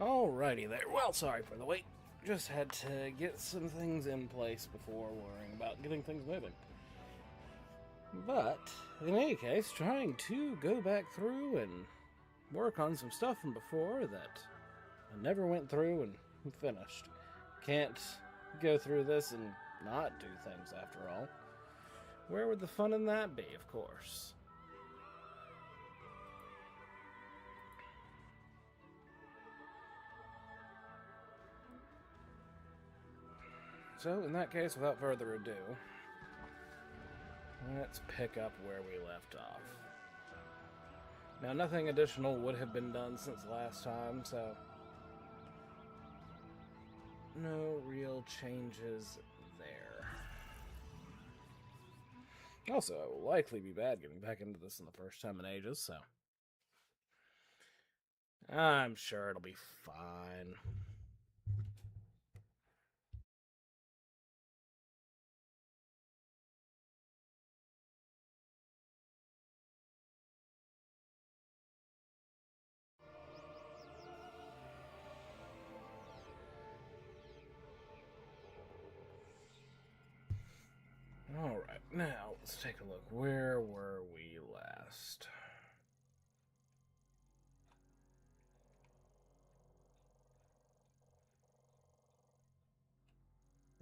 Alrighty there. Well, sorry for the wait. Just had to get some things in place before worrying about getting things moving. But, in any case, trying to go back through and work on some stuff from before that I never went through and finished. Can't go through this and not do things after all. Where would the fun in that be, of course? So, in that case, without further ado, let's pick up where we left off. Now, nothing additional would have been done since last time, so no real changes there. Also, it will likely be bad getting back into this in the first time in ages, so I'm sure it'll be fine. Alright, now let's take a look. Where were we last?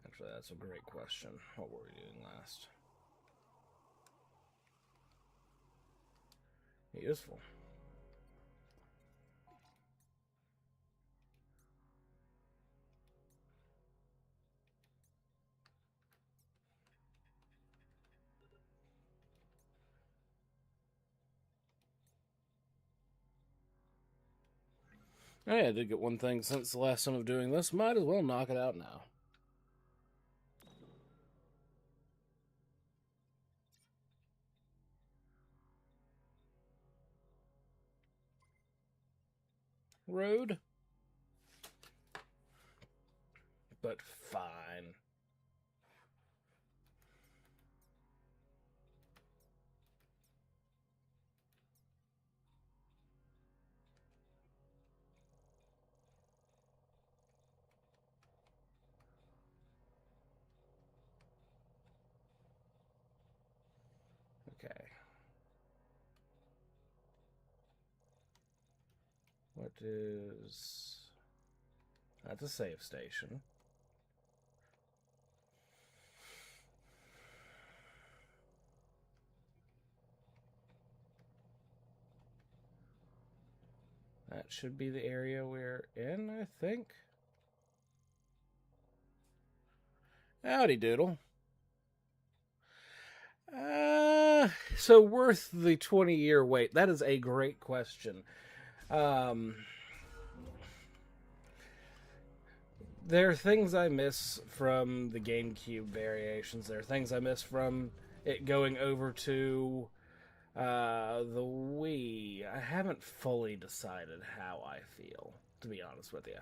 Actually, that's a great question. What were we doing last? Useful. Oh yeah, I did get one thing since the last time of doing this. Might as well knock it out now. Road. But fine. Okay. What is... That's a save station. That should be the area we're in, I think. Howdy doodle. So worth the 20-year wait? That is a great question. There are things I miss from the GameCube variations. There are things I miss from it going over to the Wii. I haven't fully decided how I feel, to be honest with you.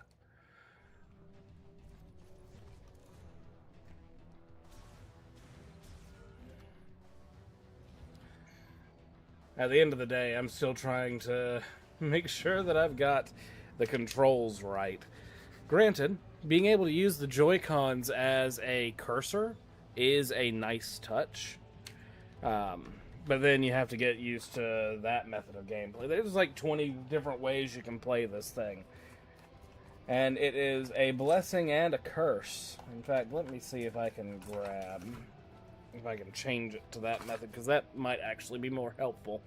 At the end of the day, I'm still trying to make sure that I've got the controls right. Granted, being able to use the Joy-Cons as a cursor is a nice touch. But then you have to get used to that method of gameplay. There's like 20 different ways you can play this thing. And it is a blessing and a curse. In fact, let me see if I can change it to that method, because that might actually be more helpful.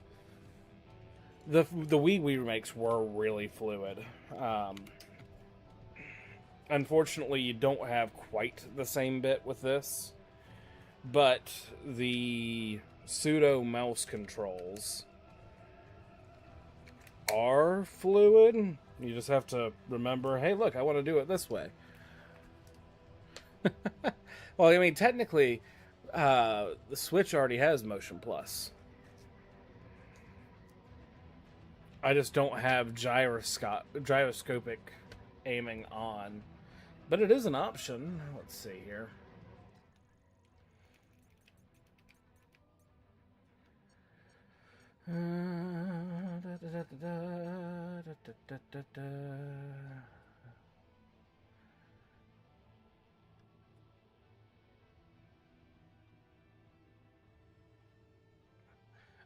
The Wii remakes were really fluid. Unfortunately, you don't have quite the same bit with this, but the pseudo mouse controls are fluid. You just have to remember, hey, look, I want to do it this way. Well, I mean, technically, the Switch already has Motion Plus. I just don't have gyroscopic aiming on. But it is an option. Let's see here.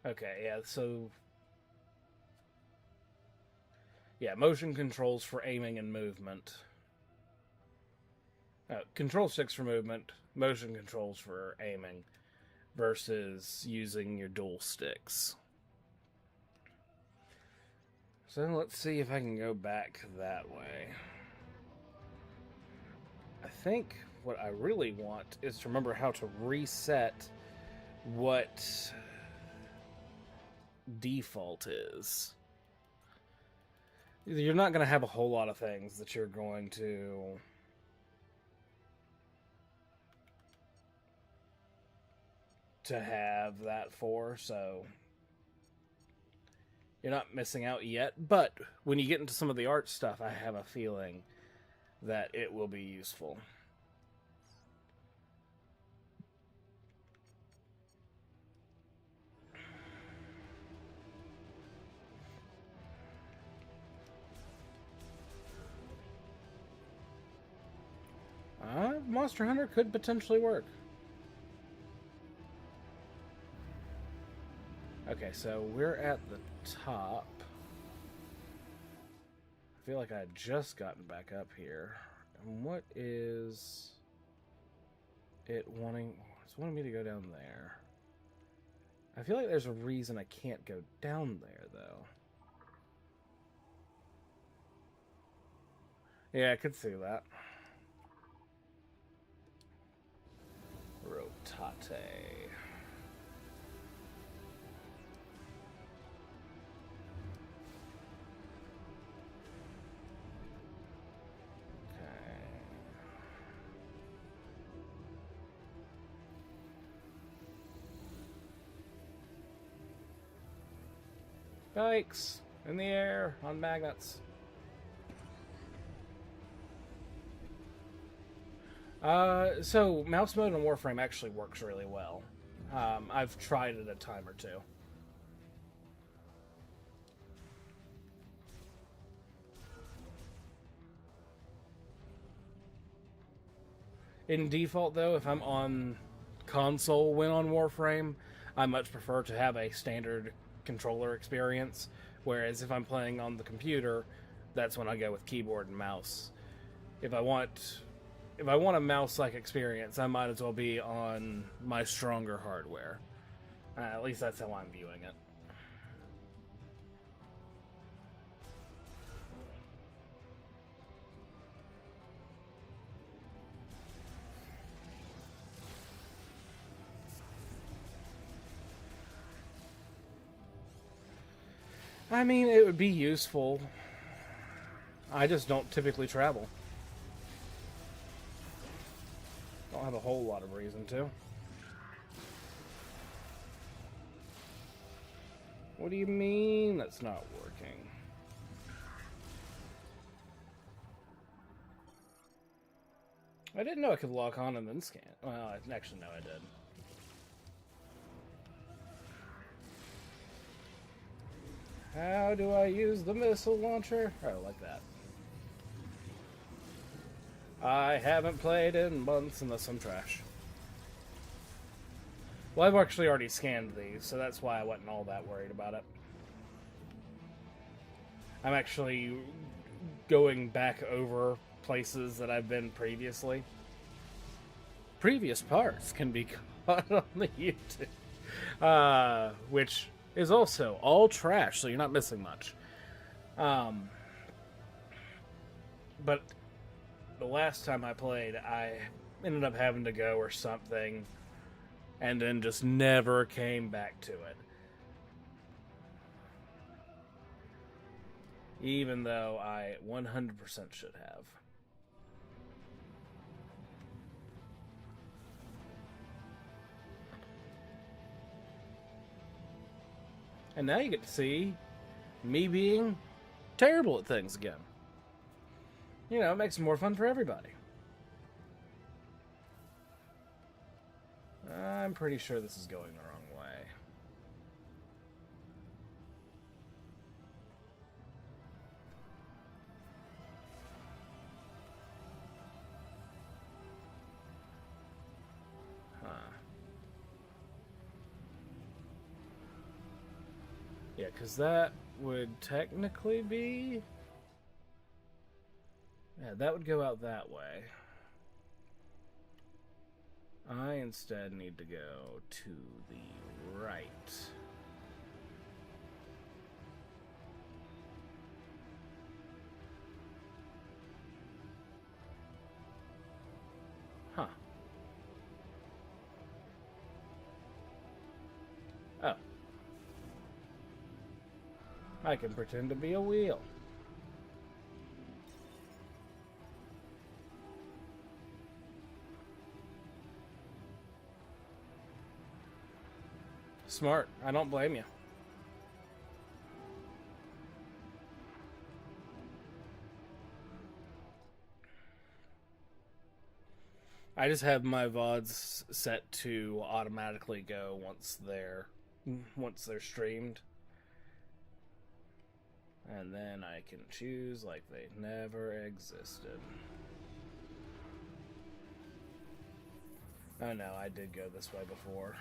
Okay, yeah, so... Yeah, motion controls for aiming and movement. Control sticks for movement, motion controls for aiming, versus using your dual sticks. So let's see if I can go back that way. I think what I really want is to remember how to reset what default is. You're not going to have a whole lot of things that you're going to have that for, so you're not missing out yet. But when you get into some of the art stuff, I have a feeling that it will be useful. Monster Hunter could potentially work. Okay, so we're at the top. I feel like I had just gotten back up here. And what is it wanting? It's wanting me to go down there. I feel like there's a reason I can't go down there, though. Yeah, I could see that. Rotate. Bikes in the air on magnets. So mouse mode in Warframe actually works really well. I've tried it a time or two. In default, though, if I'm on console when on Warframe, I much prefer to have a standard controller experience. Whereas if I'm playing on the computer, that's when I go with keyboard and mouse. If I want a mouse-like experience, I might as well be on my stronger hardware. At least that's how I'm viewing it. I mean, it would be useful. I just don't typically travel. Don't have a whole lot of reason to. What do you mean that's not working? I didn't know I could lock on and then scan. Well, actually, no, I did. How do I use the missile launcher? Oh, like that. I haven't played in months unless I'm trash. Well, I've actually already scanned these, so that's why I wasn't all that worried about it. I'm actually going back over places that I've been previously. Previous parts can be caught on the YouTube. Which is also all trash, so you're not missing much. But the last time I played, I ended up having to go or something, and then just never came back to it. Even though I 100% should have. And now you get to see me being terrible at things again. You know, it makes it more fun for everybody. I'm pretty sure this is going the wrong way. Huh. Yeah, because that would technically be... Yeah, that would go out that way. I instead need to go to the right. Huh. Oh. I can pretend to be a wheel. Smart. I don't blame you. I just have my VODs set to automatically go once they're streamed. And then I can choose like they never existed. Oh no, I did go this way before.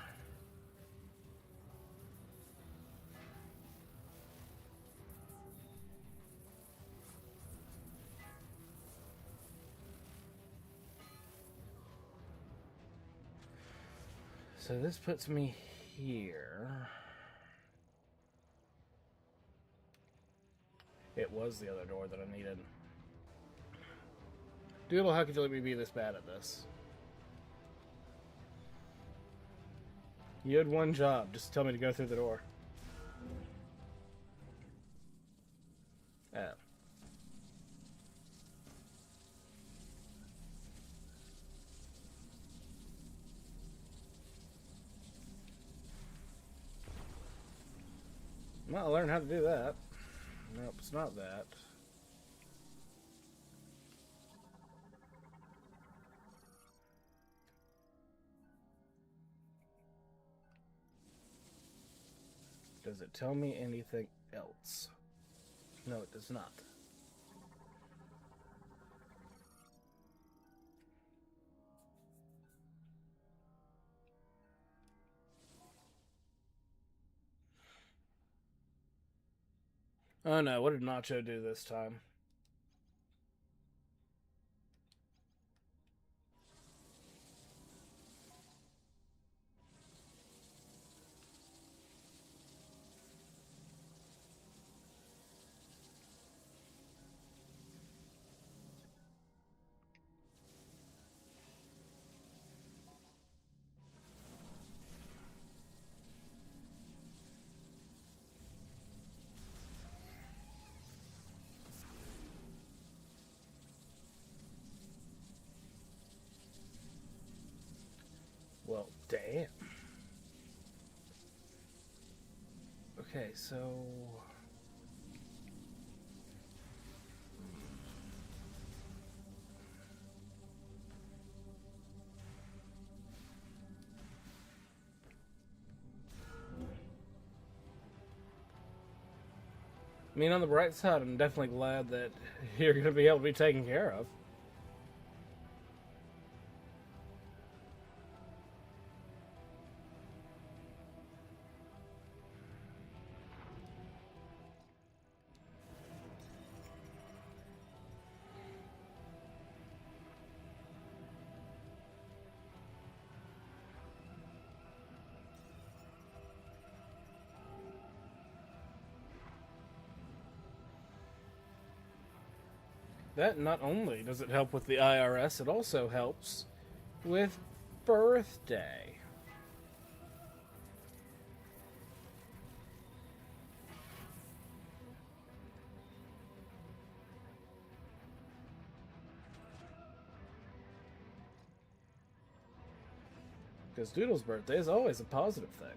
So this puts me here. It was the other door that I needed. Doodle, how could you let me be this bad at this? You had one job, just tell me to go through the door. Oh. Well, I learned how to do that. Nope, it's not that. Does it tell me anything else? No, it does not. Oh no, what did Nacho do this time? Well, damn. Okay, so... I mean, on the bright side, I'm definitely glad that you're going to be able to be taken care of. That not only does it help with the IRS, it also helps with birthday. Because Doodle's birthday is always a positive thing.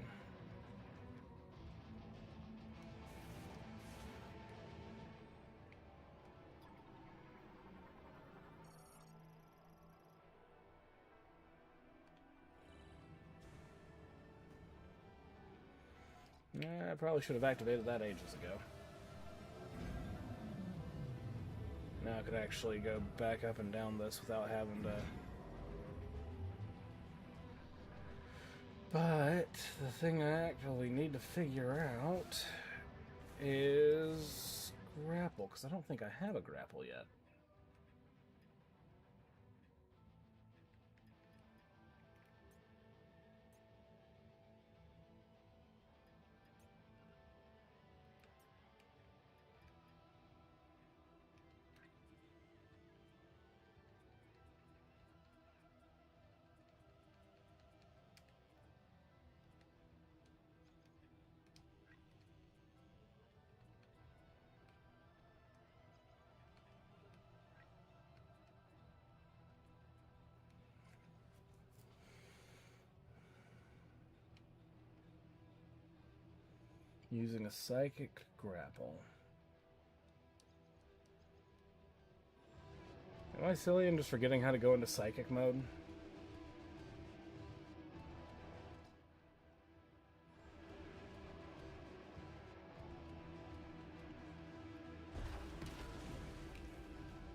I probably should have activated that ages ago. Now I could actually go back up and down this without having to... But the thing I actually need to figure out is grapple, because I don't think I have a grapple yet. Using a psychic grapple. Am I silly and just forgetting how to go into psychic mode?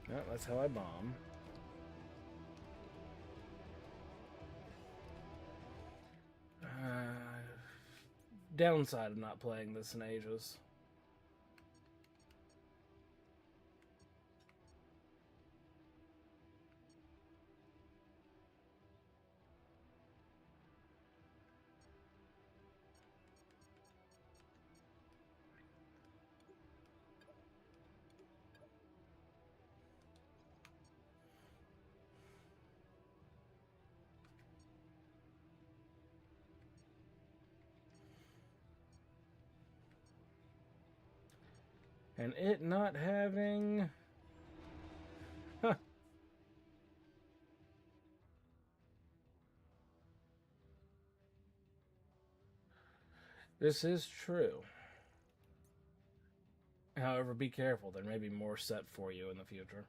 No, that's how I bomb. Downside of not playing this in ages. And it not having... Huh. This is true. However, be careful. There may be more set for you in the future.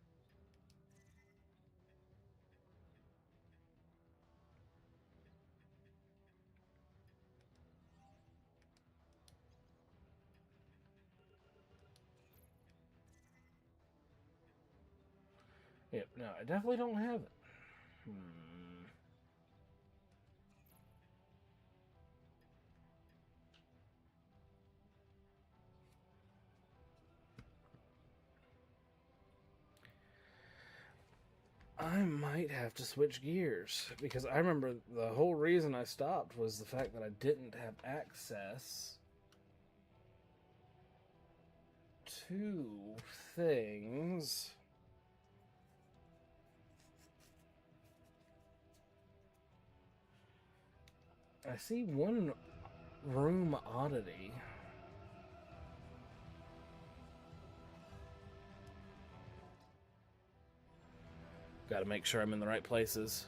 Yep, no, I definitely don't have it. I might have to switch gears, because I remember the whole reason I stopped was the fact that I didn't have access to things. I see one room oddity. Got to make sure I'm in the right places.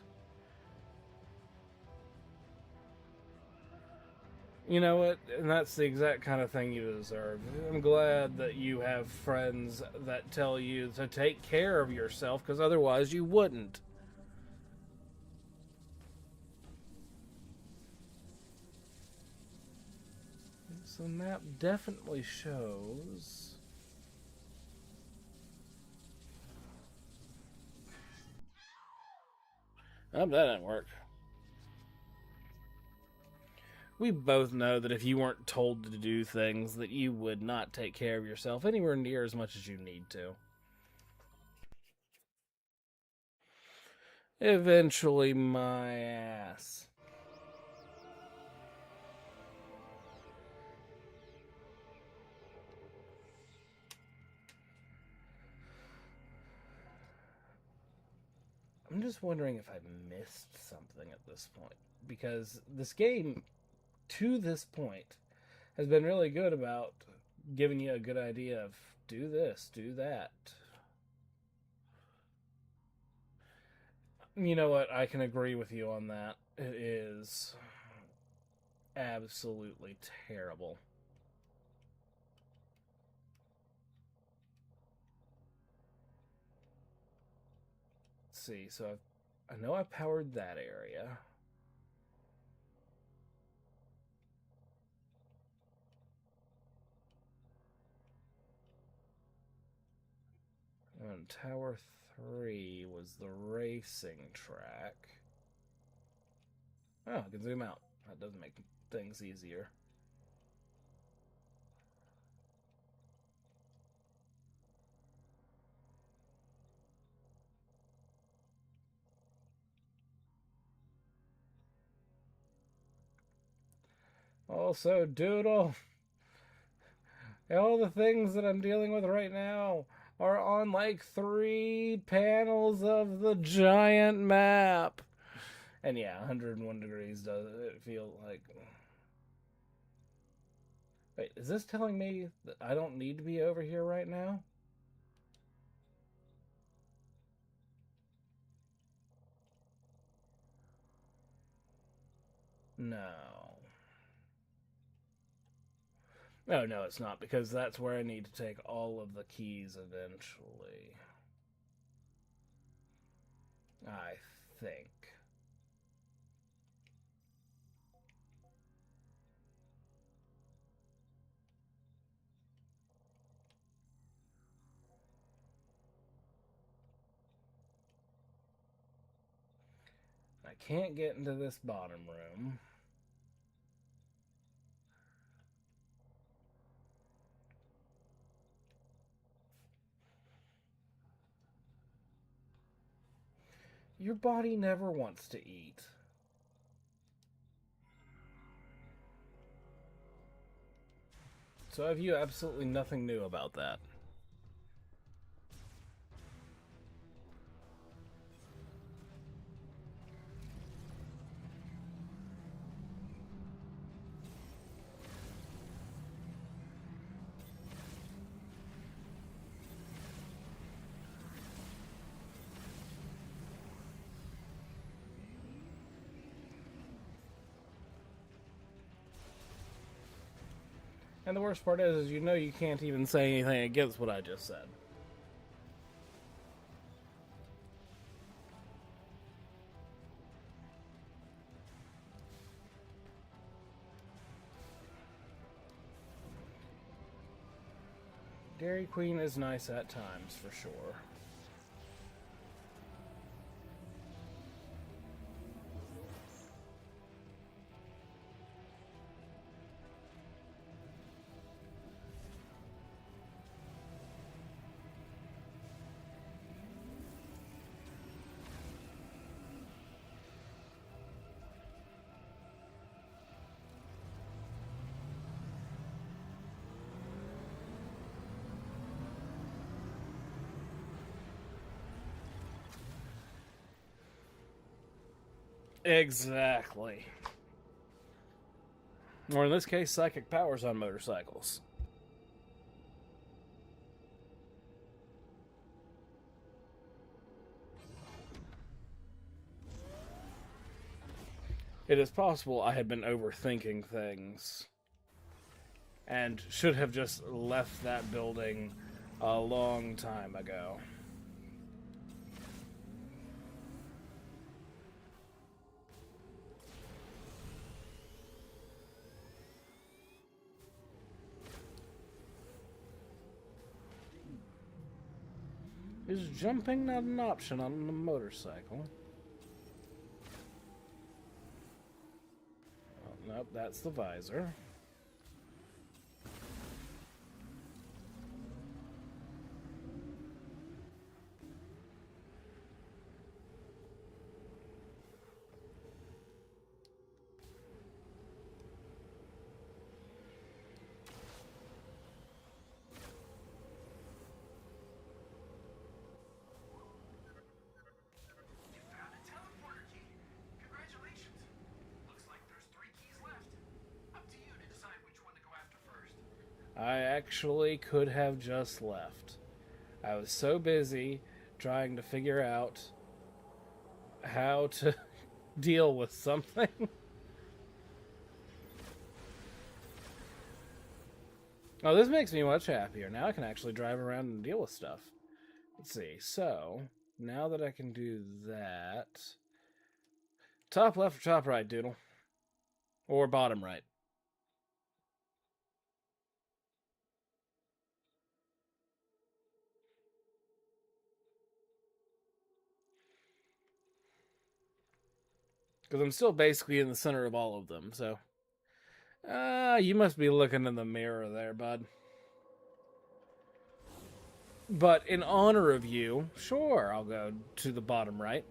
You know what? And that's the exact kind of thing you deserve. I'm glad that you have friends that tell you to take care of yourself, because otherwise you wouldn't. So the map definitely shows... Oh, that didn't work. We both know that if you weren't told to do things, that you would not take care of yourself anywhere near as much as you need to. Eventually, my ass. I'm just wondering if I missed something at this point, because this game, to this point, has been really good about giving you a good idea of do this, do that. You know what? I can agree with you on that. It is absolutely terrible. Let's see, so I know I powered that area. And Tower 3 was the racing track. Oh, I can zoom out. That does make things easier. Also, Doodle, all the things that I'm dealing with right now are on like 3 panels of the giant map. And yeah, 101 degrees does it feel like. Wait, is this telling me that I don't need to be over here right now? No. No, no, it's not, because that's where I need to take all of the keys eventually. I think. I can't get into this bottom room. Your body never wants to eat. So have you absolutely nothing new about that? And the worst part is you know you can't even say anything against what I just said. Dairy Queen is nice at times, for sure. Exactly. Or in this case, psychic powers on motorcycles. It is possible I had been overthinking things and should have just left that building a long time ago. Is jumping not an option on a motorcycle? Oh, nope, that's the visor. I actually could have just left. I was so busy trying to figure out how to deal with something. Oh, this makes me much happier. Now I can actually drive around and deal with stuff. Let's see. So, now that I can do that... Top left or top right, Doodle? Or bottom right? Because I'm still basically in the center of all of them, so... you must be looking in the mirror there, bud. But in honor of you, sure, I'll go to the bottom right.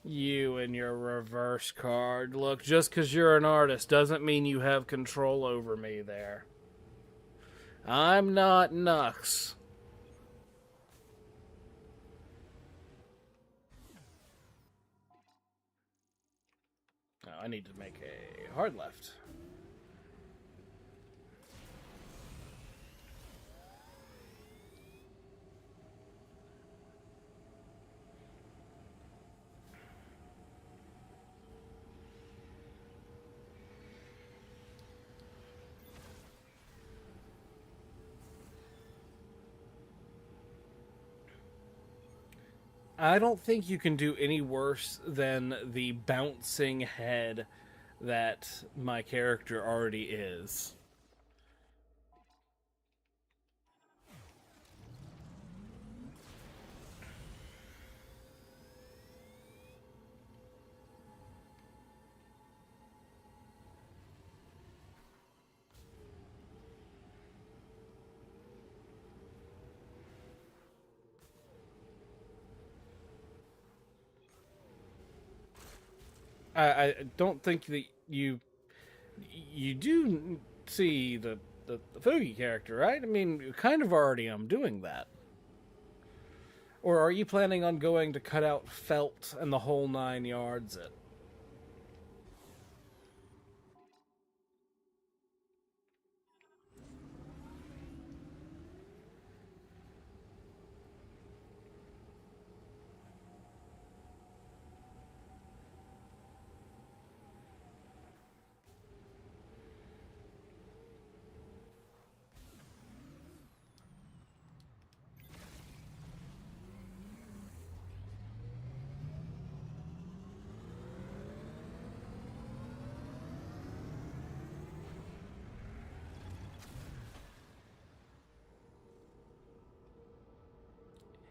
You and your reverse card. Look, just because you're an artist doesn't mean you have control over me there. I'm not Nux. Oh, I need to make a hard left. I don't think you can do any worse than the bouncing head that my character already is. I don't think that you do see the Foogie character, right? I mean, you kind of already am doing that. Or are you planning on going to cut out felt and the whole 9 yards it?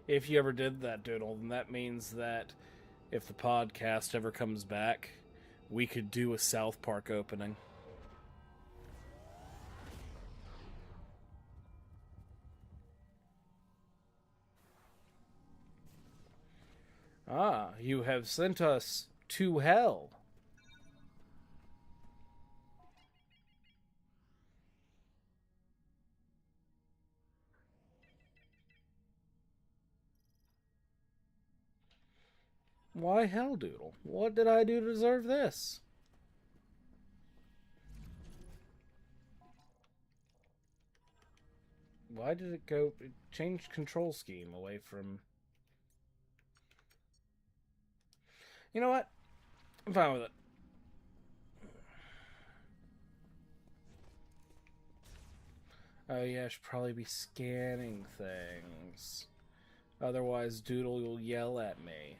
If you ever did that, Doodle, then that means that if the podcast ever comes back, we could do a South Park opening. Ah, you have sent us to hell. Why hell, Doodle? What did I do to deserve this? Why did it go? It changed control scheme away from. You know what? I'm fine with it. Oh yeah, I should probably be scanning things. Otherwise, Doodle will yell at me.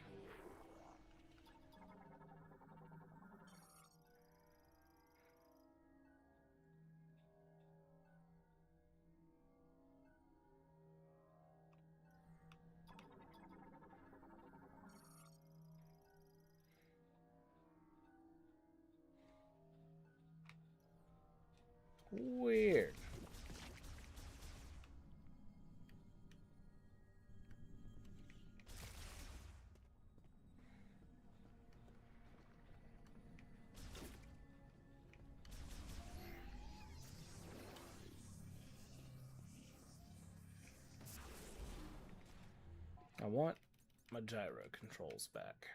Weird. I want my gyro controls back.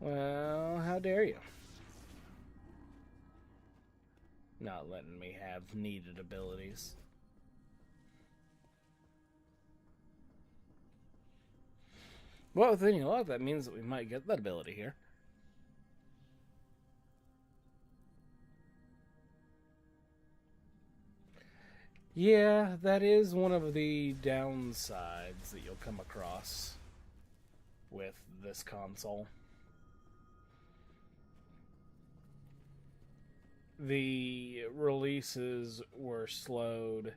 Well, how dare you? Not letting me have needed abilities. Well, with any luck, that means that we might get that ability here. Yeah, that is one of the downsides that you'll come across. with this console. The releases were slowed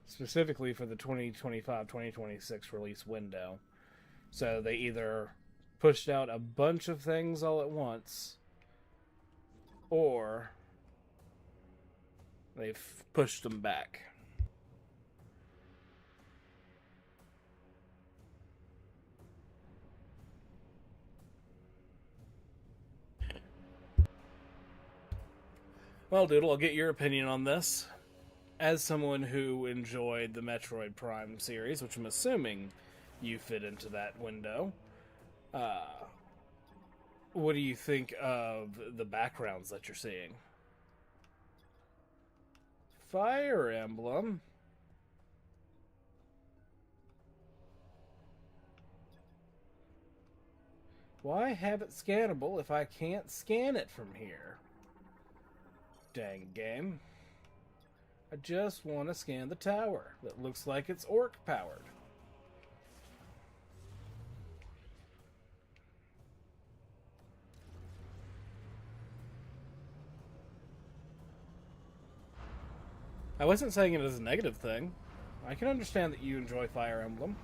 specifically for the 2025-2026 release window. So they either pushed out a bunch of things all at once, or they've pushed them back. Well, Doodle, I'll get your opinion on this. As someone who enjoyed the Metroid Prime series, which I'm assuming you fit into that window, what do you think of the backgrounds that you're seeing? Fire Emblem? Why have it scannable if I can't scan it from here? Dang game. I just want to scan the tower that looks like it's orc powered. I wasn't saying it as a negative thing. I can understand that you enjoy Fire Emblem.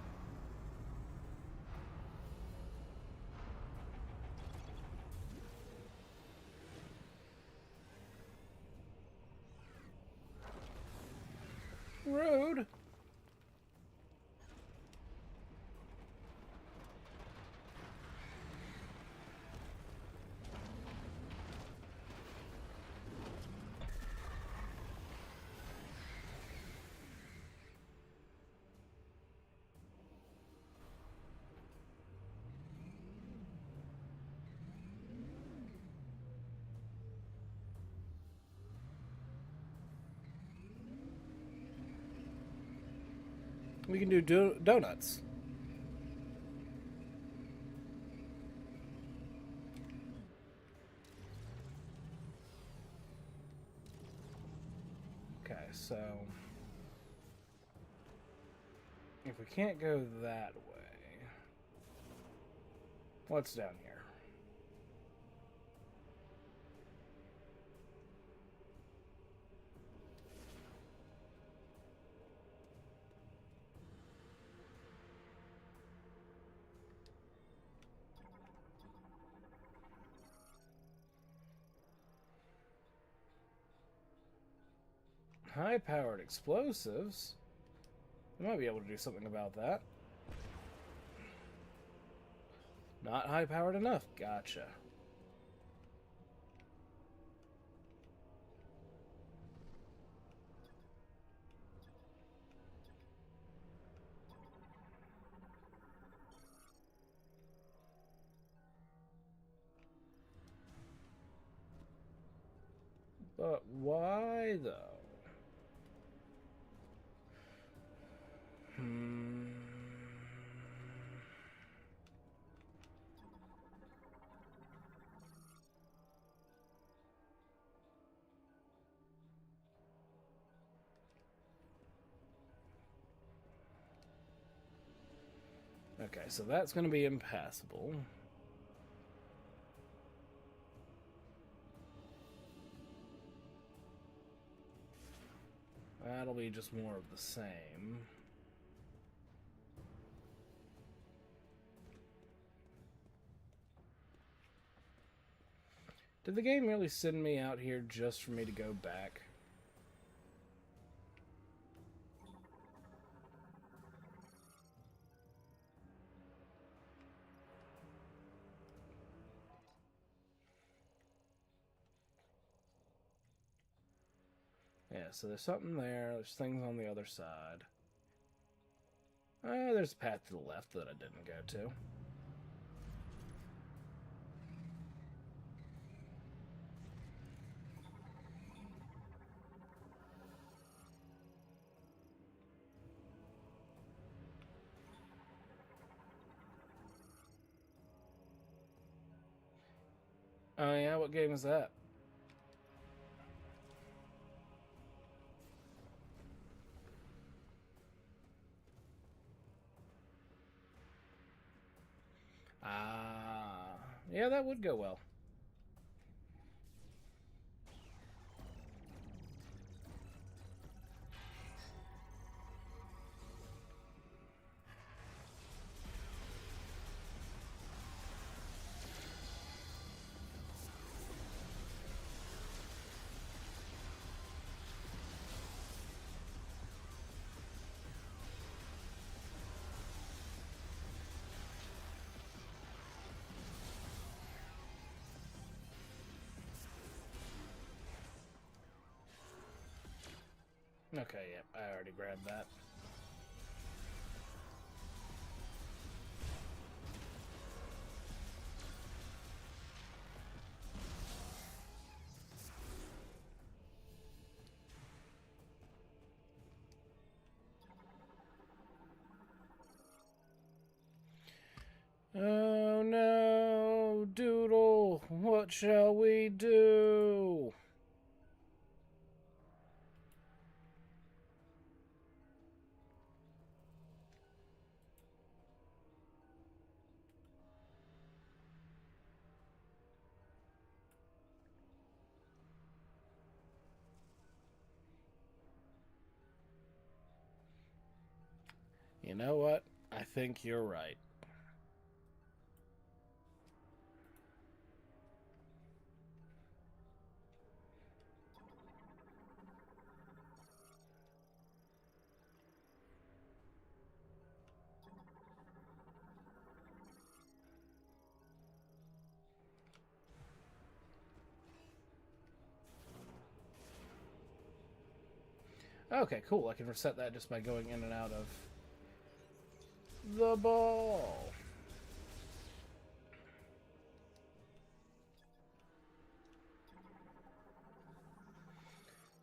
Rude. We can do donuts. Okay, so if we can't go that way, what's down here? High-powered explosives? We might be able to do something about that. Not high-powered enough. Gotcha. But why, though? Okay, so that's going to be impassable. That'll be just more of the same. Did the game really send me out here just for me to go back? Yeah, so there's something there. There's things on the other side. There's a path to the left that I didn't go to. Oh yeah, what game is that? Yeah, that would go well. Okay, yep, I already grabbed that. Oh no, Doodle, what shall we do? You know what? I think you're right. Okay, cool. I can reset that just by going in and out of the ball.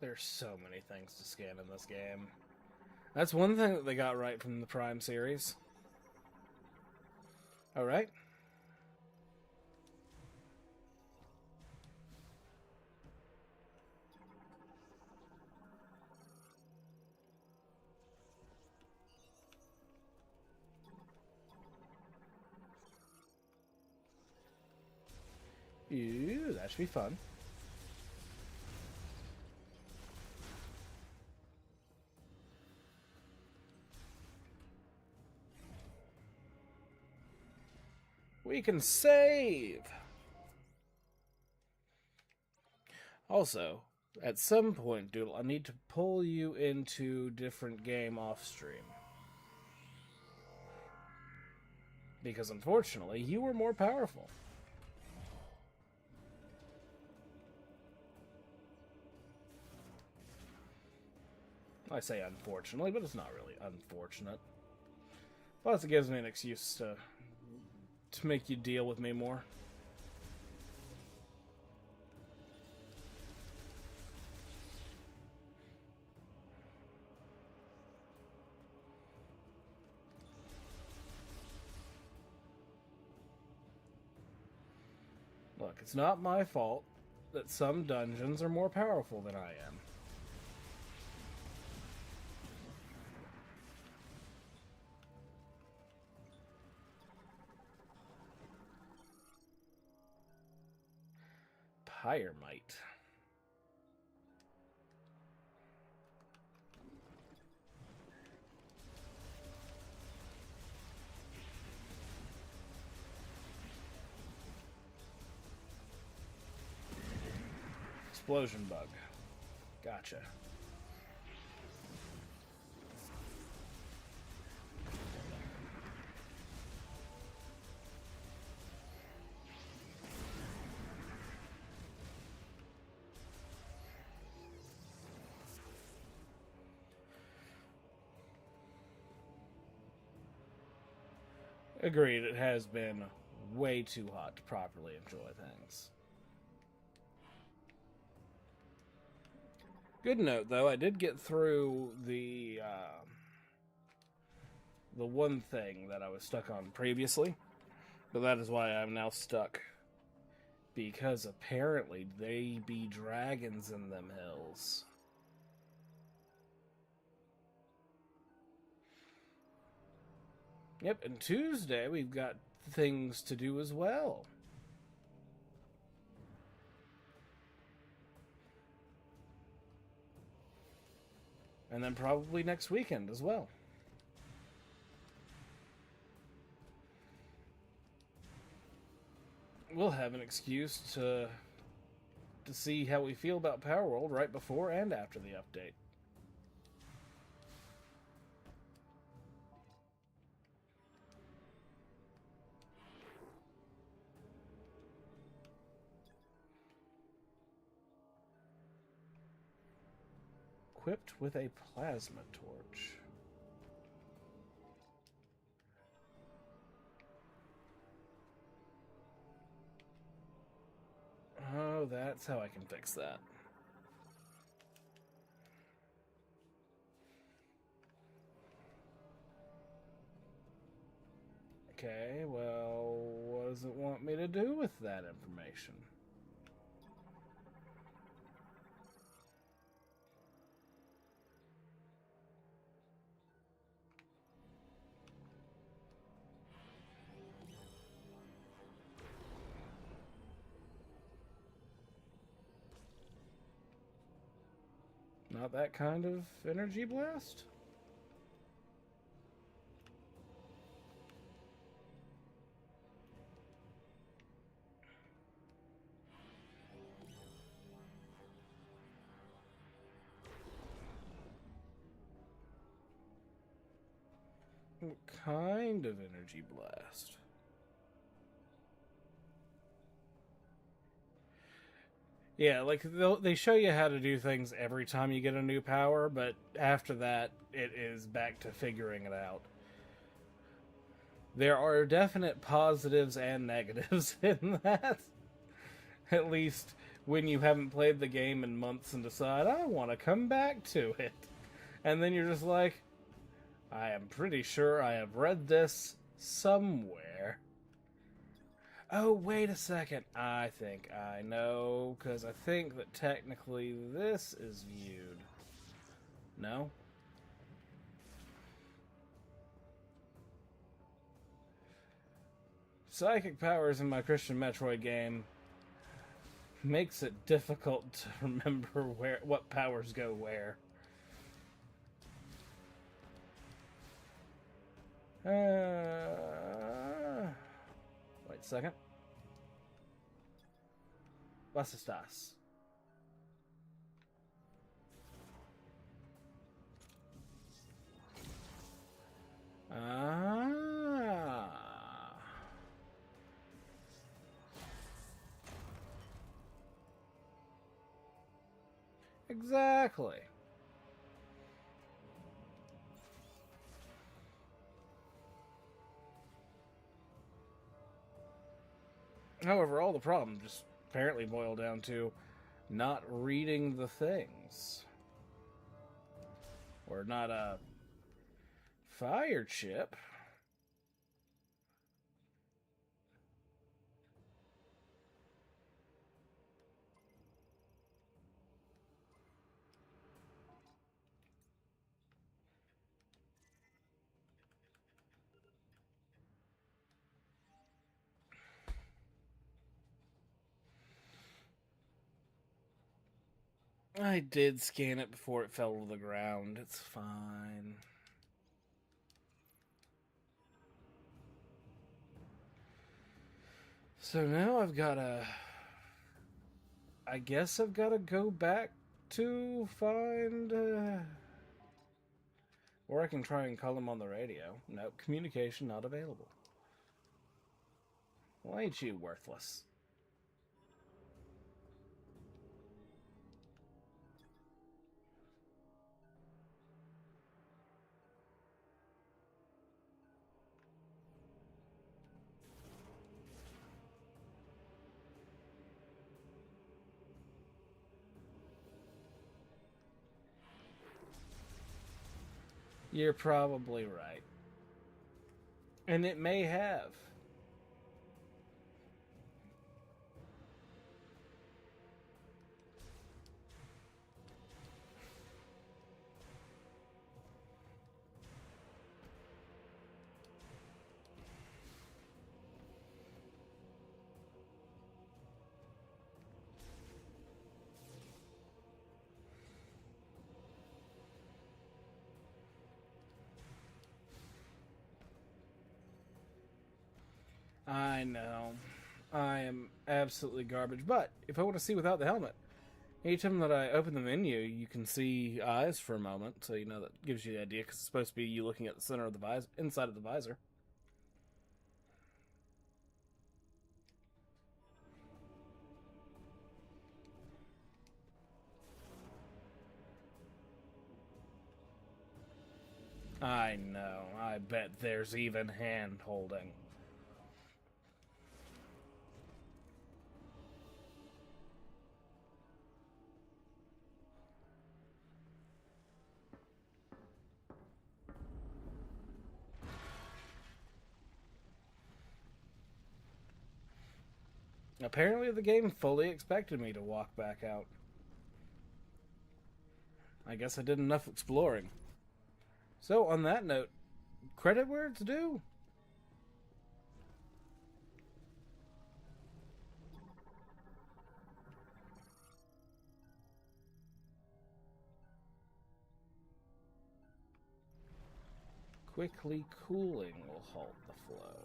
There's so many things to scan in this game. That's one thing that they got right from the Prime series. Alright. Ooh, that should be fun. We can save! Also, at some point, Doodle, I need to pull you into different game off stream. Because unfortunately, you were more powerful. I say unfortunately, but it's not really unfortunate. Plus, it gives me an excuse to make you deal with me more. Look, it's not my fault that some dungeons are more powerful than I am. Pyrmite. Explosion bug. Gotcha. Agreed, it has been way too hot to properly enjoy things. Good note, though, I did get through the one thing that I was stuck on previously, but that is why I'm now stuck. Because apparently they be dragons in them hills. Yep, and Tuesday we've got things to do as well. And then probably next weekend as well. We'll have an excuse to see how we feel about Power World right before and after the update. Equipped with a plasma torch. Oh, that's how I can fix that. Okay, well, what does it want me to do with that information? Not that kind of energy blast? What kind of energy blast? Yeah, like they show you how to do things every time you get a new power, but after that, it is back to figuring it out. There are definite positives and negatives in that. At least when you haven't played the game in months and decide, I want to come back to it. And then you're just like, I am pretty sure I have read this somewhere. Oh, wait a second. I think I know, because I think that technically this is viewed. No? Psychic powers in my Christian Metroid game makes it difficult to remember what powers go where. Wait a second. Was estás? Ah. Exactly. However, all the problems just apparently boil down to not reading the things. Or not a fire chip. I did scan it before it fell to the ground. It's fine. So now I've got to... I guess I've got to go back to find... Or I can try and call him on the radio. Nope, communication not available. Well, ain't you worthless? You're probably right. And it may have. I know. I am absolutely garbage. But if I want to see without the helmet, anytime that I open the menu, you can see eyes for a moment. So, that gives you the idea, because it's supposed to be you looking at the center of the visor, inside of the visor. I know. I bet there's even hand holding. Apparently, the game fully expected me to walk back out. I guess I did enough exploring. So, on that note, credit where it's due. Quickly cooling will halt the flow.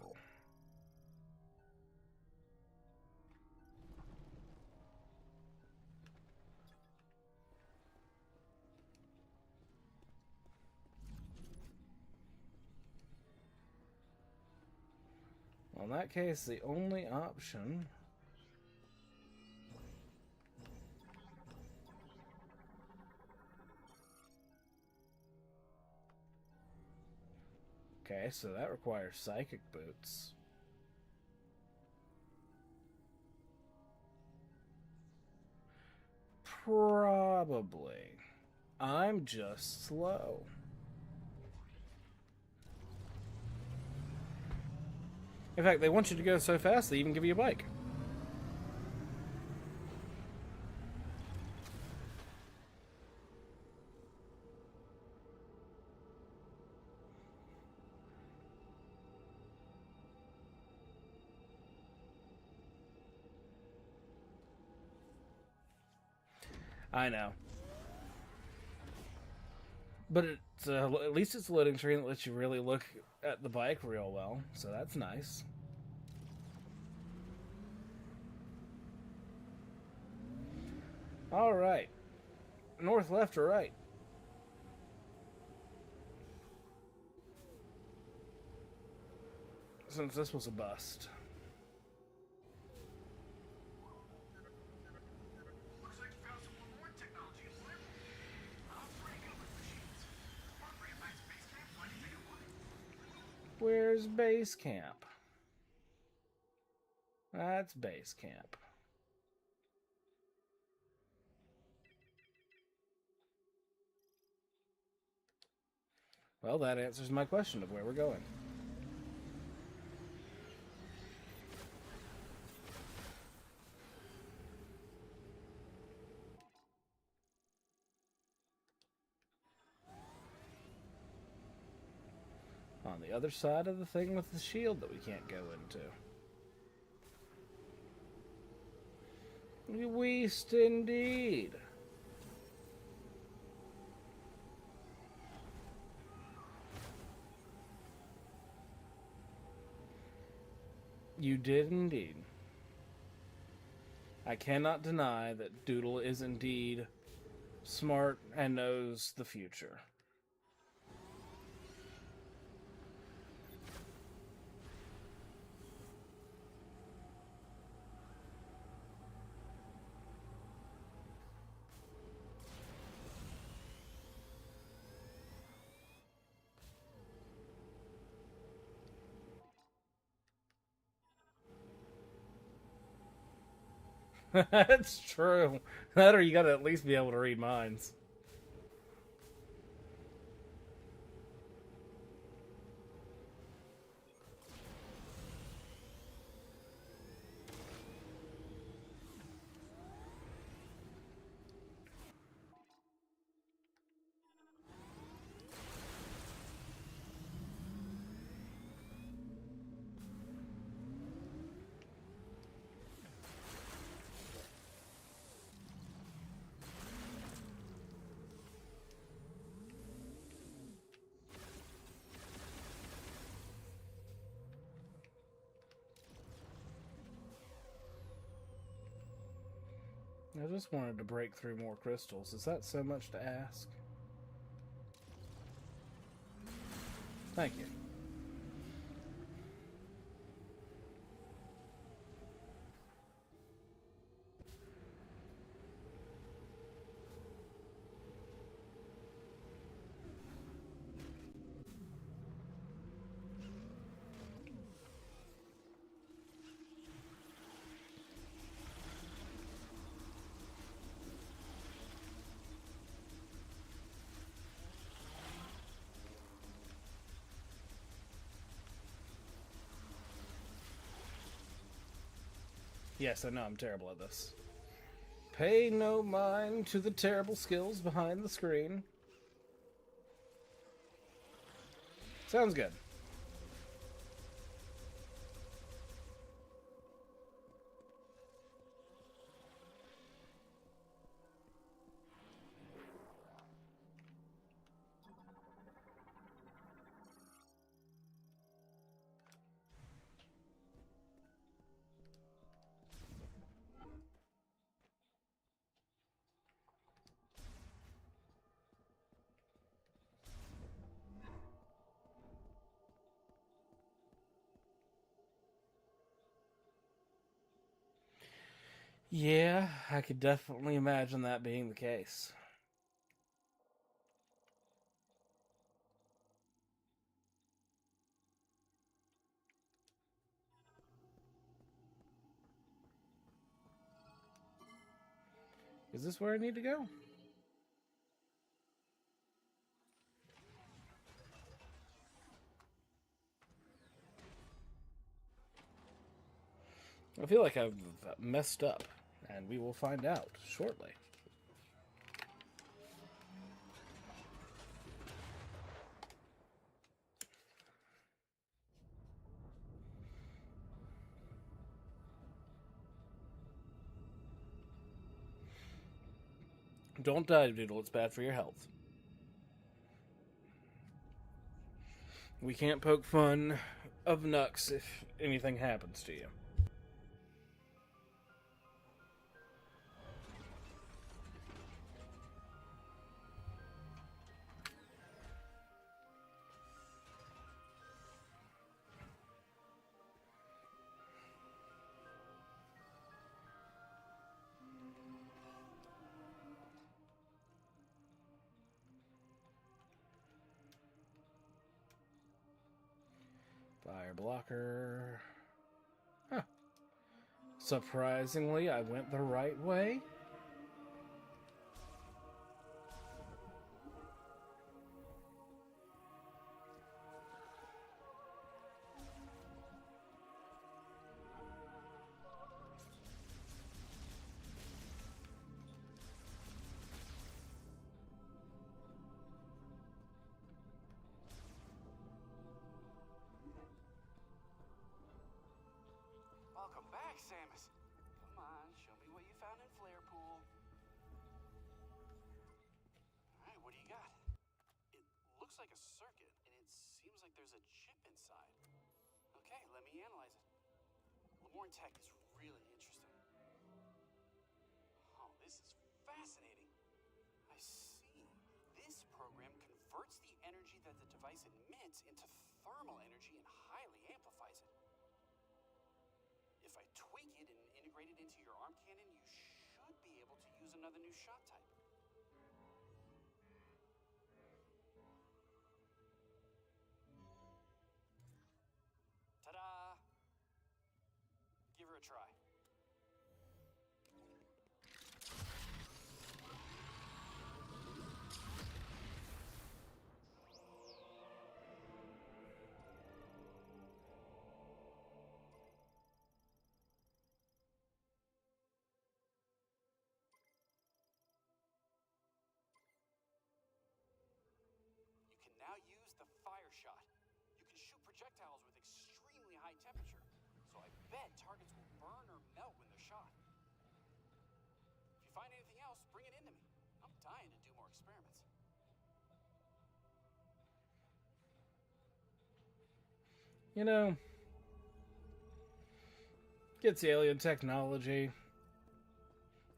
Well, in that case, the only option... Okay, so that requires psychic boots. Probably. I'm just slow. In fact, they want you to go so fast they even give you a bike. I know. But it's at least it's a loading screen that lets you really look at the bike real well, so that's nice. Alright. North, left, or right? Since this was a bust. Where's base camp? That's base camp. Well, that answers my question of where we're going. On the other side of the thing with the shield that we can't go into. Waste indeed. You did indeed. I cannot deny that Doodle is indeed smart and knows the future. That's true. That or you gotta at least be able to read minds. I just wanted to break through more crystals. Is that so much to ask? Thank you. Yes, I know I'm terrible at this. Pay no mind to the terrible skills behind the screen. Sounds good. Yeah, I could definitely imagine that being the case. Is this where I need to go? I feel like I've messed up, and we will find out shortly. Don't die, Doodle. It's bad for your health. We can't poke fun of Nux if anything happens to you. Fire blocker. Huh. Surprisingly, I went the right way. Welcome back, Samus. Come on, show me what you found in Flare Pool. Alright, what do you got? It looks like a circuit, and it seems like there's a chip inside. Okay, let me analyze it. Lemoyne Tech is really interesting. Oh, this is fascinating. I see. This program converts the energy that the device emits into thermal energy and highly amplifies it. If I tweak it and integrate it into your arm cannon, you should be able to use another new shot type. Ta-da! Give her a try. You can now use the fire shot. You can shoot projectiles with extremely high temperature, so I bet targets will burn or melt when they're shot. If you find anything else, bring it into me. I'm dying to do more experiments. You know, gets alien technology.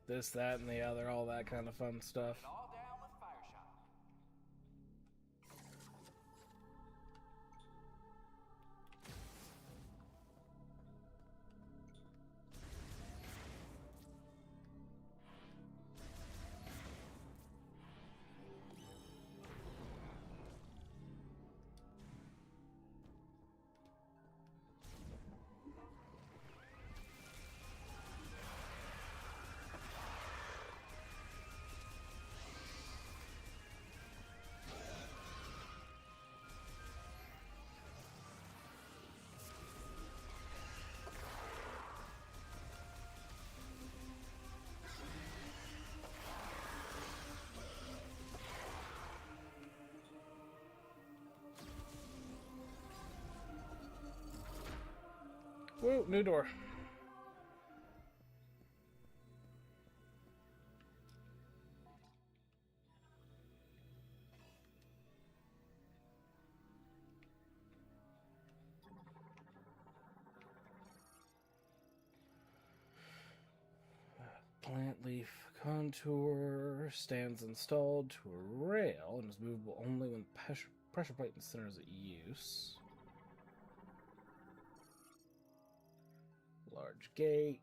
this, that, and the other, all that kind of fun stuff. Put it all down with fire shock. Woo, new door. Plant leaf contour stands installed to a rail and is movable only when pressure plate in the center is at use. Large gate.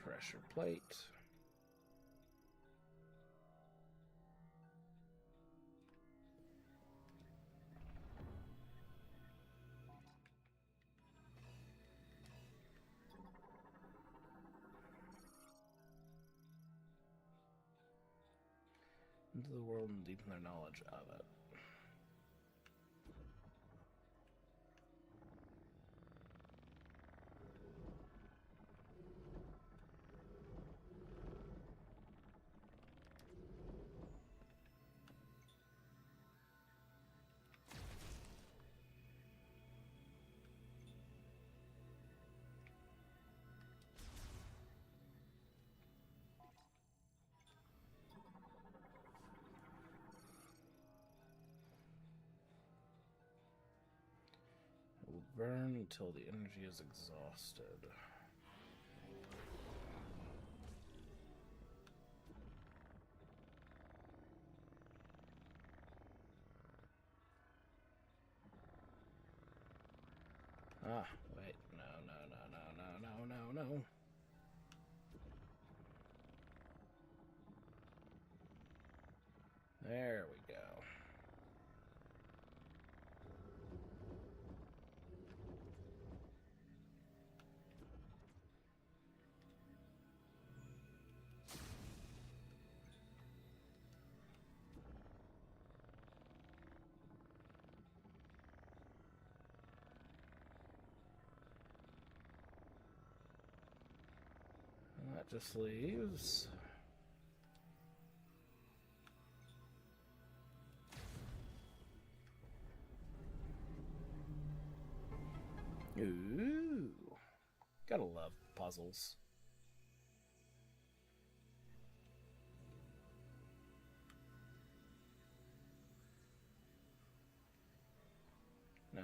Pressure plate. Into the world and deepen their knowledge of it. It will burn until the energy is exhausted. Ah, wait. No, no, no, no, no, no, no, no. There we go. And that just leaves... Ooh. Gotta love puzzles. Now.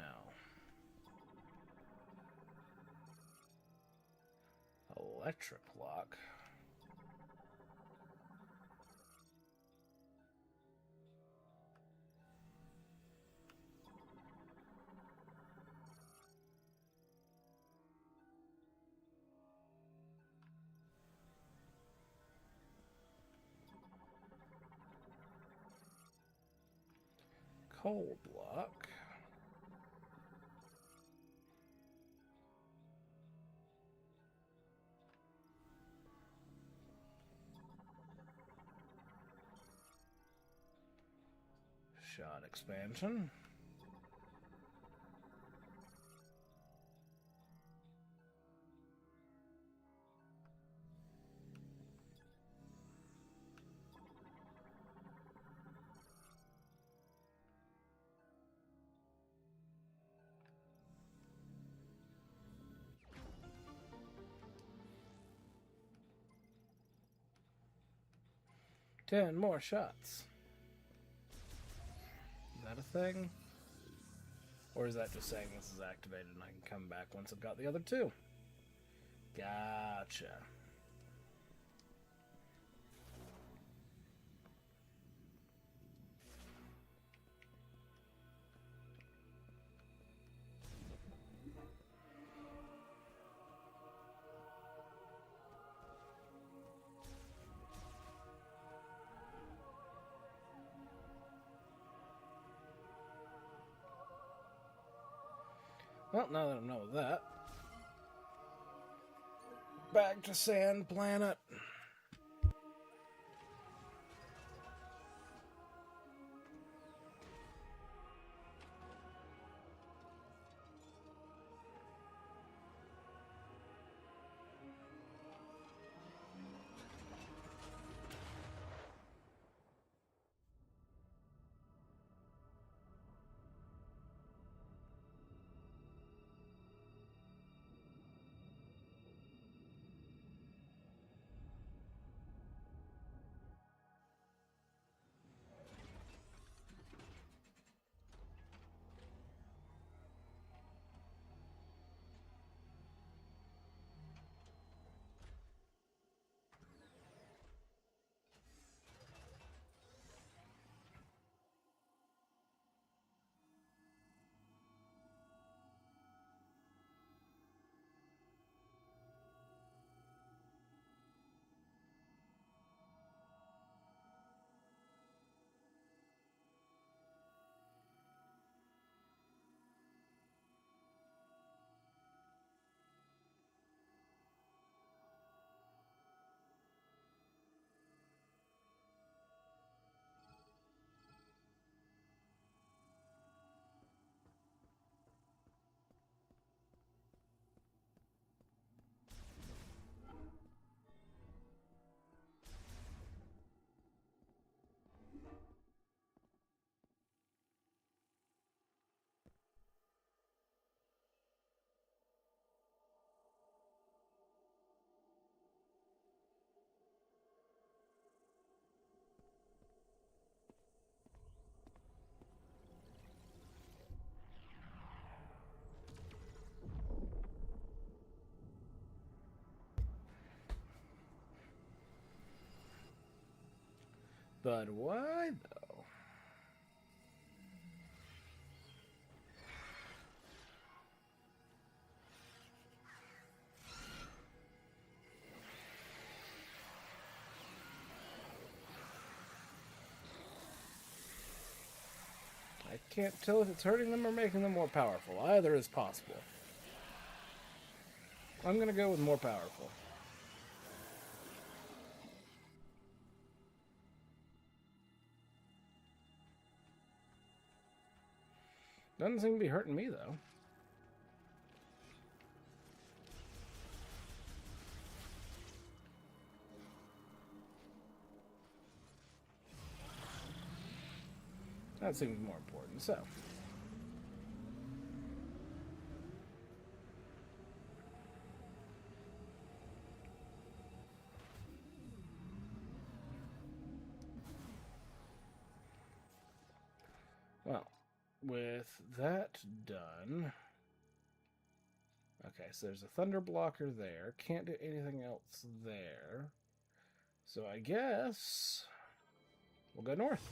Electric lock. Cold lock. Shot expansion. Ten more shots. Is that a thing? Or is that just saying this is activated and I can come back once I've got the other two? Gotcha. Well, now that I know that, back to Sand Planet. But why, though? I can't tell if it's hurting them or making them more powerful. Either is possible. I'm gonna go with more powerful. Doesn't seem to be hurting me, though. That seems more important, so. Well, with that done... Okay, so there's a thunder blocker there. Can't do anything else there. So I guess we'll go north.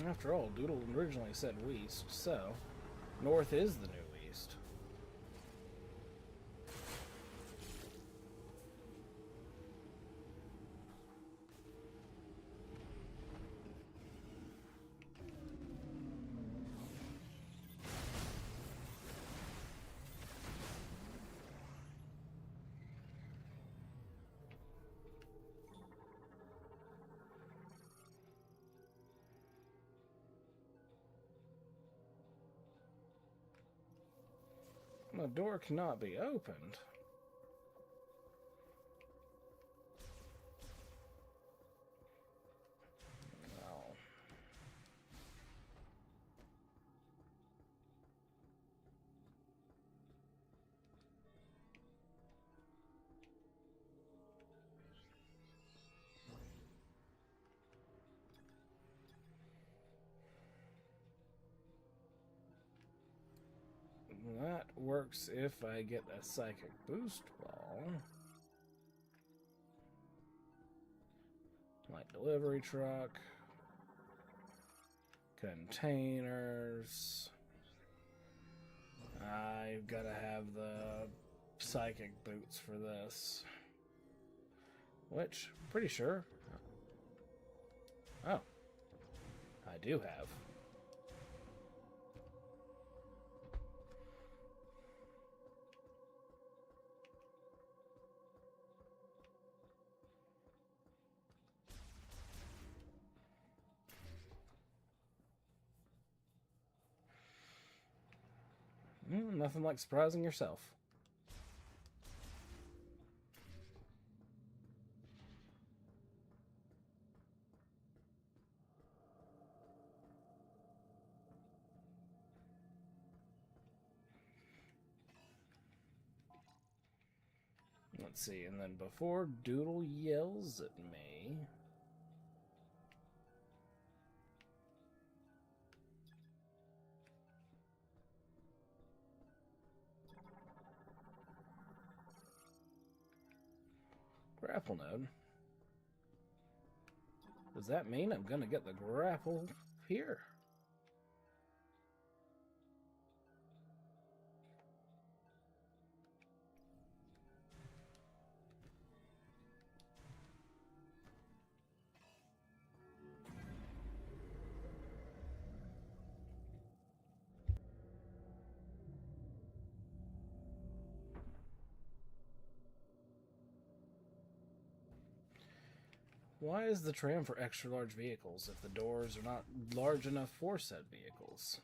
After all, Doodle originally said west, so north is the new east. The door cannot be opened. works if I get a psychic boost ball. Light delivery truck. Containers. I've got to have the psychic boots for this. Which, pretty sure. Oh. I do have. Nothing like surprising yourself. Let's see, and then before Doodle yells at me... Grapple node. Does that mean I'm gonna get the grapple here? Why is the tram for extra large vehicles if the doors are not large enough for said vehicles?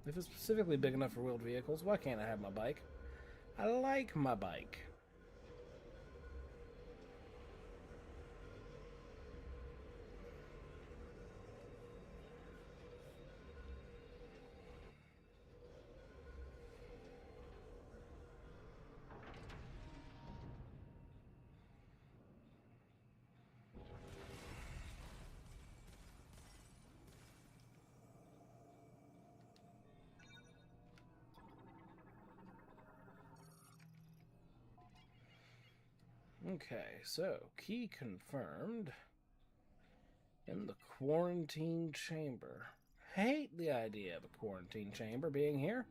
If it's specifically big enough for wheeled vehicles, why can't I have my bike? I like my bike. Okay, so key confirmed in the quarantine chamber. Hate the idea of a quarantine chamber being here.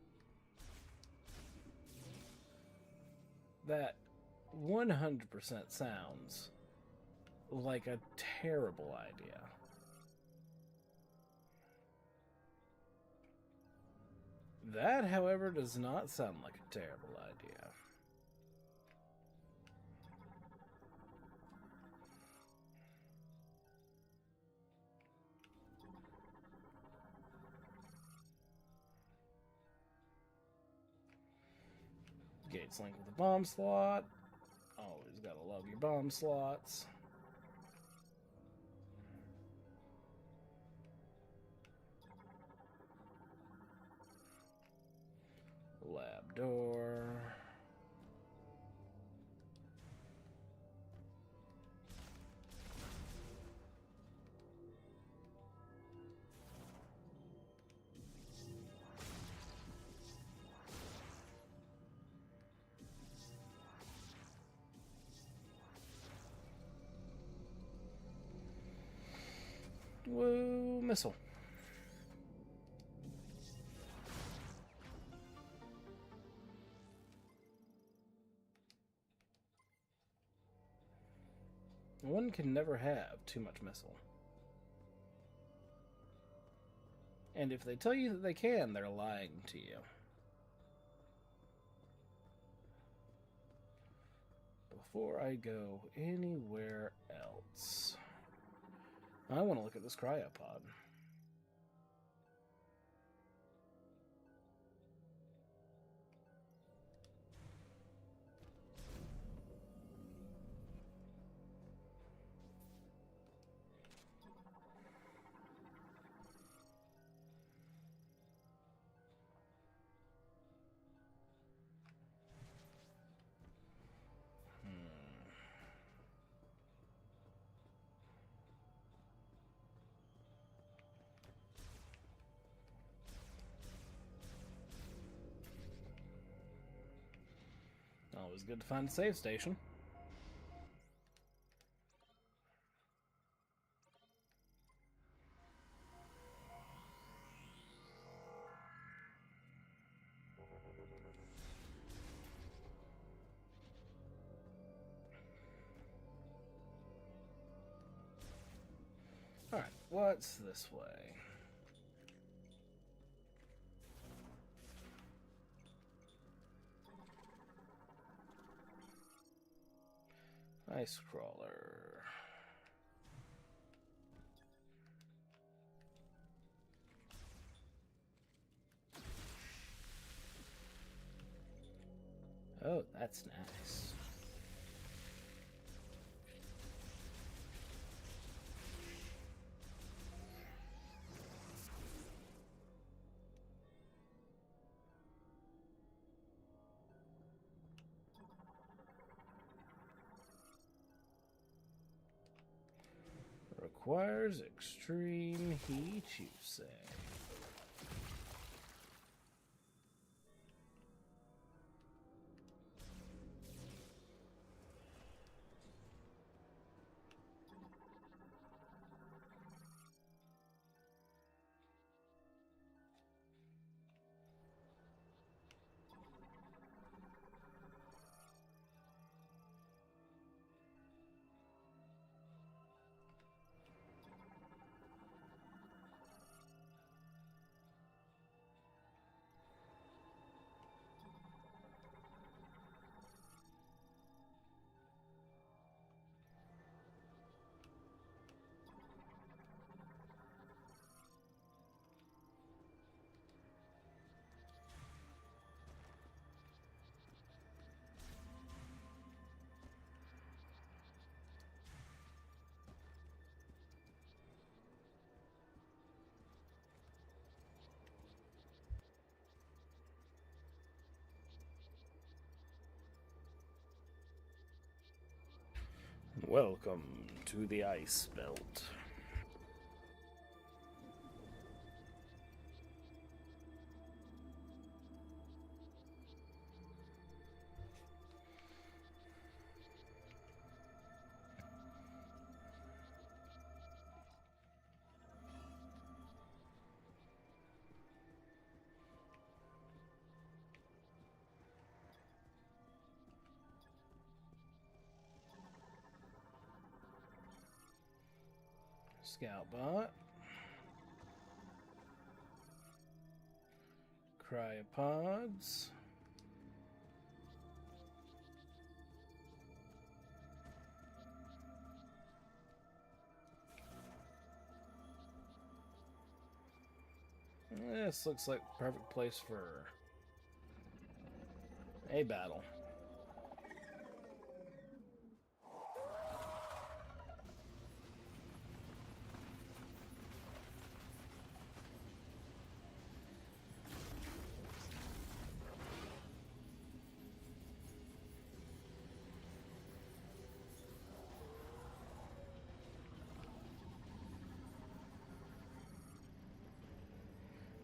That 100% sounds like a terrible idea. That, however, does not sound like a terrible idea. Gates link with a bomb slot. Always gotta love your bomb slots. Lab door. Woo, missile. One can never have too much missile. And if they tell you that they can, they're lying to you. Before I go anywhere else, I want to look at this cryopod. Always good to find a save station. Alright, what's this way? Ice crawler. Oh, that's nice. Requires extreme heat, you say? Welcome to the Ice Belt. Scoutbot. Cryopods. This looks like the perfect place for a battle.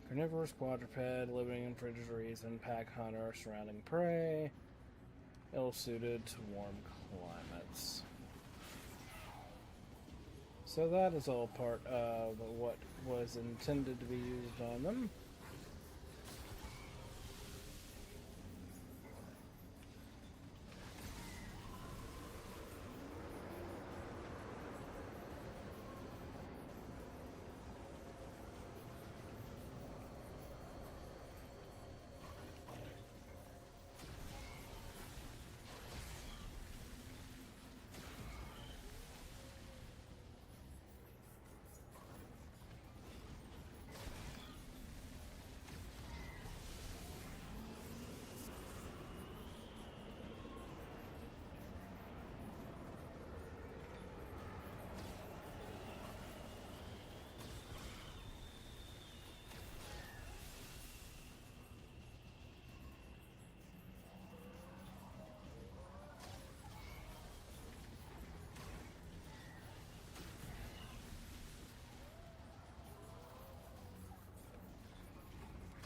Carnivorous quadruped living in frigid regions, pack hunter, surrounding prey, ill-suited to warm climates. So that is all part of what was intended to be used on them.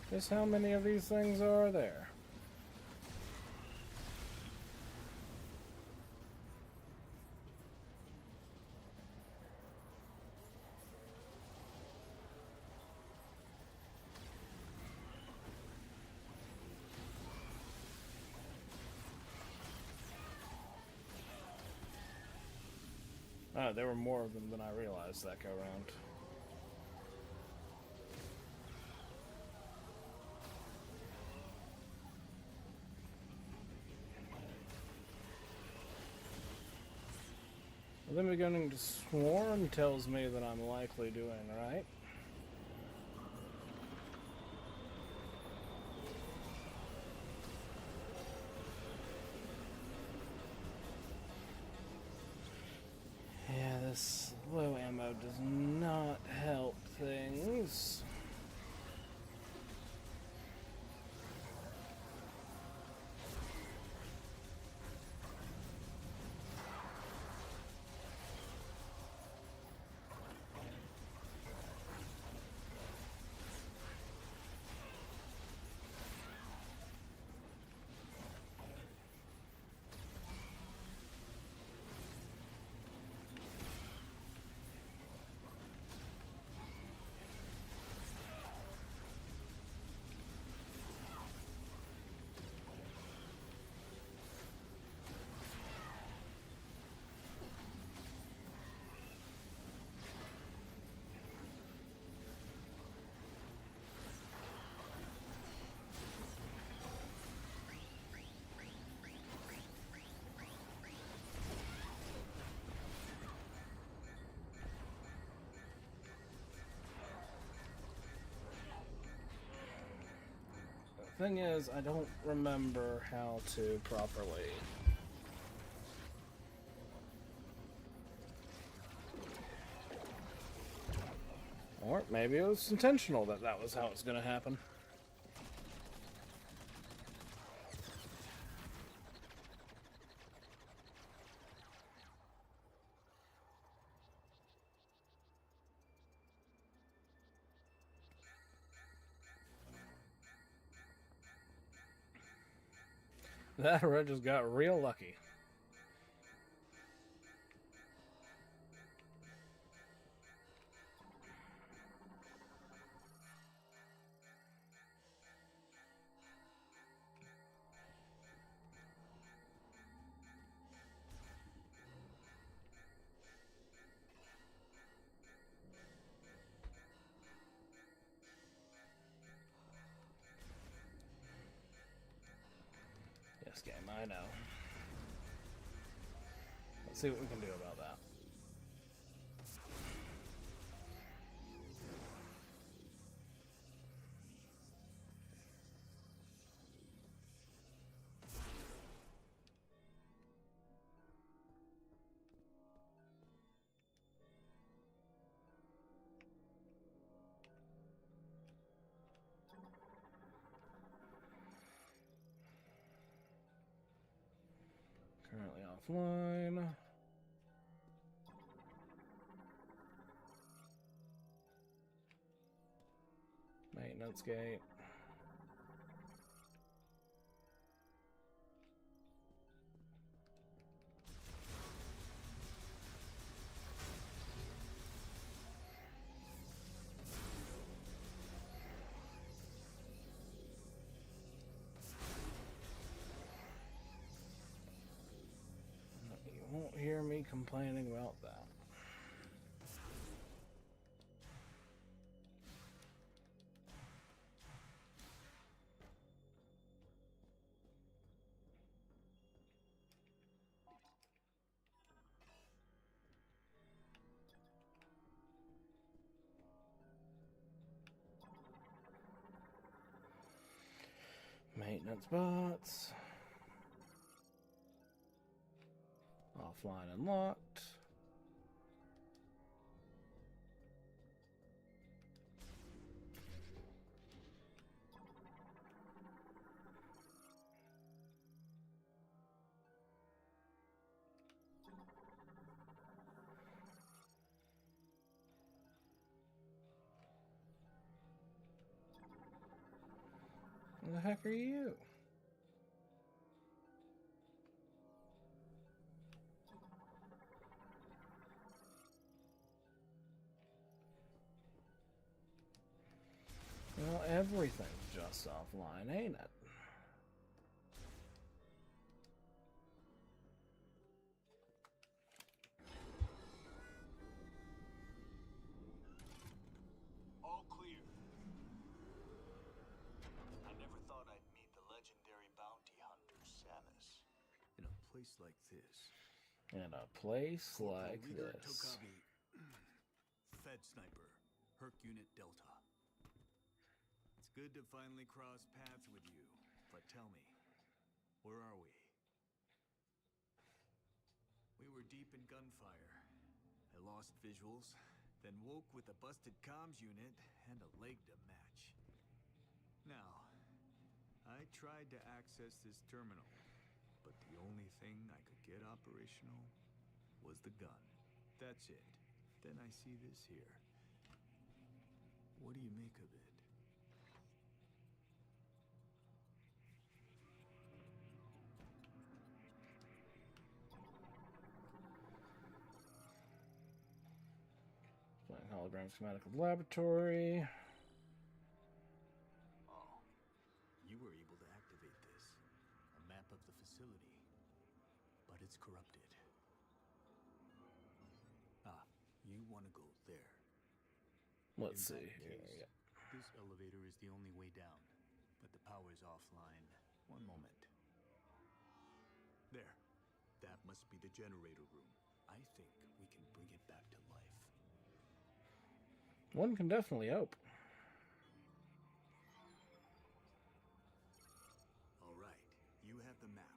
Just how many of these things are there? Oh, there were more of them than I realized that go around. Well, then beginning to swarm tells me that I'm likely doing right. Yeah, this low ammo does not help things. Thing is, I don't remember how to properly. Or maybe it was intentional that that was how it's going to happen. That or I just got real lucky. Yes, game, I know. Let's see what we can do about that. Currently offline. Maintenance gate. You won't hear me complaining about that. Maintenance bots. Offline unlocked. Who the heck are you? Well, everything's just offline, ain't it? place like this. In a place like Leader this. Tokabi, Fed Sniper, Herc Unit Delta. It's good to finally cross paths with you, but tell me, where are we? We were deep in gunfire. I lost visuals, then woke with a busted comms unit and a leg to match. Now, I tried to access this terminal, but the only thing I could get operational was the gun. That's it. Then I see this here. What do you make of it? Hologram schematic of laboratory. Oh, you were able to activate this. A map of the facility. But it's corrupted. Ah, you want to go there. Let's see here. Case, Yeah. this elevator is the only way down, but the power is offline. One moment. There. That must be the generator room. I think we can bring it back to life. One can definitely hope. All right, you have the map.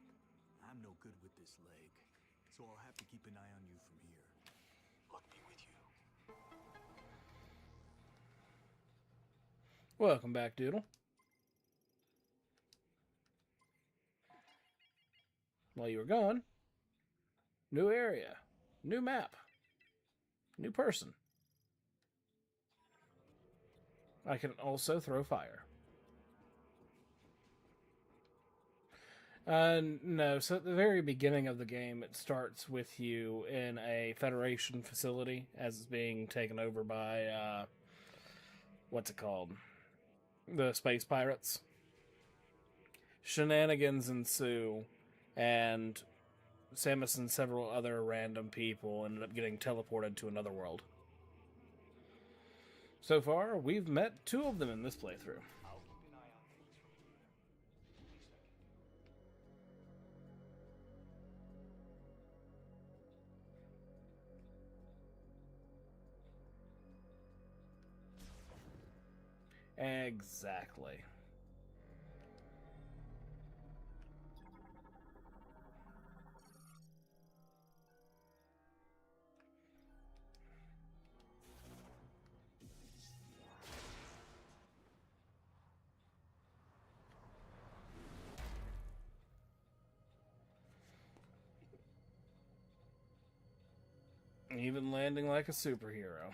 I'm no good with this leg, so I'll have to keep an eye on you from here. Luck be with you. Welcome back, Doodle. While you were gone, new area, new map, new person. I can also throw fire. No, so at the very beginning of the game, it starts with you in a Federation facility as it's being taken over by, what's it called? The Space Pirates. Shenanigans ensue, and Samus and several other random people ended up getting teleported to another world. So far, we've met 2 of them in this playthrough. I'll keep an eye on things from here. At least I can. Exactly. Even landing like a superhero.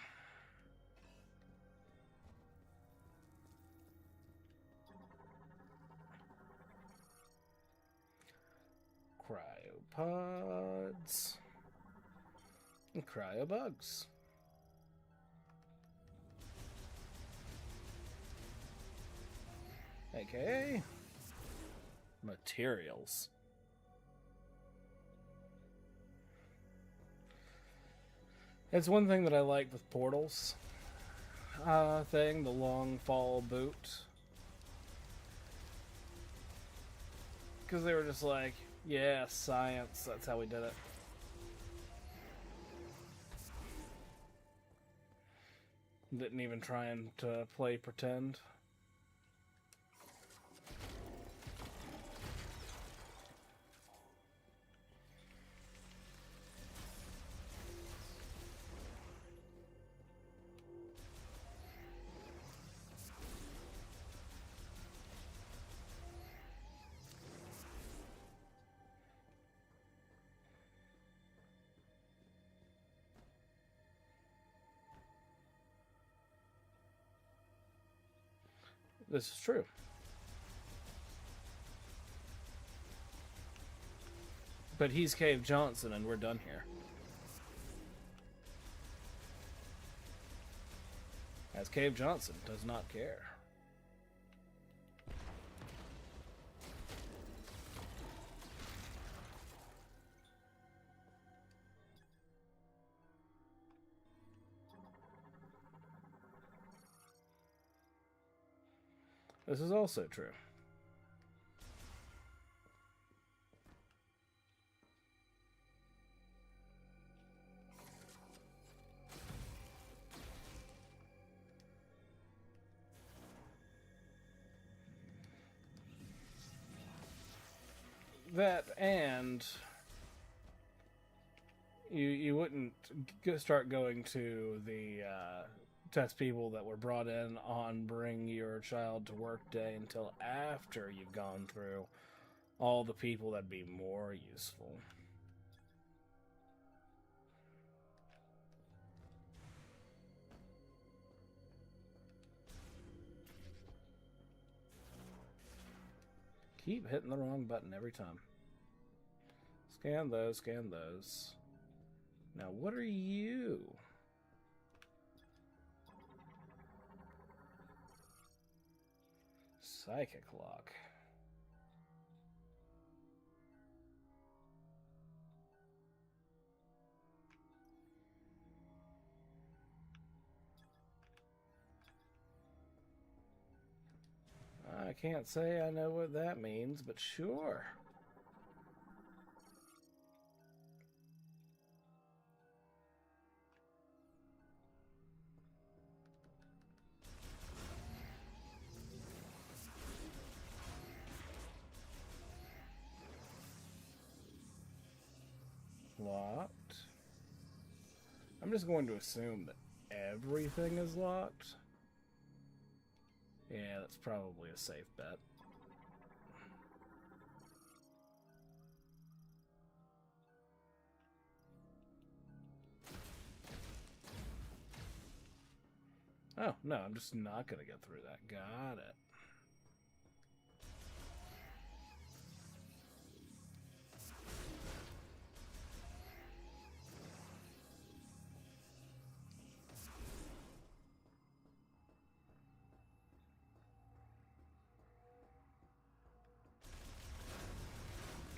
Cryopods. And cryobugs. AKA materials. It's one thing that I like with Portals thing, the long fall boot. Because they were just like, yeah, science, that's how we did it. Didn't even try to play pretend. This is true. But he's Cave Johnson and we're done here. As Cave Johnson does not care. This is also true. That and you wouldn't start going to the test people that were brought in on Bring Your Child to Work Day until after you've gone through all the people that'd be more useful. Keep hitting the wrong button every time. Scan those, scan those. Now, what are you? Psychic lock. I can't say I know what that means, but sure. Locked. I'm just going to assume that everything is locked. Yeah, that's probably a safe bet. Oh, no, I'm just not going to get through that. Got it.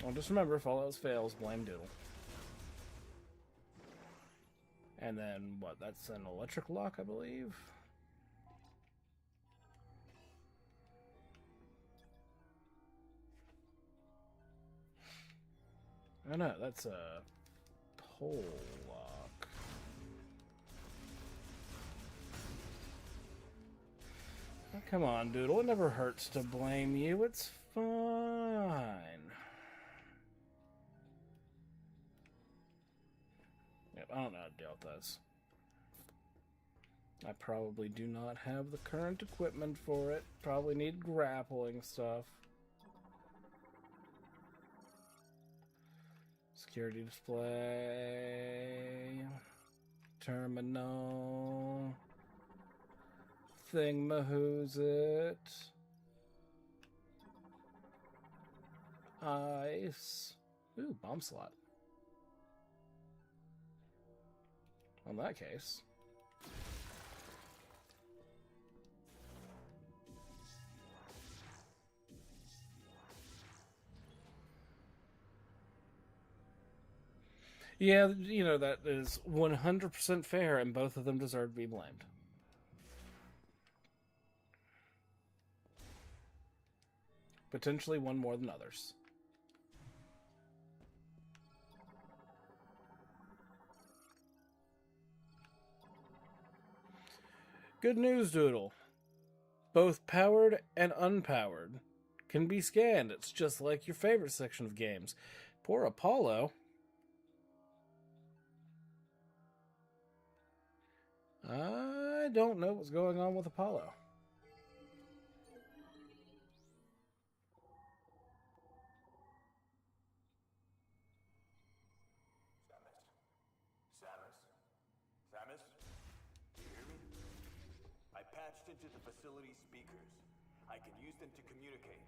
Well, just remember, if all else fails, blame Doodle. And then, what, that's an electric lock, I believe? Oh no, that's a pole lock. Oh, come on, Doodle, it never hurts to blame you, it's fine. Yep, I don't know how to deal with this. I probably do not have the current equipment for it. Probably need grappling stuff. Security display. Terminal. Thingamahoos it. Ice. Ooh, bomb slot. In that case. Yeah, you know, that is 100% fair, and both of them deserve to be blamed. Potentially one more than others. Good news, Doodle. Both powered and unpowered can be scanned. It's just like your favorite section of games. Poor Apollo. I don't know what's going on with Apollo. Samus? Do you hear me? I patched into the facility speakers. I can use them to communicate.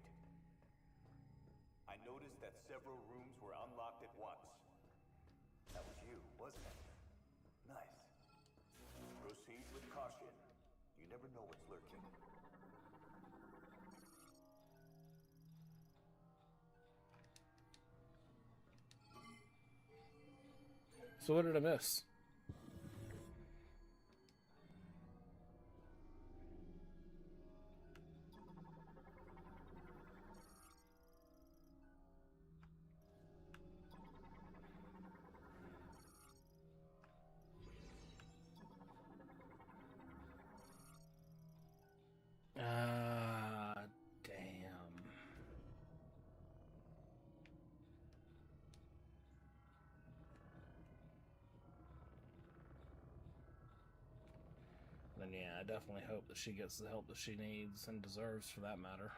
I noticed that several rooms were unlocked at once. That was you, wasn't it? Nice. Proceed with caution. You never know what's lurking. So what did I miss? Ah, damn. I definitely hope that she gets the help that she needs and deserves, for that matter.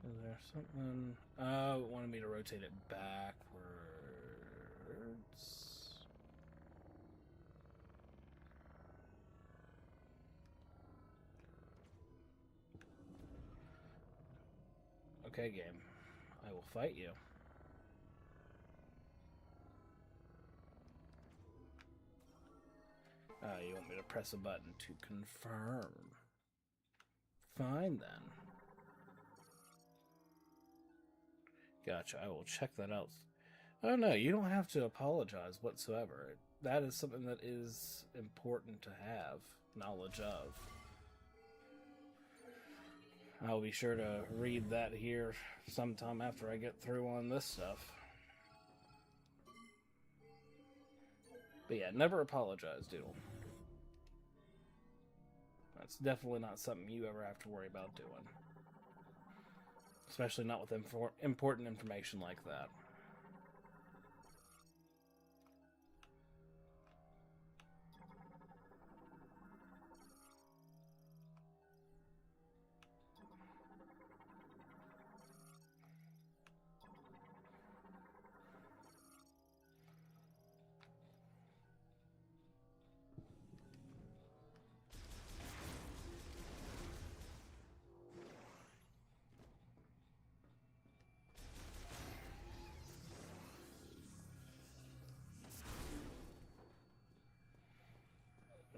Is there something? It wanted me to rotate it backwards. Okay, game. I will fight you. You want me to press a button to confirm. Fine, then. Gotcha, I will check that out. Oh, no, you don't have to apologize whatsoever. That is something that is important to have knowledge of. I'll be sure to read that here sometime after I get through on this stuff. But yeah, never apologize, Doodle. That's definitely not something you ever have to worry about doing. Especially not with important information like that.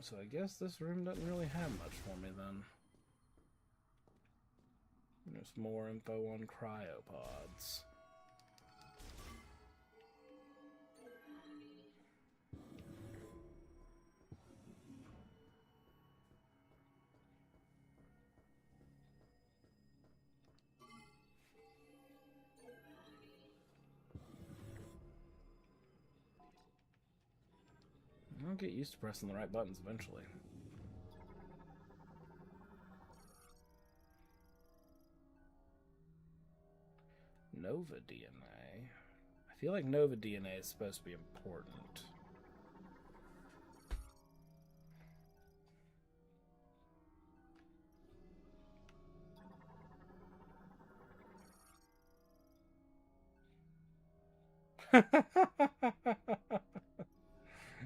So I guess this room doesn't really have much for me then. There's more info on cryopods. I'll get used to pressing the right buttons eventually. Nova DNA. I feel like Nova DNA is supposed to be important.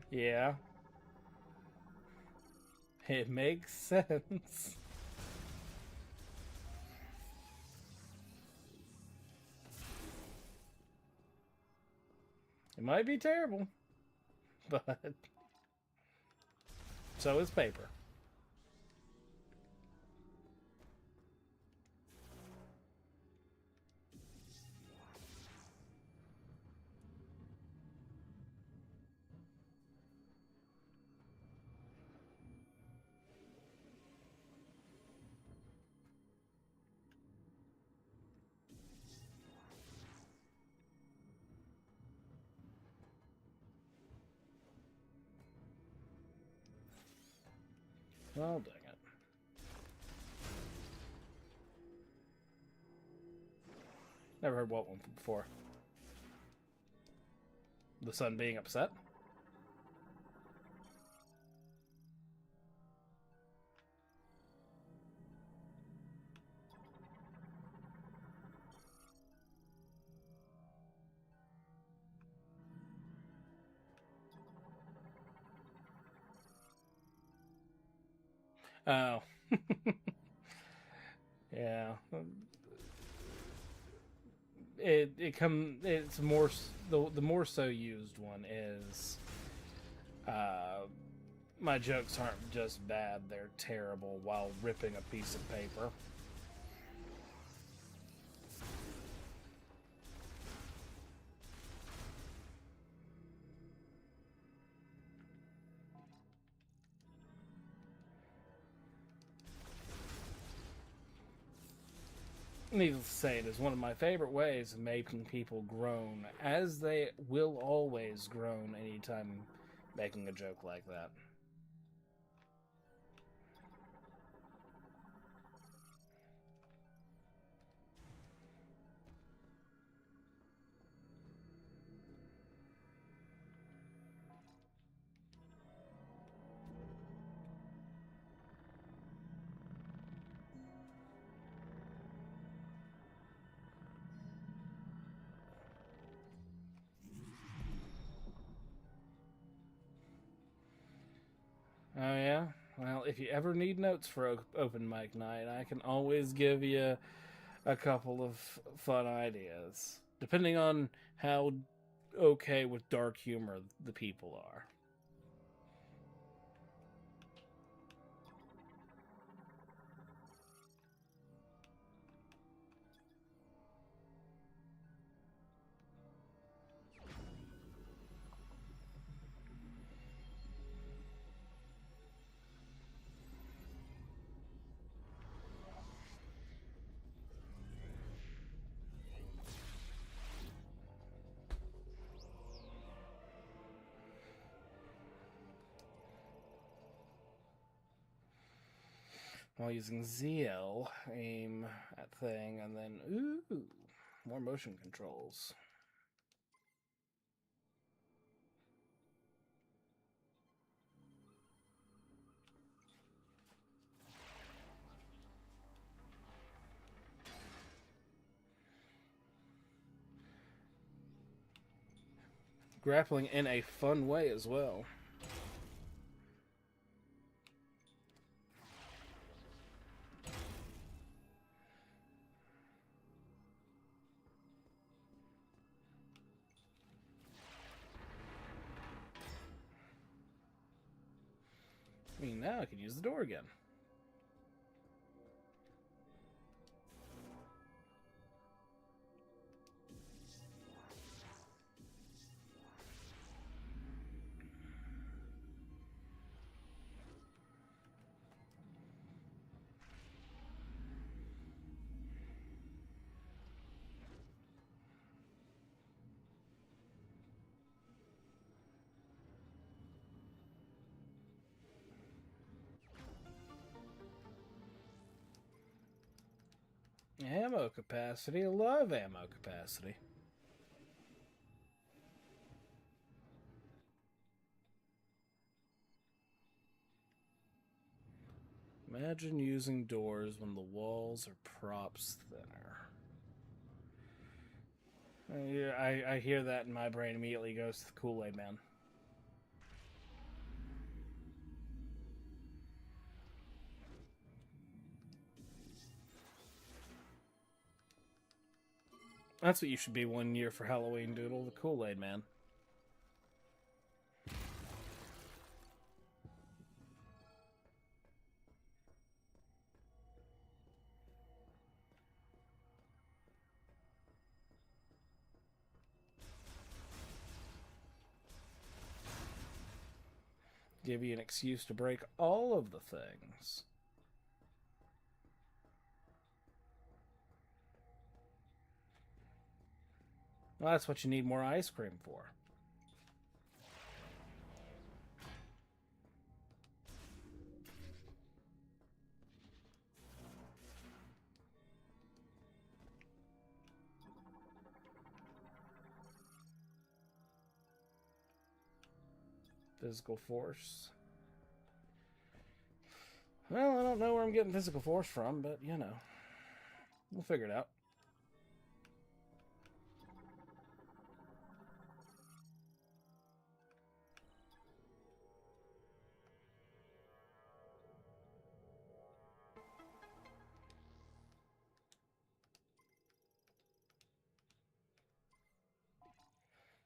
Yeah. It makes sense. It might be terrible, but so is paper. Oh, dang it. Never heard what one before. The sun being upset? Oh. Yeah. It's more, the more so used one is my jokes aren't just bad, they're terrible while ripping a piece of paper. Needless to say, it is one of my favorite ways of making people groan, as they will always groan anytime making a joke like that. Oh, yeah? Well, if you ever need notes for open mic night, I can always give you a couple of fun ideas, depending on how okay with dark humor the people are. While using ZL, aim at thing, and then, ooh, more motion controls. Grappling in a fun way as well. I mean, now I could use the door again. Ammo capacity. Love ammo capacity. Imagine using doors when the walls are props thinner. I hear that and my brain immediately goes to the Kool-Aid Man. That's what you should be one year for Halloween, Doodle, the Kool-Aid Man. Give you an excuse to break all of the things. Well, that's what you need more ice cream for. Physical force. Well, I don't know where I'm getting physical force from, but, you know. We'll figure it out.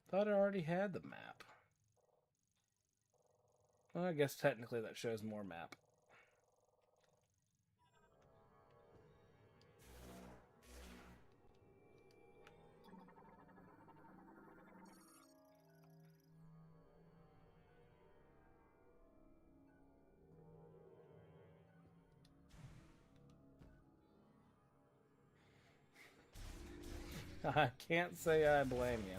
Thought I already had the map. Well, I guess technically that shows more map. I can't say I blame you.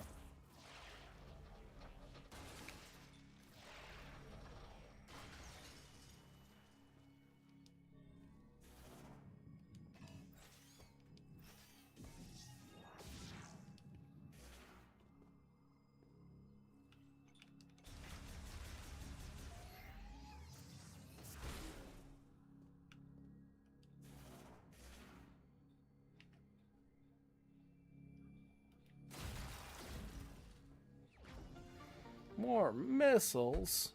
More missiles.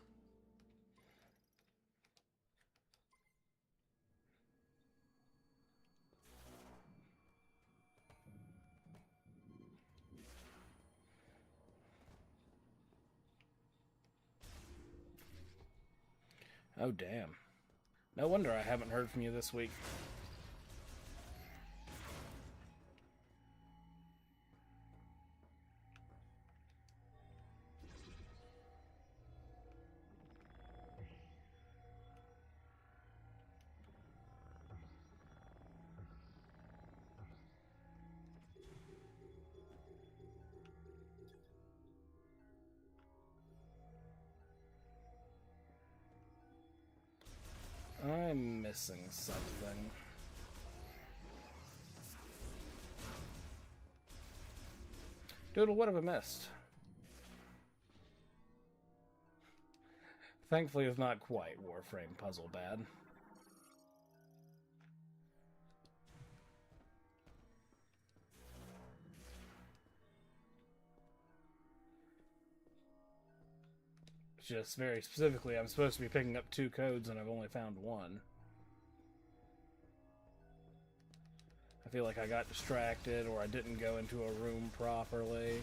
Oh, damn. No wonder I haven't heard from you this week. I'm missing something. Doodle, what have I missed? Thankfully, it's not quite Warframe puzzle bad. Just very specifically, I'm supposed to be picking up 2 codes and I've only found 1. I feel like I got distracted or I didn't go into a room properly.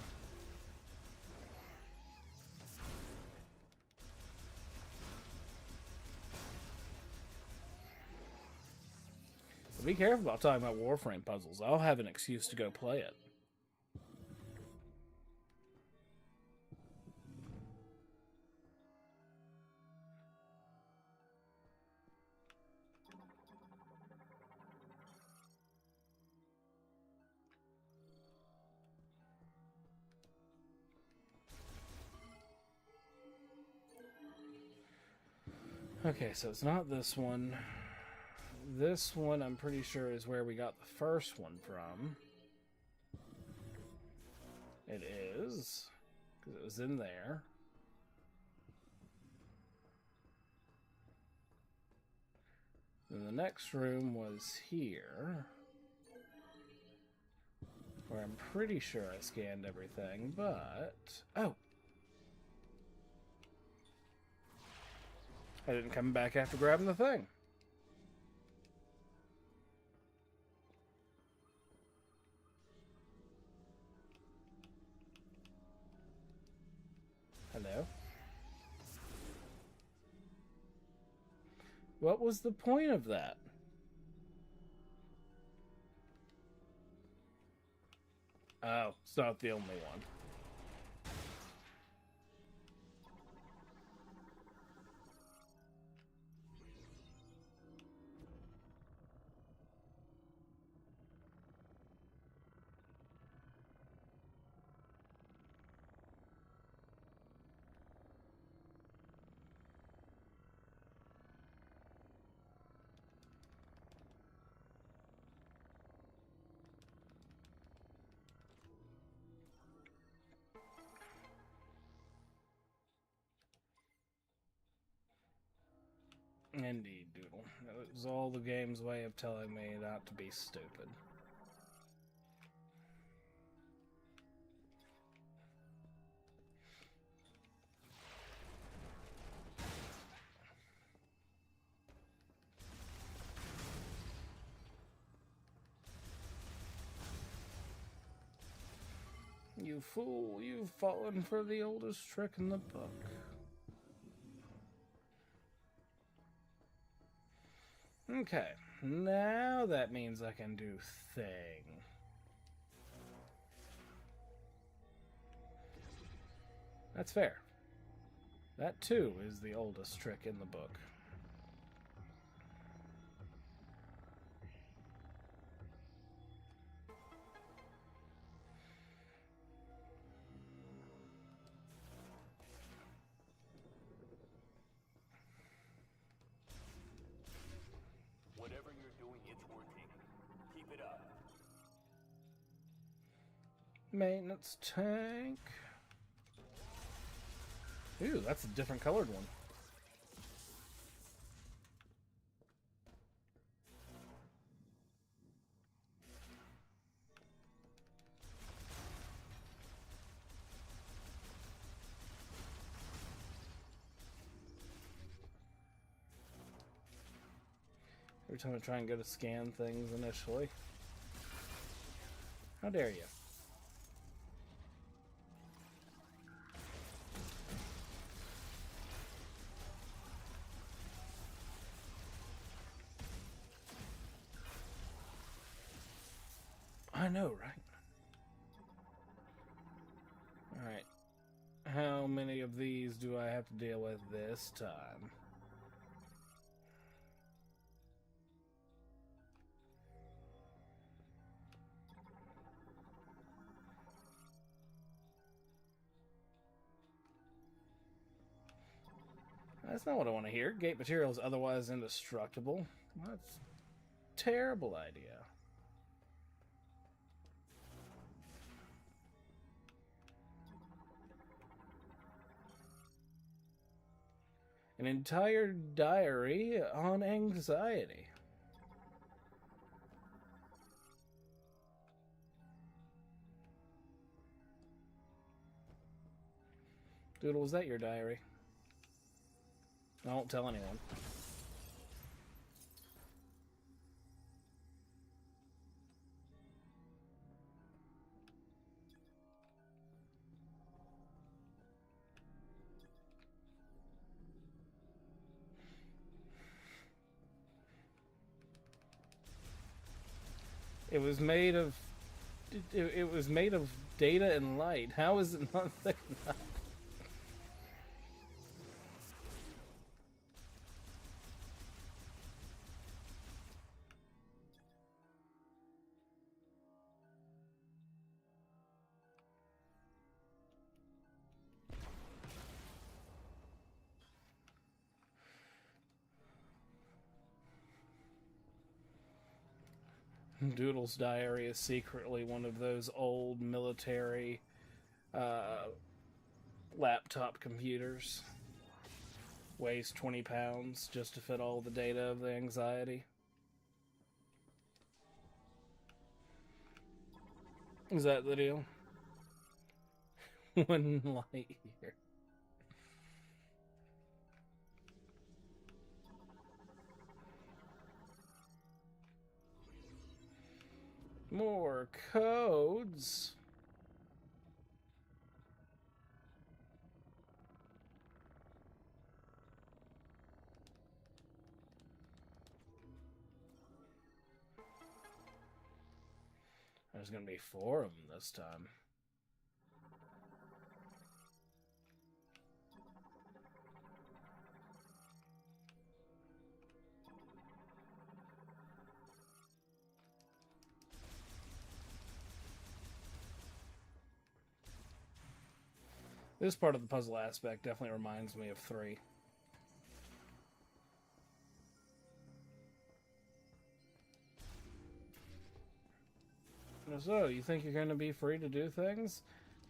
But be careful about talking about Warframe puzzles. I'll have an excuse to go play it. Okay, so it's not this one. This one, I'm pretty sure, is where we got the first one from. It is, because it was in there. Then the next room was here, where I'm pretty sure I scanned everything, but... Oh! I didn't come back after grabbing the thing. Hello? What was the point of that? Oh, it's not the only one. Indeed, Doodle. It was all the game's way of telling me not to be stupid. You fool, you've fallen for the oldest trick in the book. Okay, now that means I can do thing. That's fair. That too is the oldest trick in the book. Whatever you're doing, it's working. Keep it up. Maintenance tank. Ooh, that's a different colored one. Every time I try and go to scan things initially. How dare you? know, right? Alright. How many of these do I have to deal with this time? That's not what I want to hear. Gate material is otherwise indestructible. That's a terrible idea. An entire diary on anxiety. Doodle, was that your diary? I won't tell anyone. It was made of... It was made of data and light. How is it not thick enough? Doodle's diary is secretly one of those old military laptop computers. Weighs 20 pounds just to fit all the data of the anxiety. Is that the deal? 1 light year. More codes. There's gonna be 4 of them this time. This part of the puzzle aspect definitely reminds me of 3. So, you think you're going to be free to do things?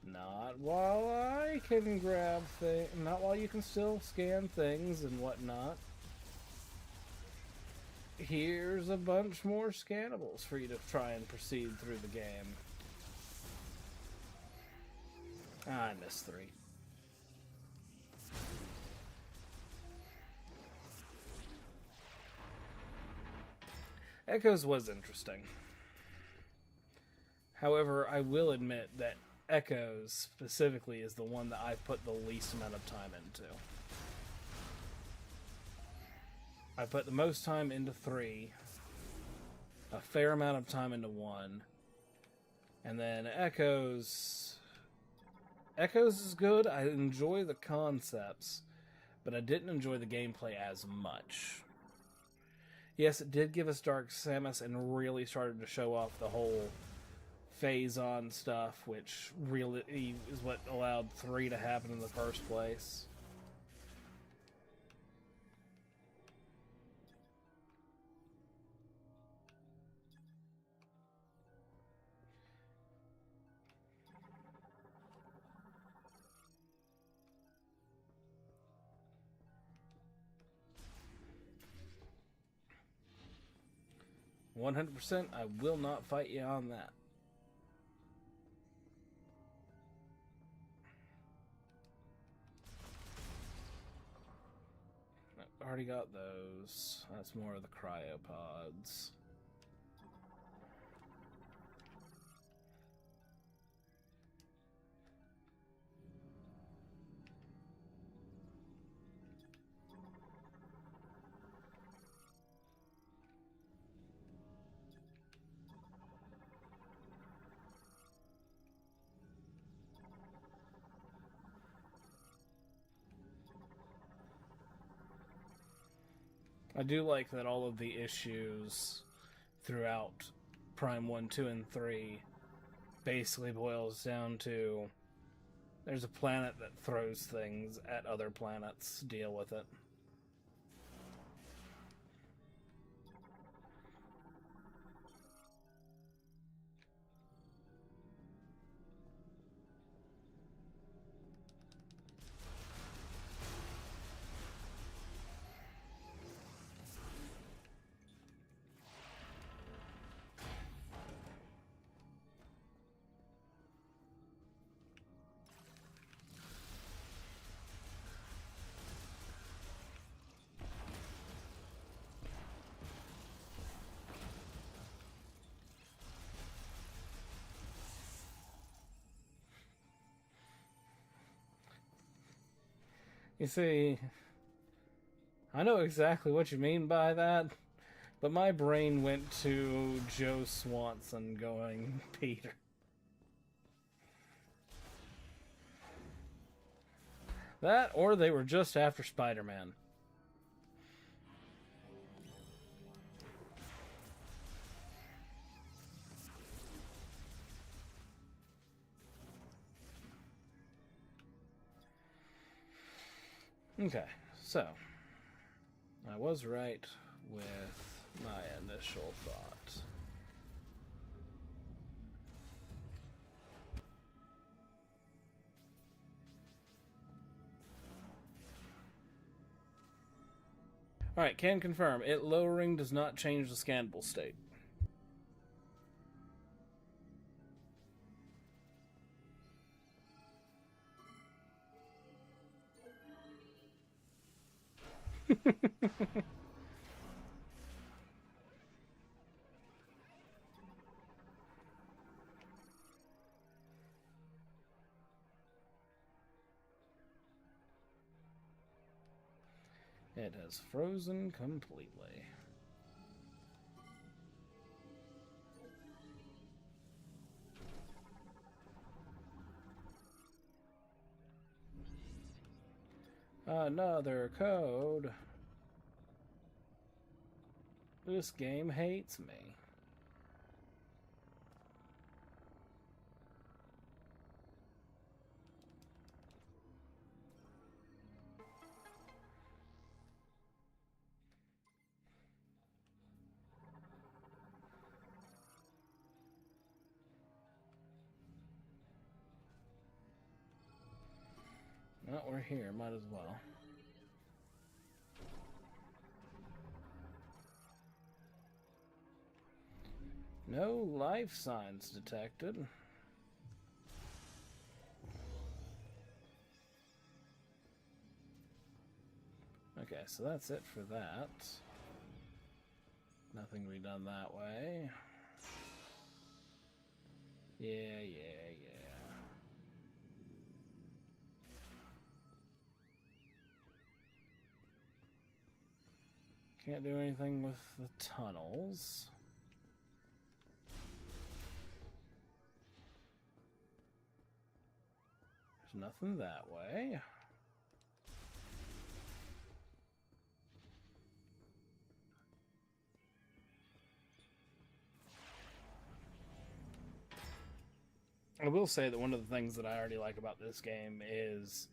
Not while I can grab things. Not while you can still scan things and whatnot. Here's a bunch more scannables for you to try and proceed through the game. I missed 3. Echoes was interesting. However, I will admit that Echoes specifically is the one that I've put the least amount of time into. I put the most time into 3, a fair amount of time into 1, and then Echoes... Echoes is good. I enjoy the concepts, but I didn't enjoy the gameplay as much. Yes, it did give us Dark Samus and really started to show off the whole phase-on stuff, which really is what allowed 3 to happen in the first place. %, I will not fight you on that. I've already got those. That's more of the cryopods. I do like that all of the issues throughout Prime 1, 2, and 3 basically boils down to there's a planet that throws things at other planets. Deal with it. You see, I know exactly what you mean by that, but my brain went to Joe Swanson going, Peter. That, or they were just after Spider-Man. Okay, so I was right with my initial thought. Alright, can confirm. It lowering does not change the scannable state. It has frozen completely. Another code. This game hates me. Well, we're here. Might as well. No life signs detected. Okay, so that's it for that. Nothing to be done that way. Yeah. Can't do anything with the tunnels. There's nothing that way. I will say that one of the things that I already like about this game is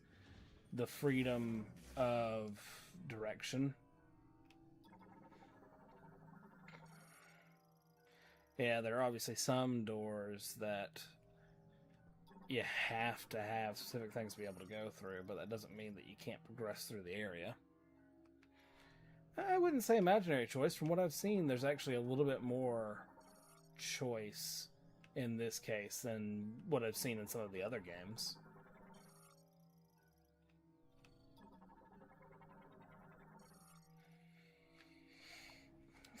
the freedom of direction. Yeah, there are obviously some doors that you have to have specific things to be able to go through, but that doesn't mean that you can't progress through the area. I wouldn't say imaginary choice. From what I've seen, there's actually a little bit more choice in this case than what I've seen in some of the other games.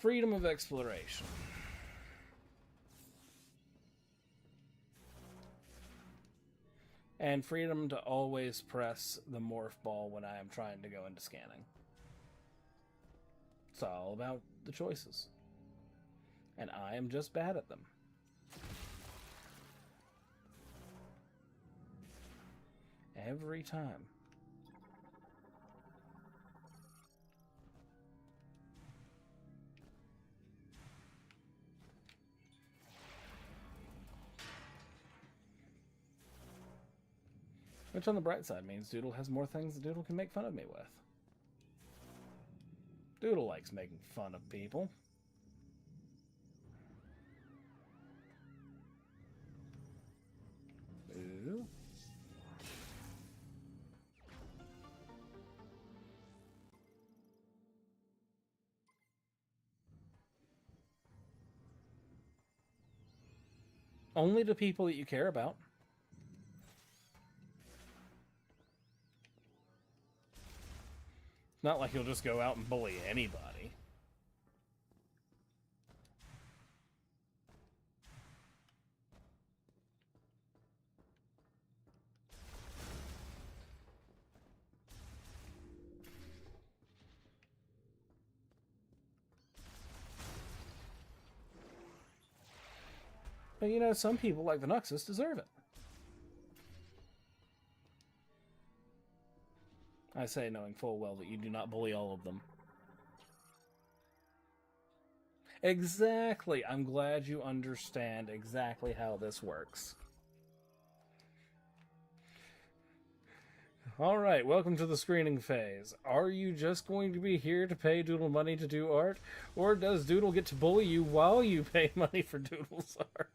Freedom of exploration. And freedom to always press the morph ball when I am trying to go into scanning. It's all about the choices. And I am just bad at them. Every time. Which on the bright side means Doodle has more things that Doodle can make fun of me with. Doodle likes making fun of people. Ooh. Only to people that you care about. Not like you'll just go out and bully anybody. But you know, some people like the Nuxus deserve it. I say knowing full well that you do not bully all of them. Exactly. I'm glad you understand exactly how this works. Alright, welcome to the screening phase. Are you just going to be here to pay Doodle money to do art? Or does Doodle get to bully you while you pay money for Doodle's art?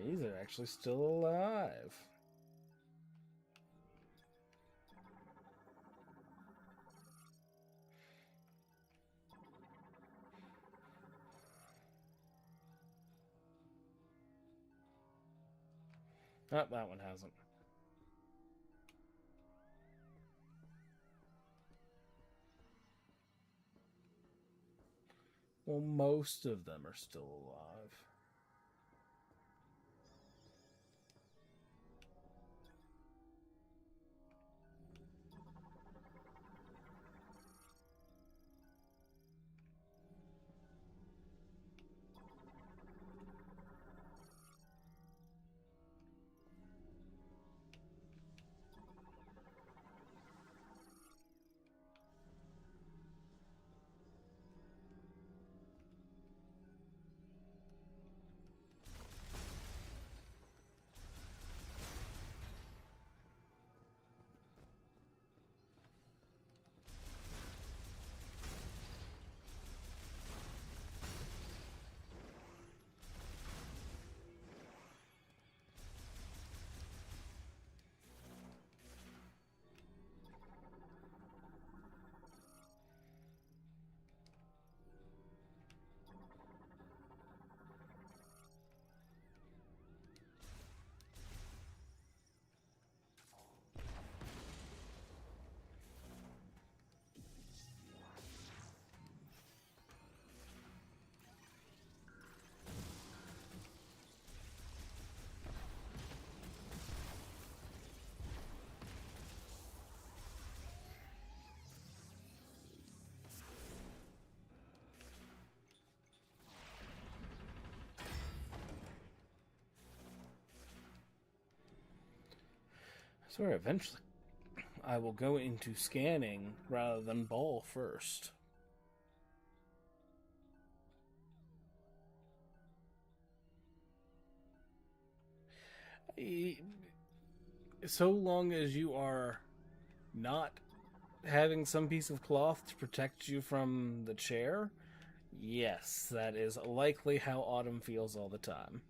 These are actually still alive. Oh, that one hasn't. Well, most of them are still alive. I swear eventually I will go into scanning rather than ball first. So long as you are not having some piece of cloth to protect you from the chair, yes, that is likely how Autumn feels all the time.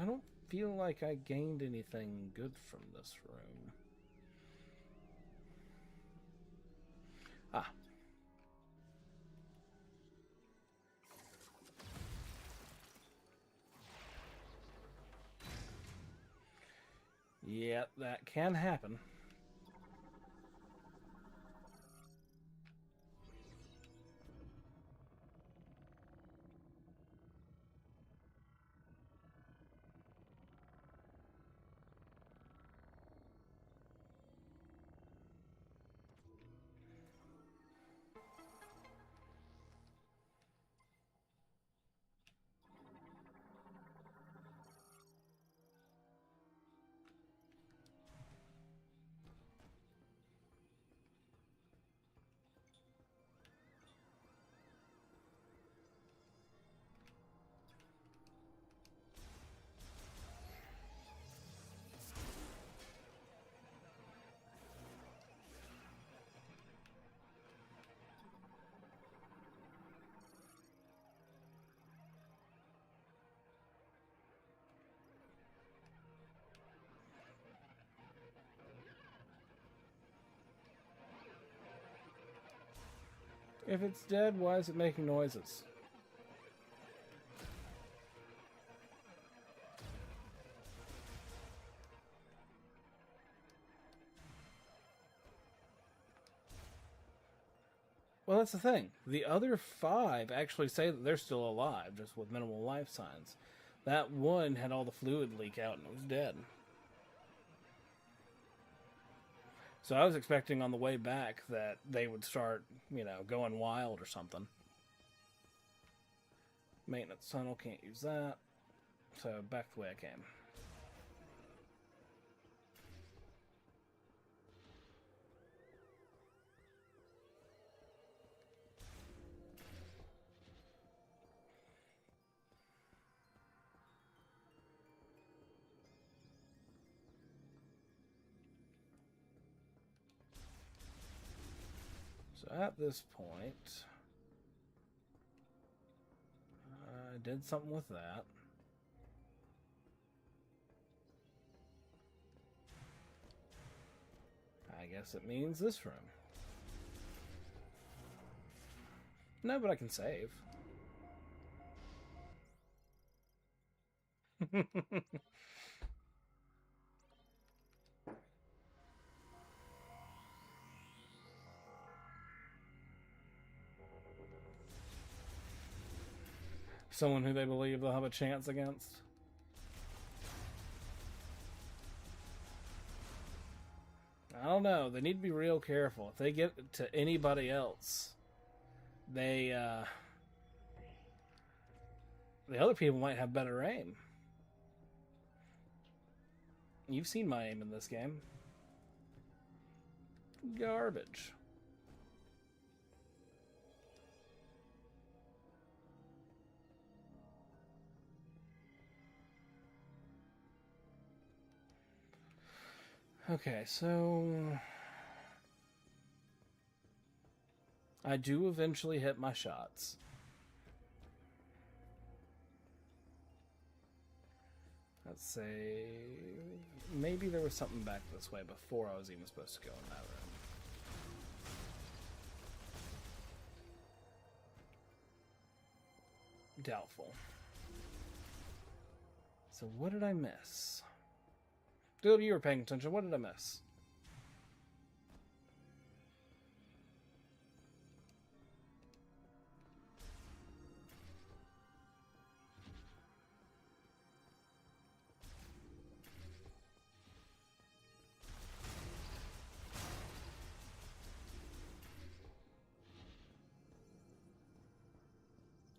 I don't feel like I gained anything good from this room. Ah. can happen. If it's dead, why is it making noises? Well, that's the thing. The other 5 actually say that they're still alive, just with minimal life signs. That one had all the fluid leak out and it was dead. So I was expecting on the way back that they would start, you know, going wild or something. Maintenance tunnel, can't use that. So back the way I came. So at this point, I did something with that. I guess it means this room. No, but I can save. Someone who they believe they'll have a chance against. I don't know. They need to be real careful. If they get to anybody else, they, the other people might have better aim. You've seen my aim in this game. Garbage. Okay, so I do eventually hit my shots. Let's say maybe there was something back this way before I was even supposed to go in that room. Doubtful. So what did I miss? Dude, you were paying attention. What did I miss?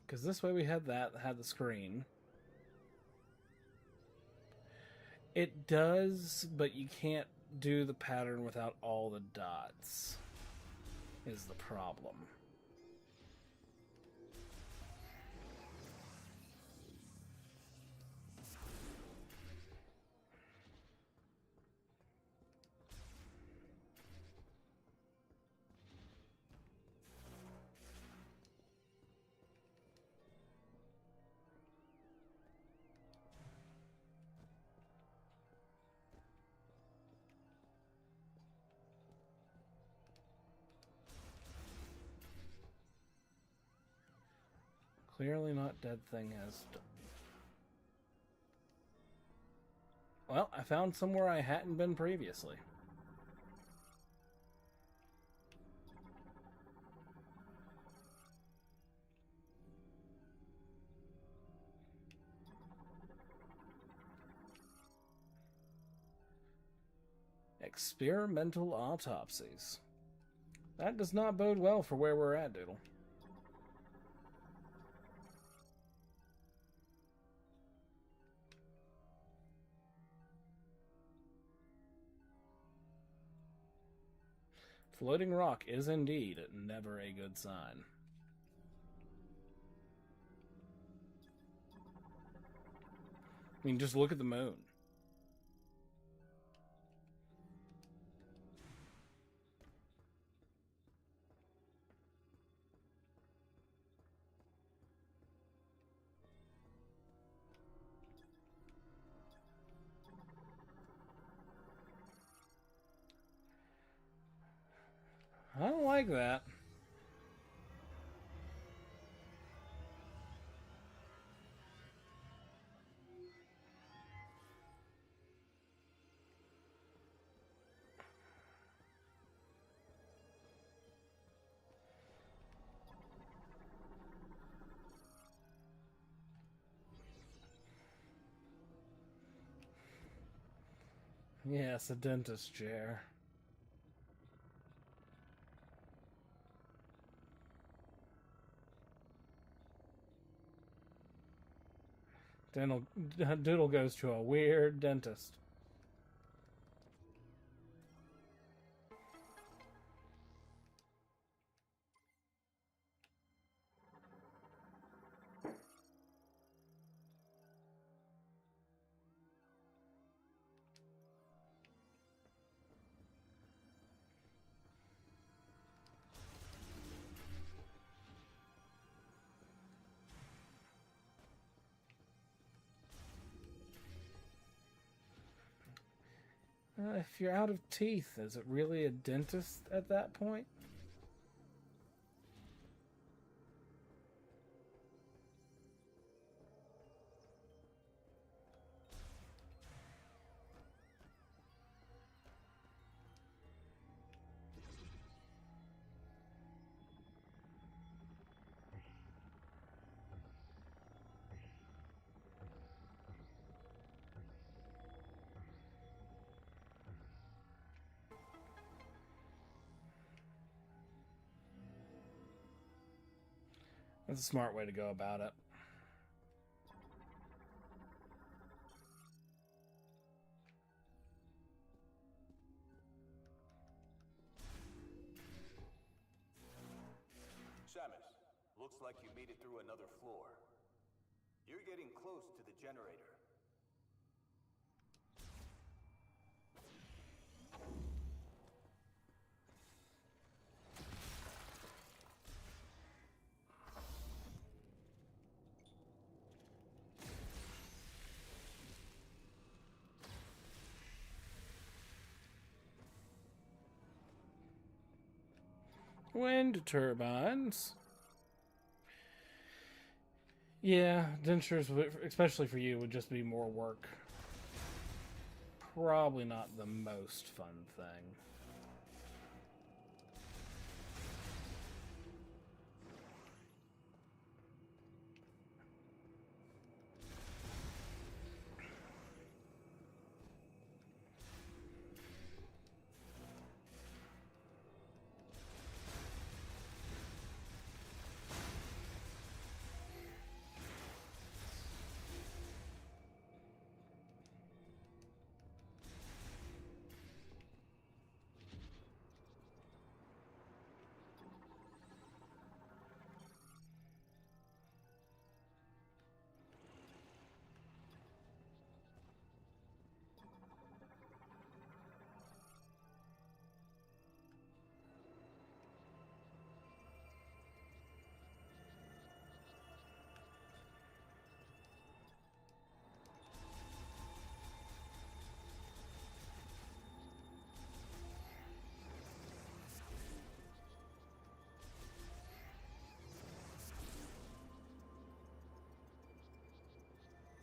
Because this way we had the screen. It does, but you can't do the pattern without all the dots, is the problem. Clearly not dead thing has... well, I found somewhere I hadn't been previously. Experimental autopsies. That does not bode well for where we're at, Doodle. Floating rock is indeed never a good sign. I mean, just look at the moon. I don't like that. Yes, a dentist chair. Doodle goes to a weird dentist. If you're out of teeth, is it really a dentist at that point? That's a smart way to go about it. Shamus, looks like you made it through another floor. You're getting close to the generator. Wind turbines. Yeah, dentures, especially for you, would just be more work. Probably not the most fun thing.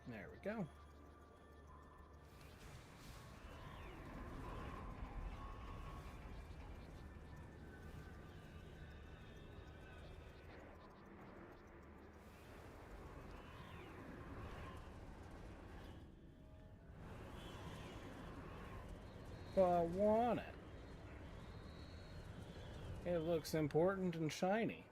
There we go. Well, I want it. It looks important and shiny.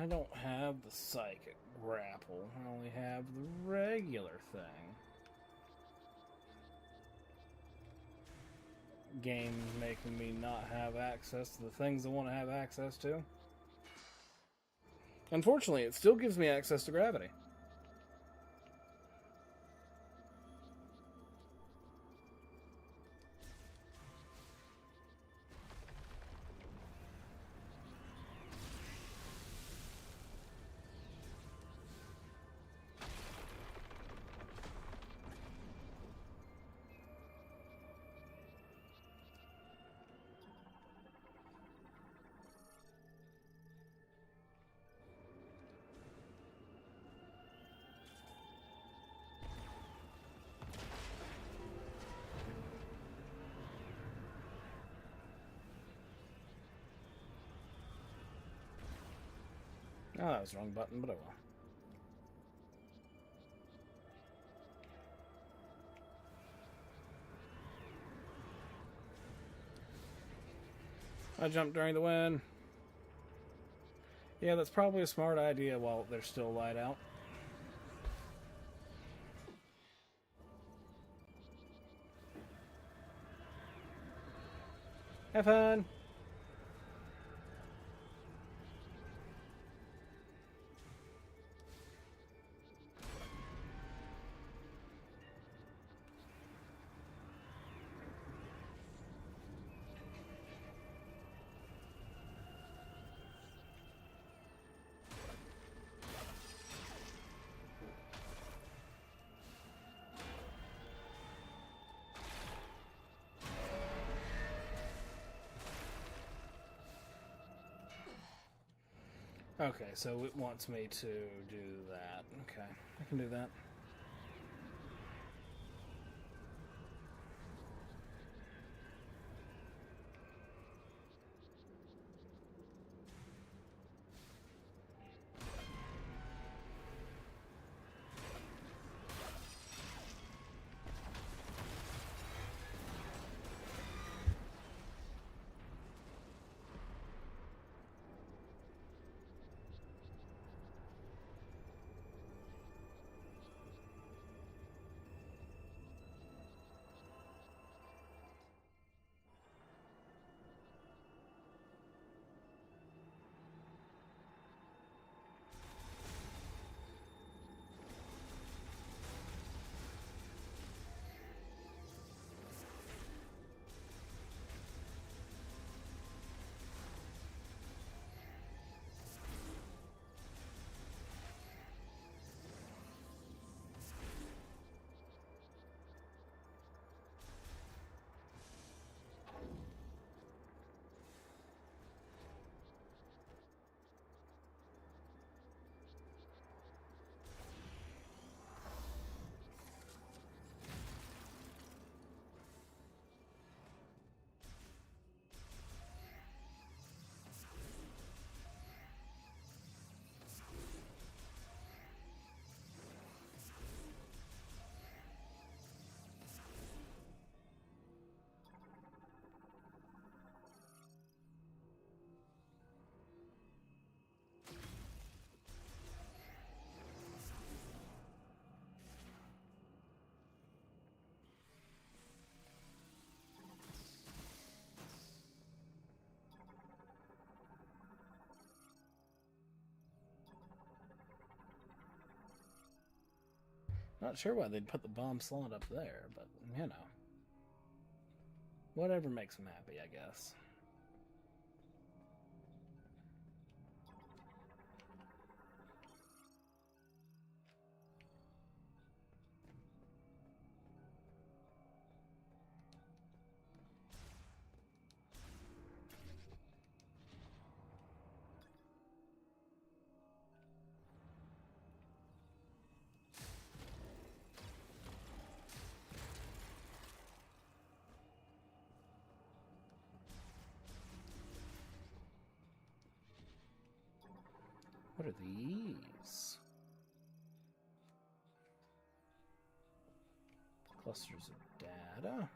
I don't have the psychic grapple. I only have the regular thing. Game making me not have access to the things I want to have access to. Unfortunately, it still gives me access to gravity. Oh, that was the wrong button, but oh well. I jumped during the wind. Yeah, that's probably a smart idea while there's still light out. Have fun! Okay, so it wants me to do that. Okay, I can do that. Not sure why they'd put the bomb slot up there, but, you know. Whatever makes them happy, I guess. What are these? Clusters of data.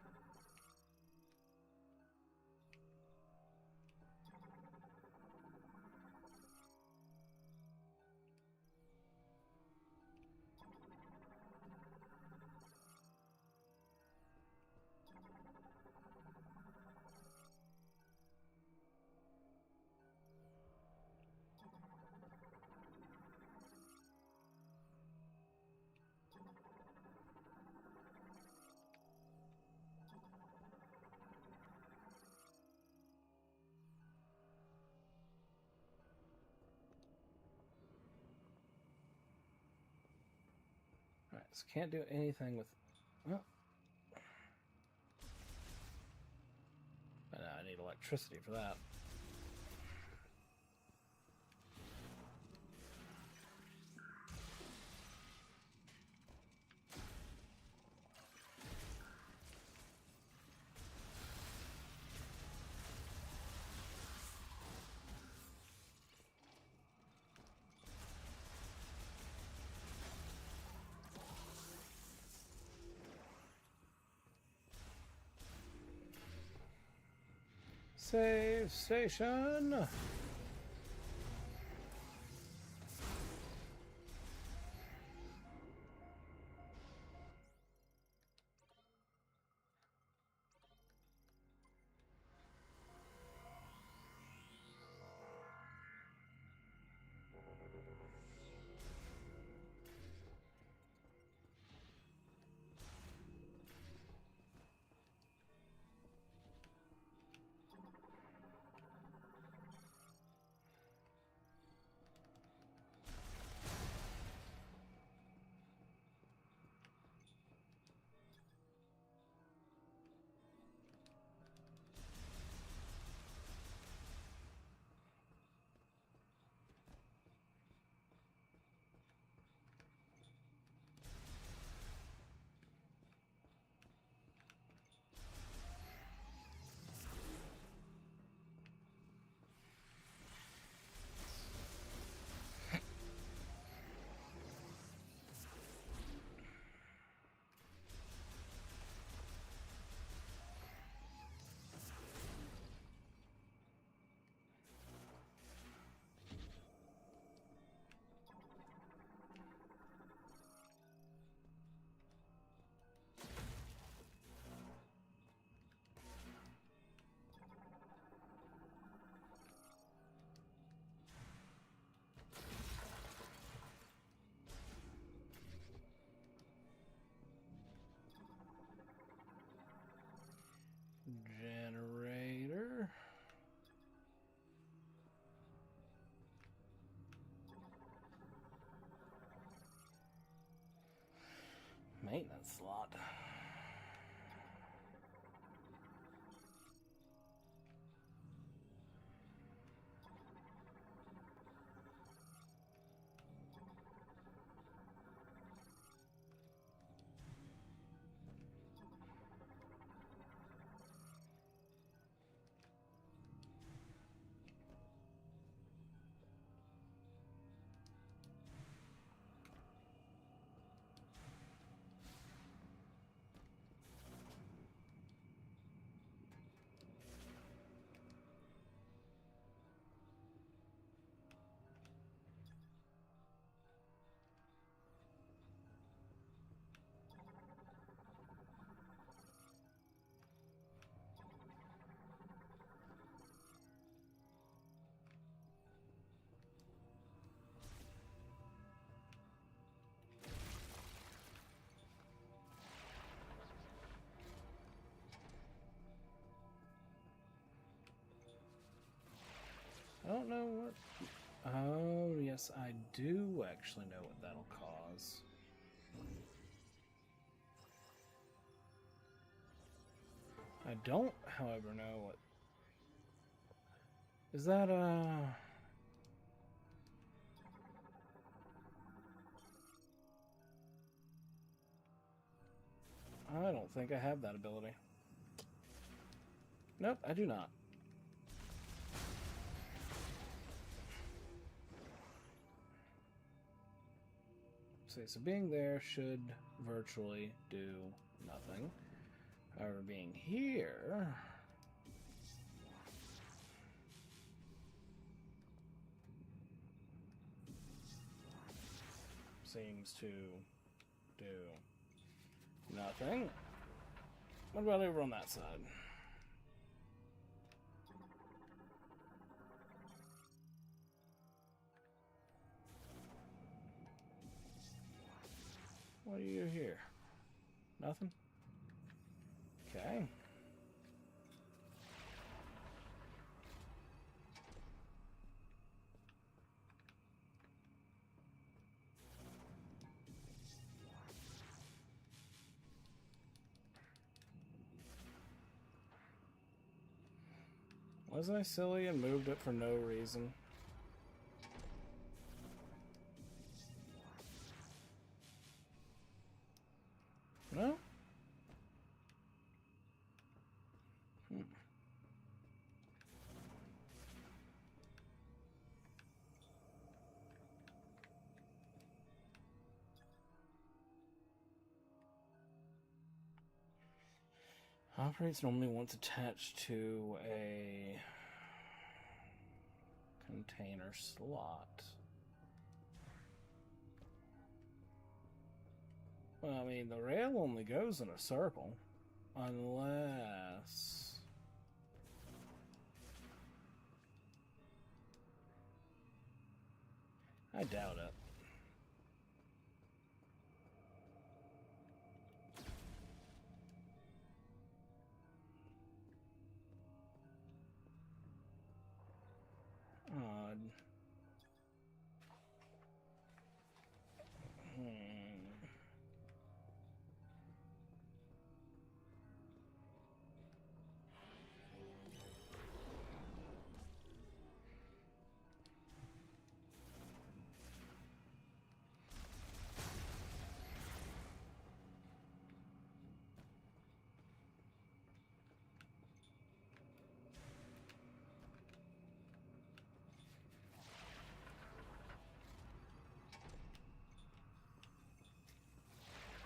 Alright, so can't do anything with... Well... I need electricity for that. Save station! Generator. Maintenance slot. I don't know what... Oh, yes, I do actually know what that'll cause. I don't, however, know what... Is that, I don't think I have that ability. Nope, I do not. See, so being there should virtually do nothing. However, being here seems to do nothing. What about over on that side? What do you do here? Nothing? Okay. Wasn't I silly and moved it for no reason? No? Operates normally once attached to a container slot. Well, I mean, the rail only goes in a circle. Unless... I doubt it. Odd.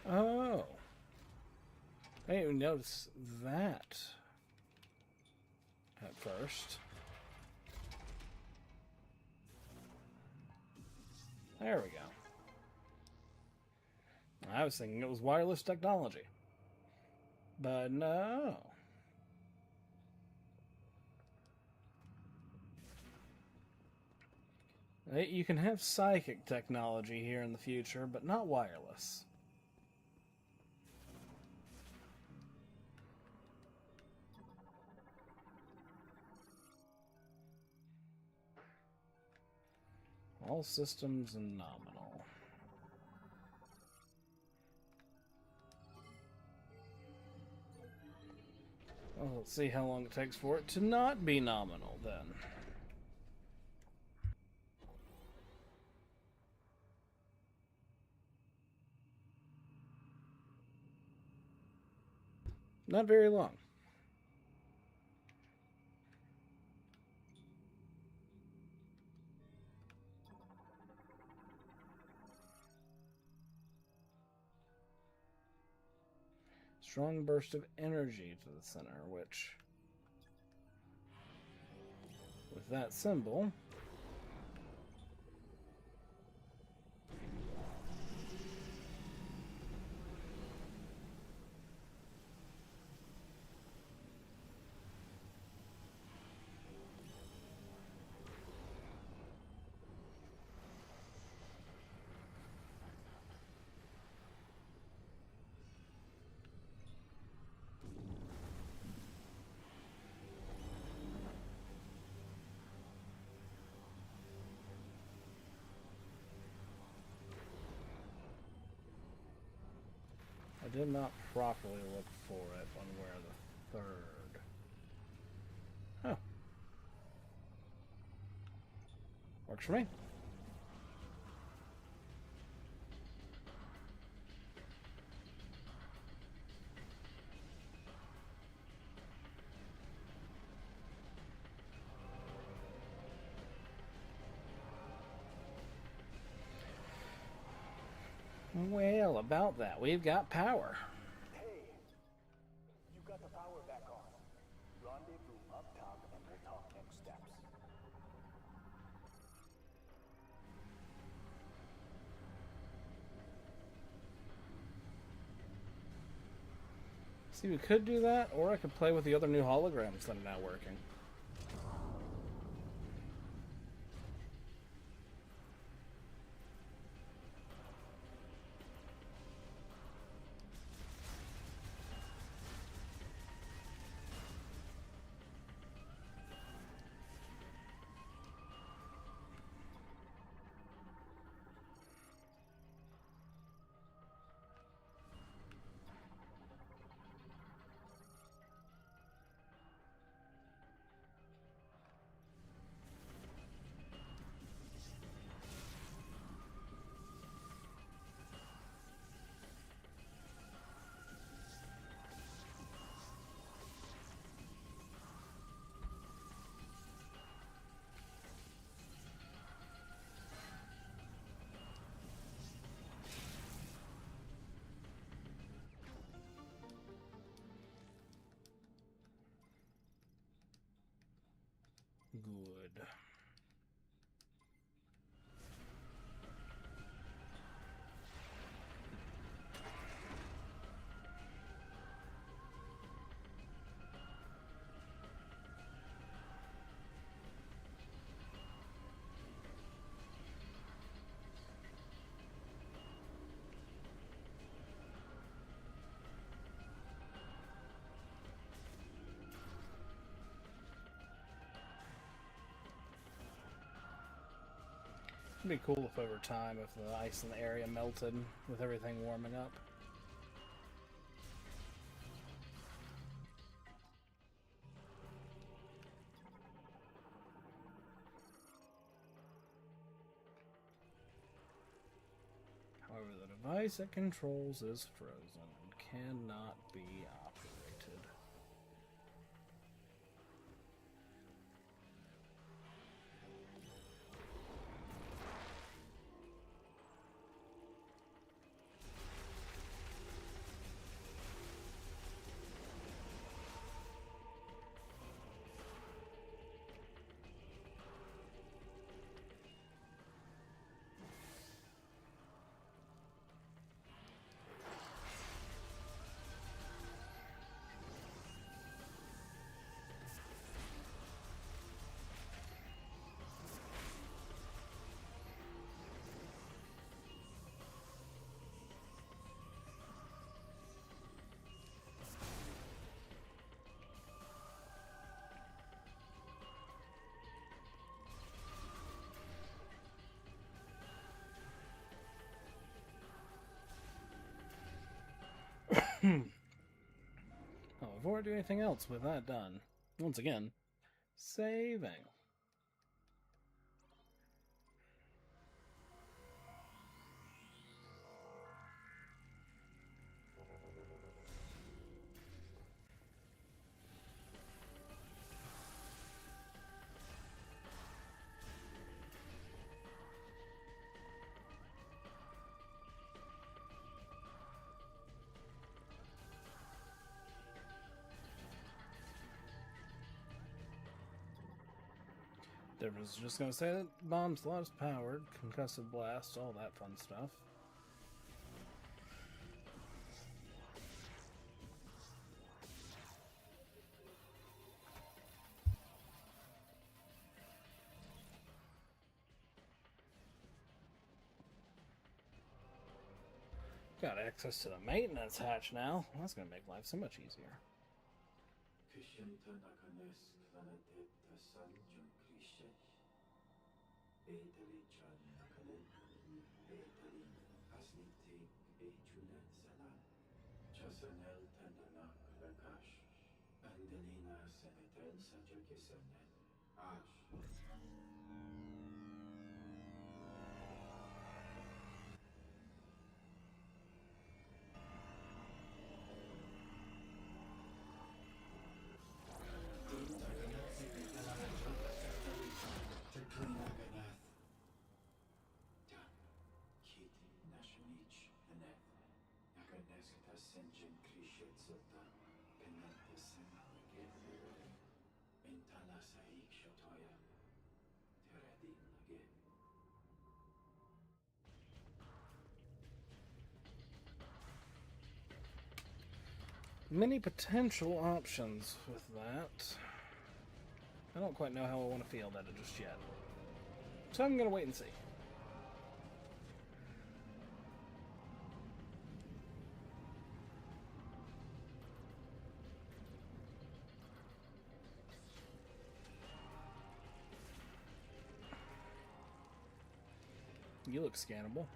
Oh. I didn't even notice that at first. There we go. I was thinking it was wireless technology. But no. You can have psychic technology here in the future, but not wireless. All systems nominal. Well, let's see how long it takes for it to not be nominal, then. Not very long. Strong burst of energy to the center, which, with that symbol, I did not properly look for it on where the third. Oh. Works for me. Well, about that, we've got power. Hey, you got the power back on. Rendezvous up top and we'll talk next steps. See, we could do that, or I could play with the other new holograms that are now working. Good. It'd be cool if over time, if the ice in the area melted with everything warming up. However, the device it controls is frozen and cannot be operated. Oh, before I do anything else with that done, once again, saving. Was just gonna say that bomb slot's powered, concussive blast, all that fun stuff. Got access to the maintenance hatch now. That's gonna make life so much easier. Many potential options with that. I don't quite know how I want to field at it just yet. So I'm going to wait and see. You look scannable.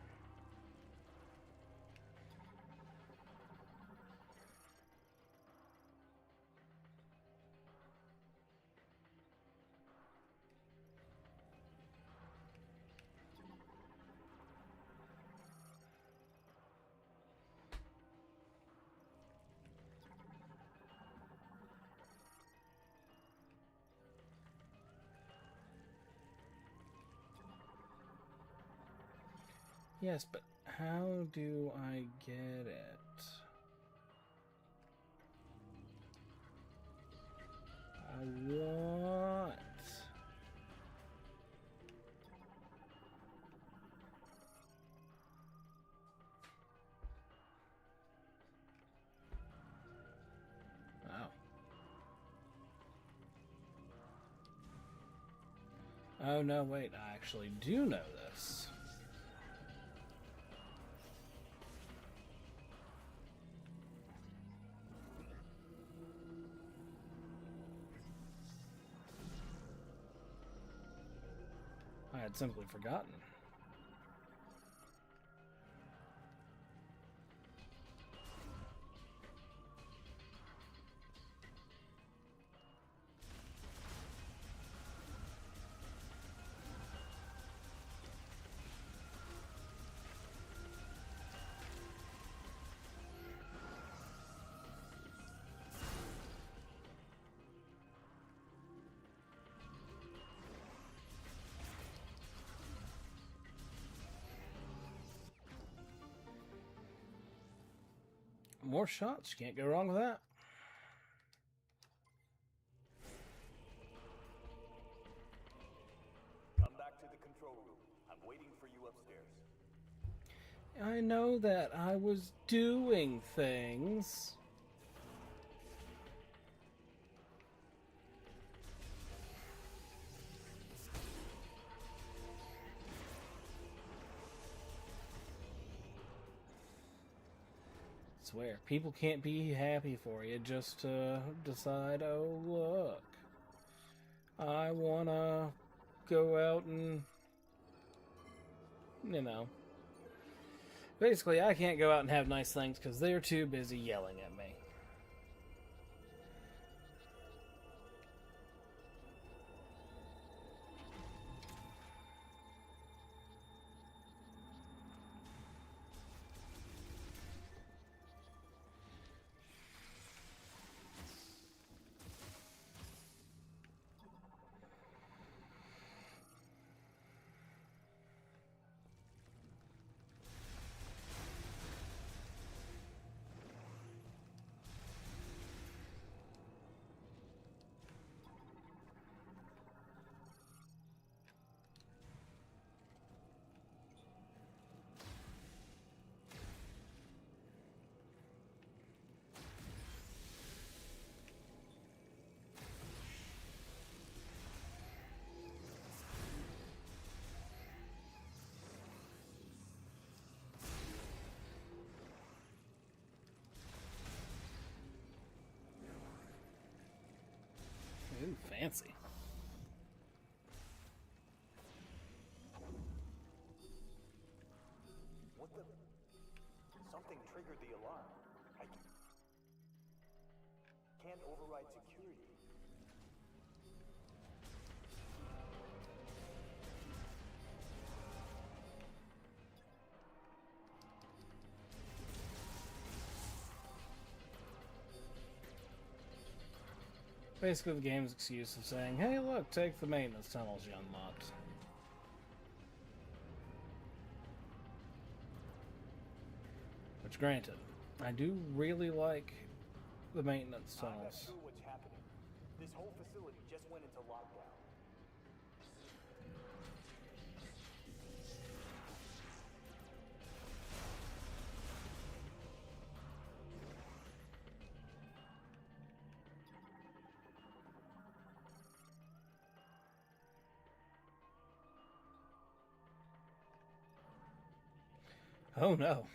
Yes, but how do I get it? I want... Oh. Oh, no, wait, I actually do know this. I had simply forgotten. More shots, you can't go wrong with that. Come back to the control room. I'm waiting for you upstairs. I know that I was doing things. Swear, people can't be happy for you just to decide, oh, look, I want to go out and, you know. Basically, I can't go out and have nice things because they're too busy yelling at me. Ooh, fancy. What the? Something triggered the alarm. I can't override security. Basically, the game's excuse of saying, hey, look, take the maintenance tunnels you unlocked. Which, granted, I do really like the maintenance I'm not tunnels. sure what's happening. This whole facility just went into lockdown. Oh no.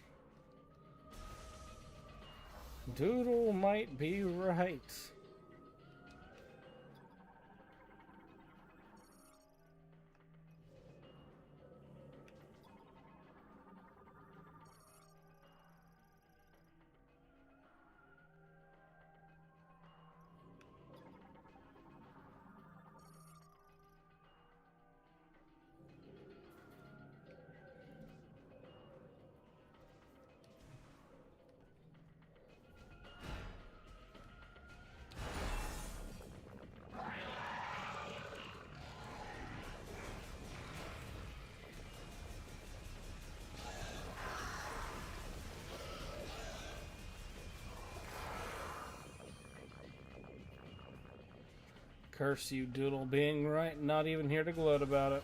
Doodle might be right. Curse you, Doodle, being right, not even here to gloat about it.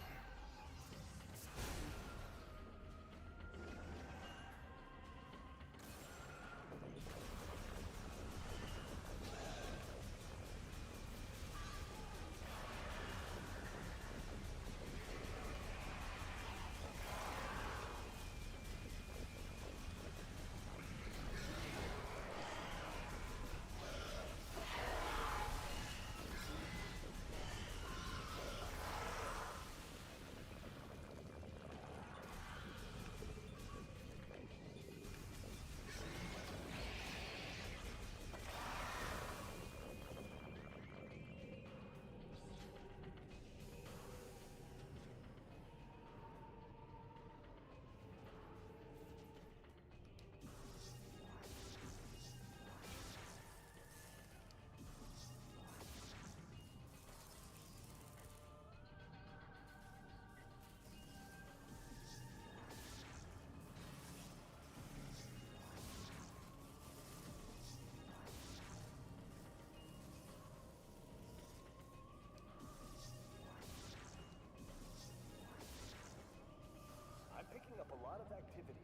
I'm picking up a lot of activity.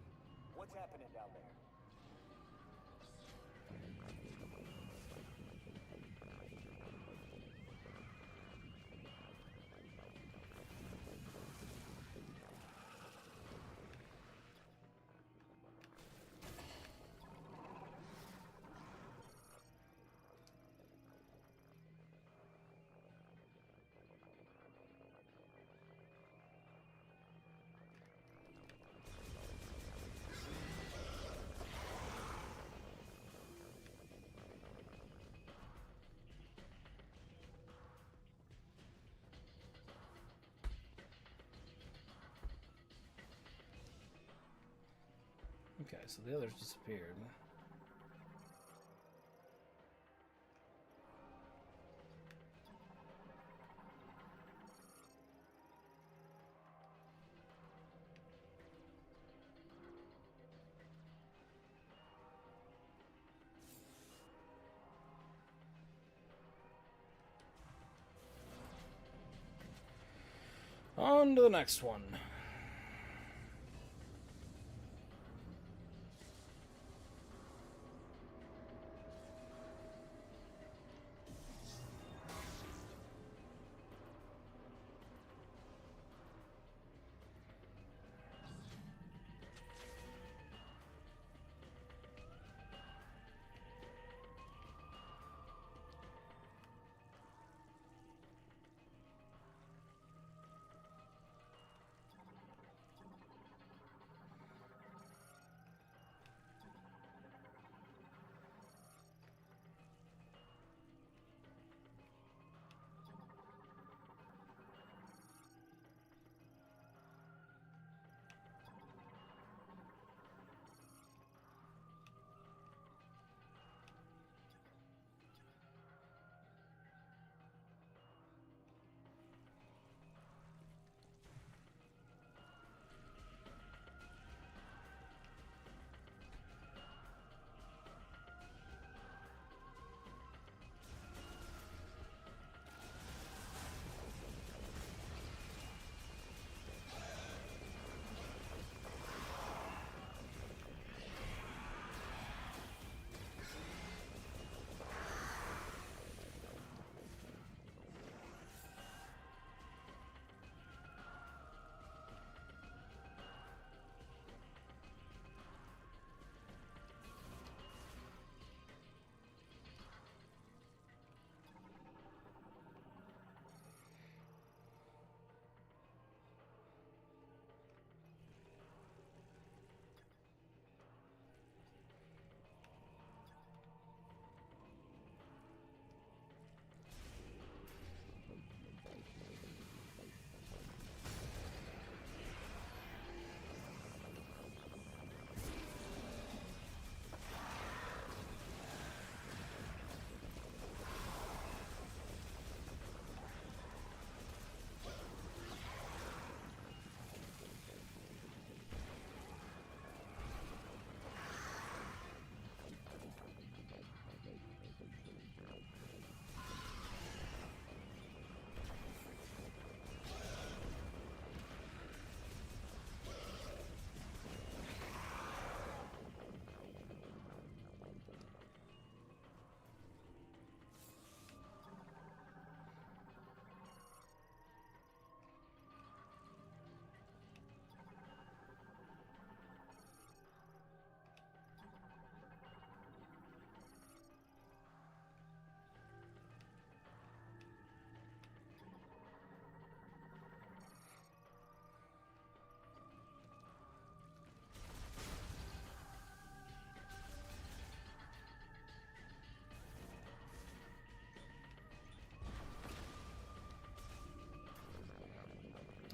What's happening down there? Okay, so the others disappeared. On to the next one.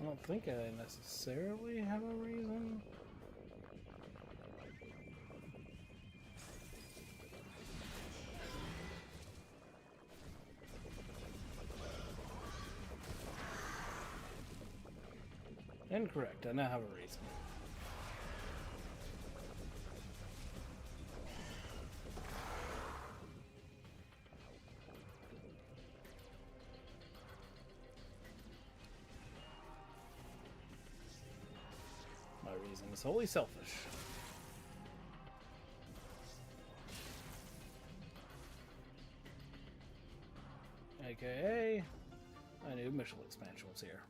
don't think I necessarily have a reason. Incorrect. I now have a reason. My reason is wholly selfish. AKA, I knew Mitchell expansion was here.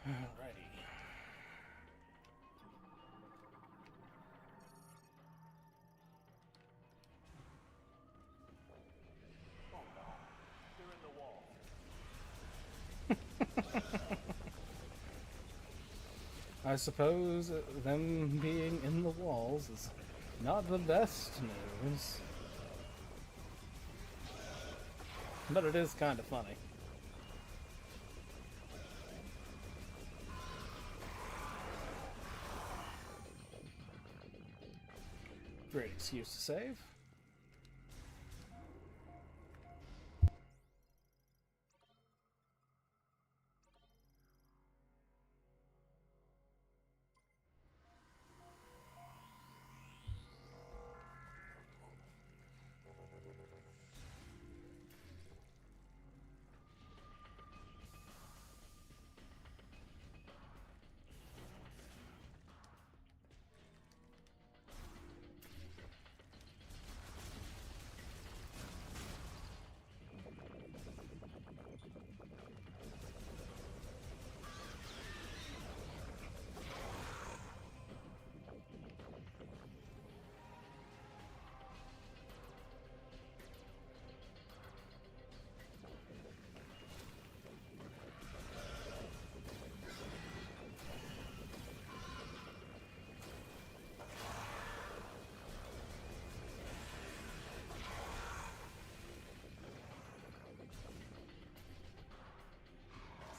Alrighty. Oh no, they're in the wall. I suppose them being in the walls is not the best news. But it is kind of funny. Great excuse to save.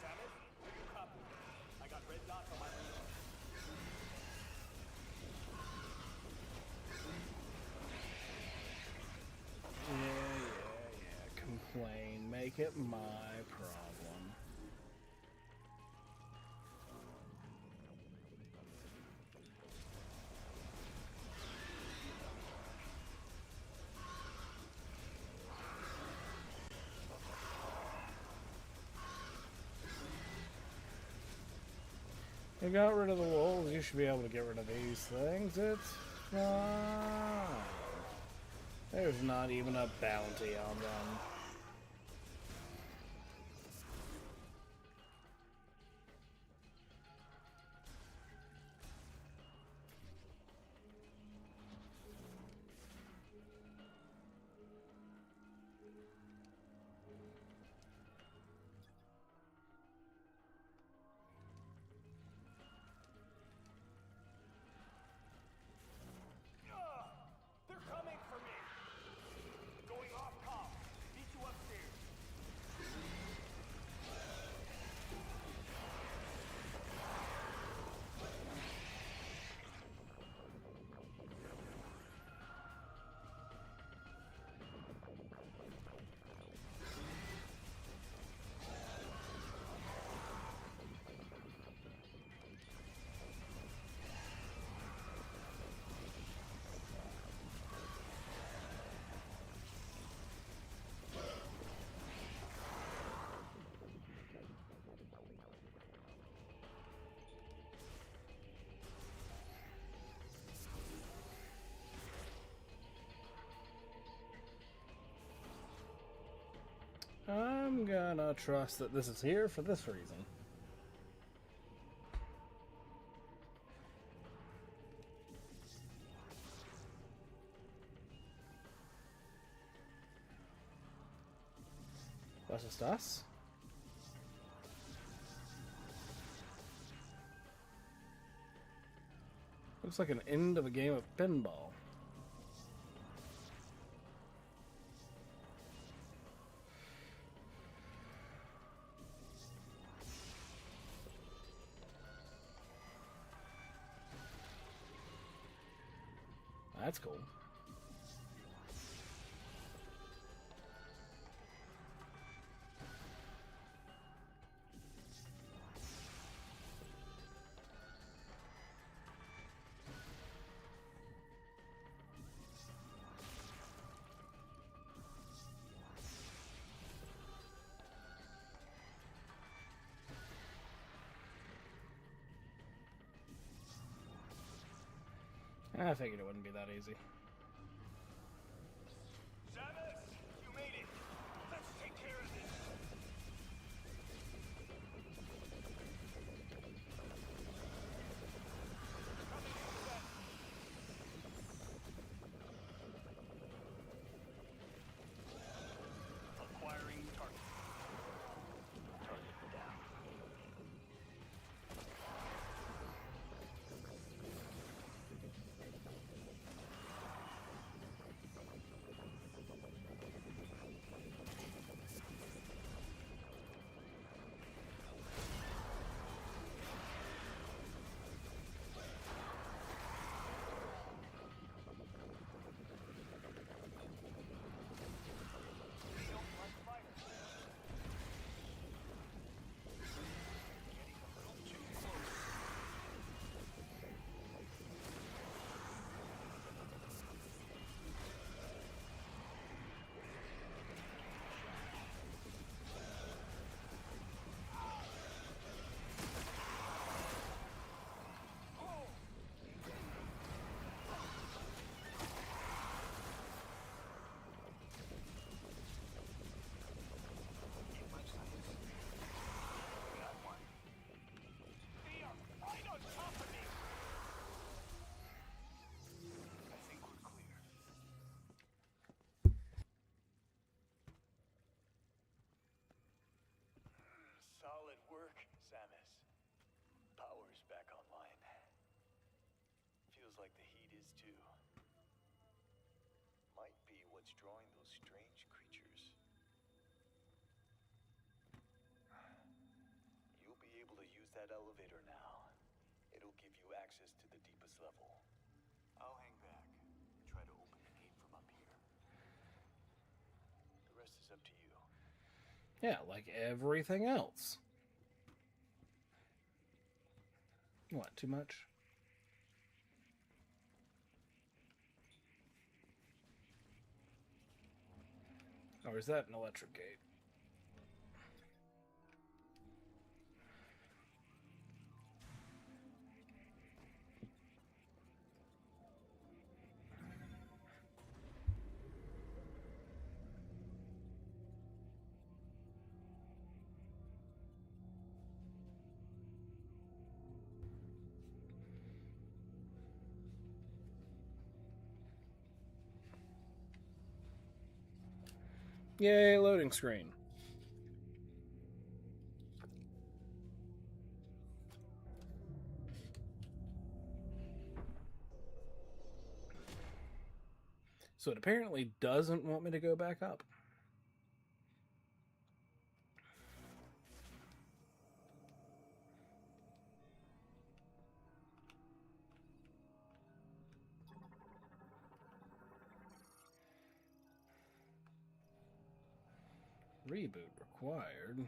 Samus, do you copy? I got red dots on my radar. Yeah. Complain. Make it my problem. You got rid of the wolves, you should be able to get rid of these things. It's fine. There's not even a bounty on them. They're coming for me. Going off top. Meet you upstairs. I'm gonna trust that this is here for this reason. Das ist das. Looks like an end of a game of pinball. That's cool. I figured it wouldn't be that easy. Samus, you made it. Let's take care of this. Acquiring target. Target down. Solid work, Samus. Power's back online. Feels like the heat is too. Might be what's drawing those strange creatures. You'll be able to use that elevator now. It'll give you access to the deepest level. I'll hang back and try to open the gate from up here. The rest is up to you. Yeah, like everything else. What, too much? Or is that an electric gate? Yay, loading screen. So it apparently doesn't want me to go back up. Reboot required.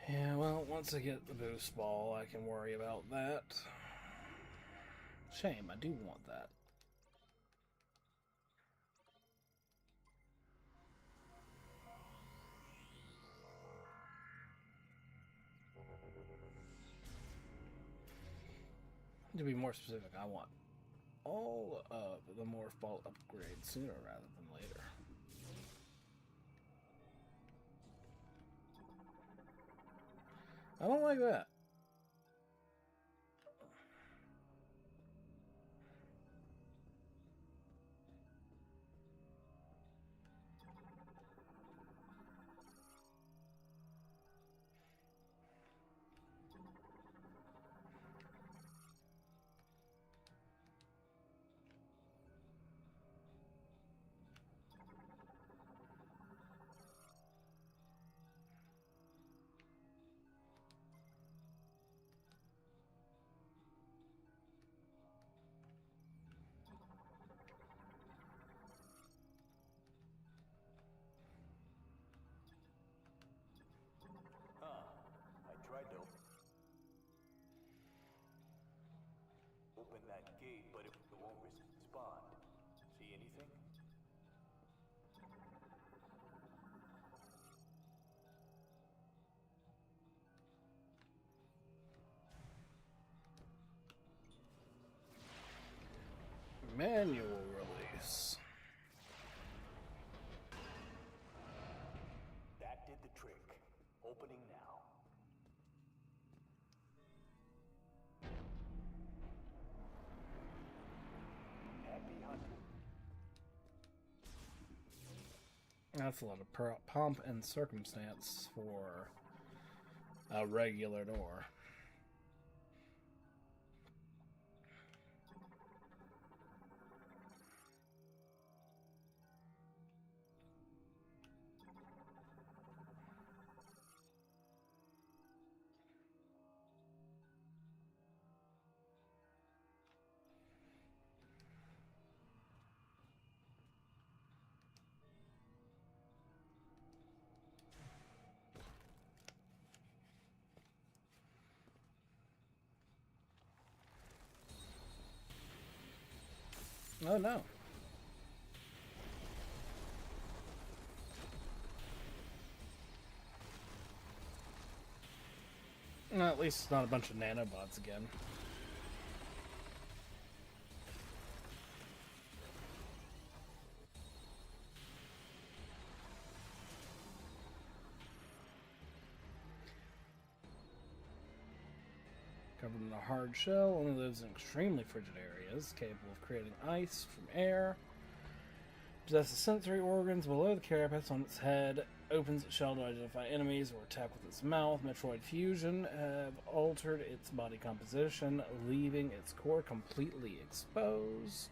Yeah, well, once I get the boost ball, I can worry about that. Shame, I do want that. To be more specific, I want all of the morph ball upgrade sooner rather than later. I don't like that. I tried to open that gate, but it won't respond. See anything? Manual release. That did the trick. Opening now. Happy hunting. That's a lot of pomp and circumstance for a regular door. Oh no. Well, at least it's not a bunch of nanobots again. Covered in a hard shell, only lives in extremely frigid areas, capable of creating ice from air. Possesses sensory organs below the carapace on its head. Opens its shell to identify enemies or attack with its mouth. Metroid fusion have altered its body composition, leaving its core completely exposed.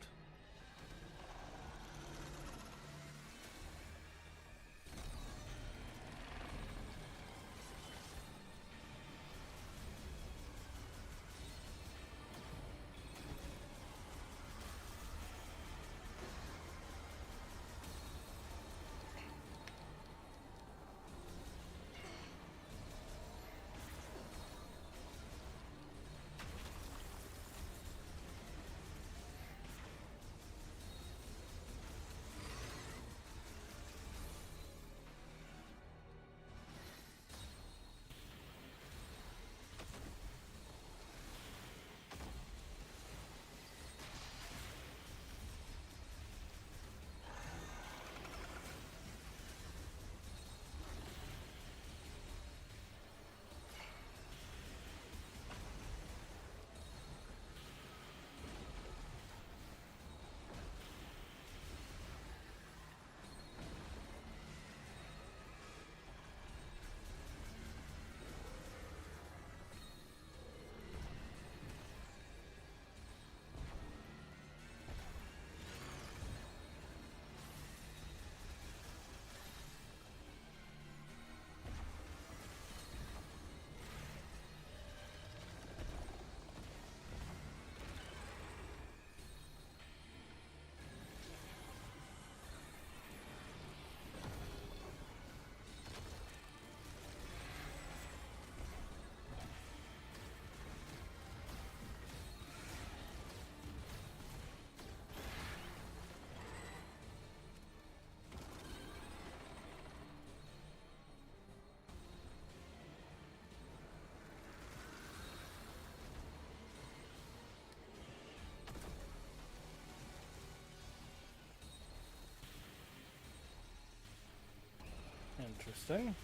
Interesting.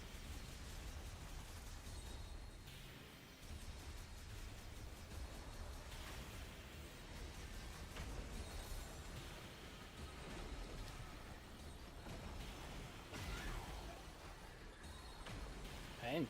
Pain.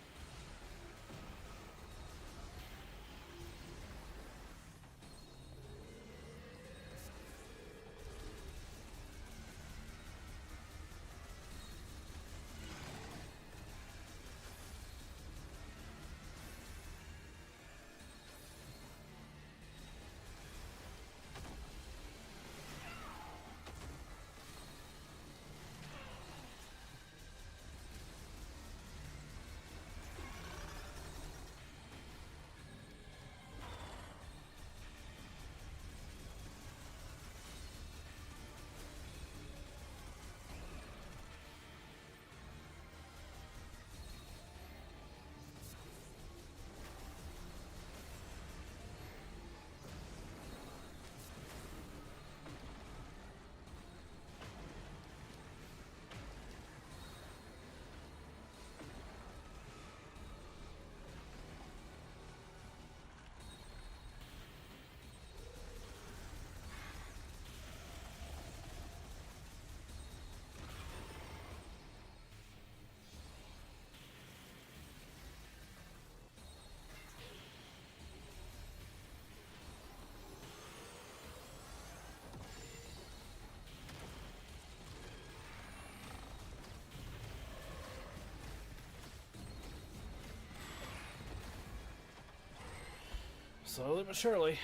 Slowly but surely.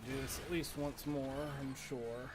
Do this at least once more, I'm sure.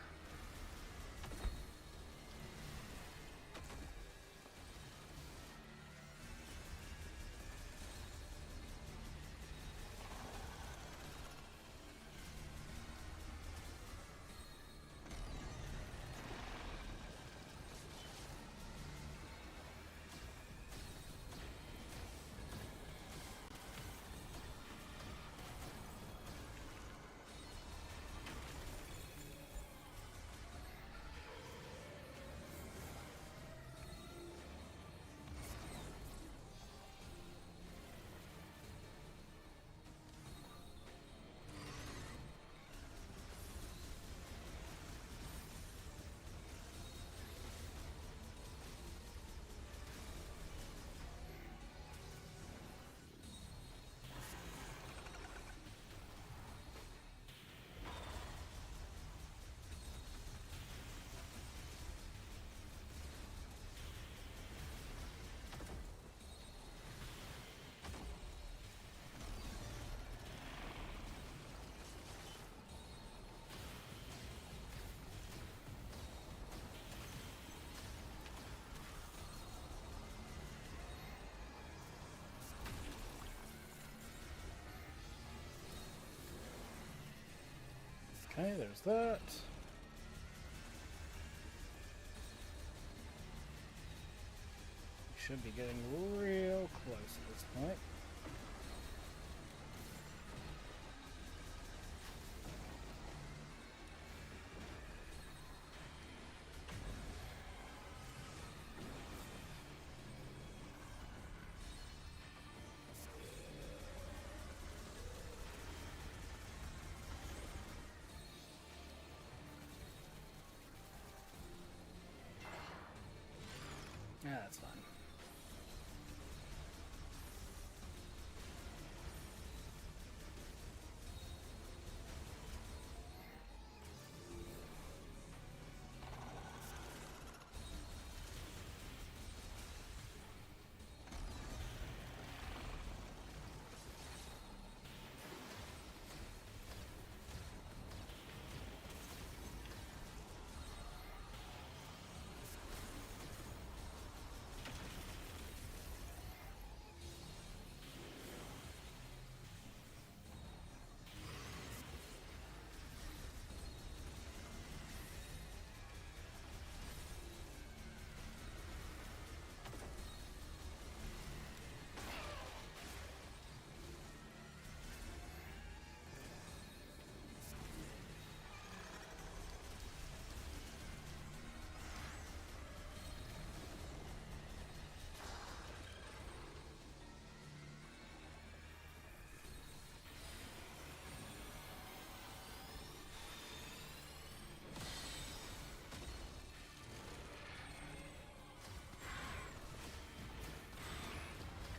there's that. We should be getting real close at this point. Yeah, that's fine.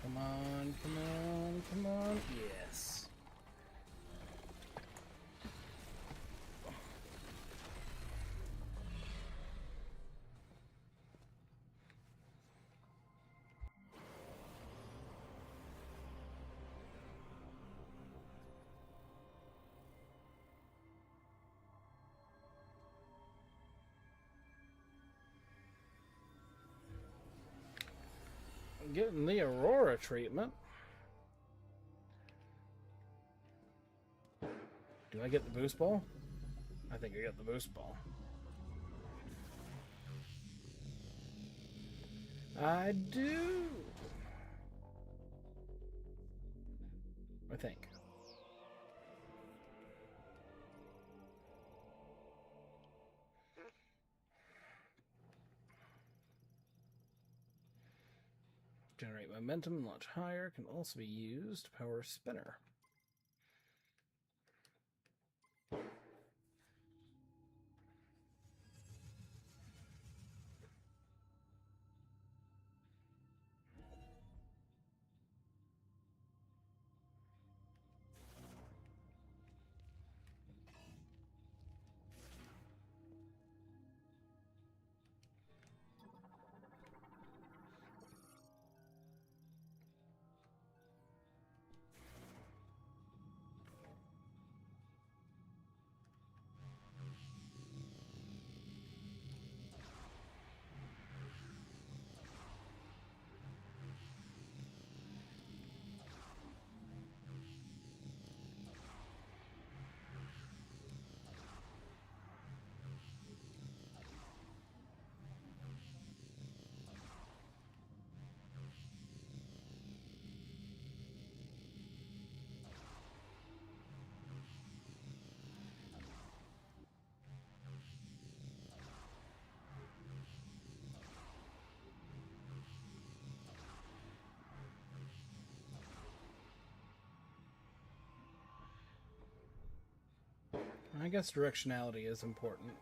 Come on, come on, come on. Yes. Getting the Aurora treatment. Do I get the boost ball? I think I got the boost ball. I do. I think. Generate momentum and launch higher. Can also be used to power spinner. I guess directionality is important.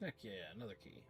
Heck yeah, another key.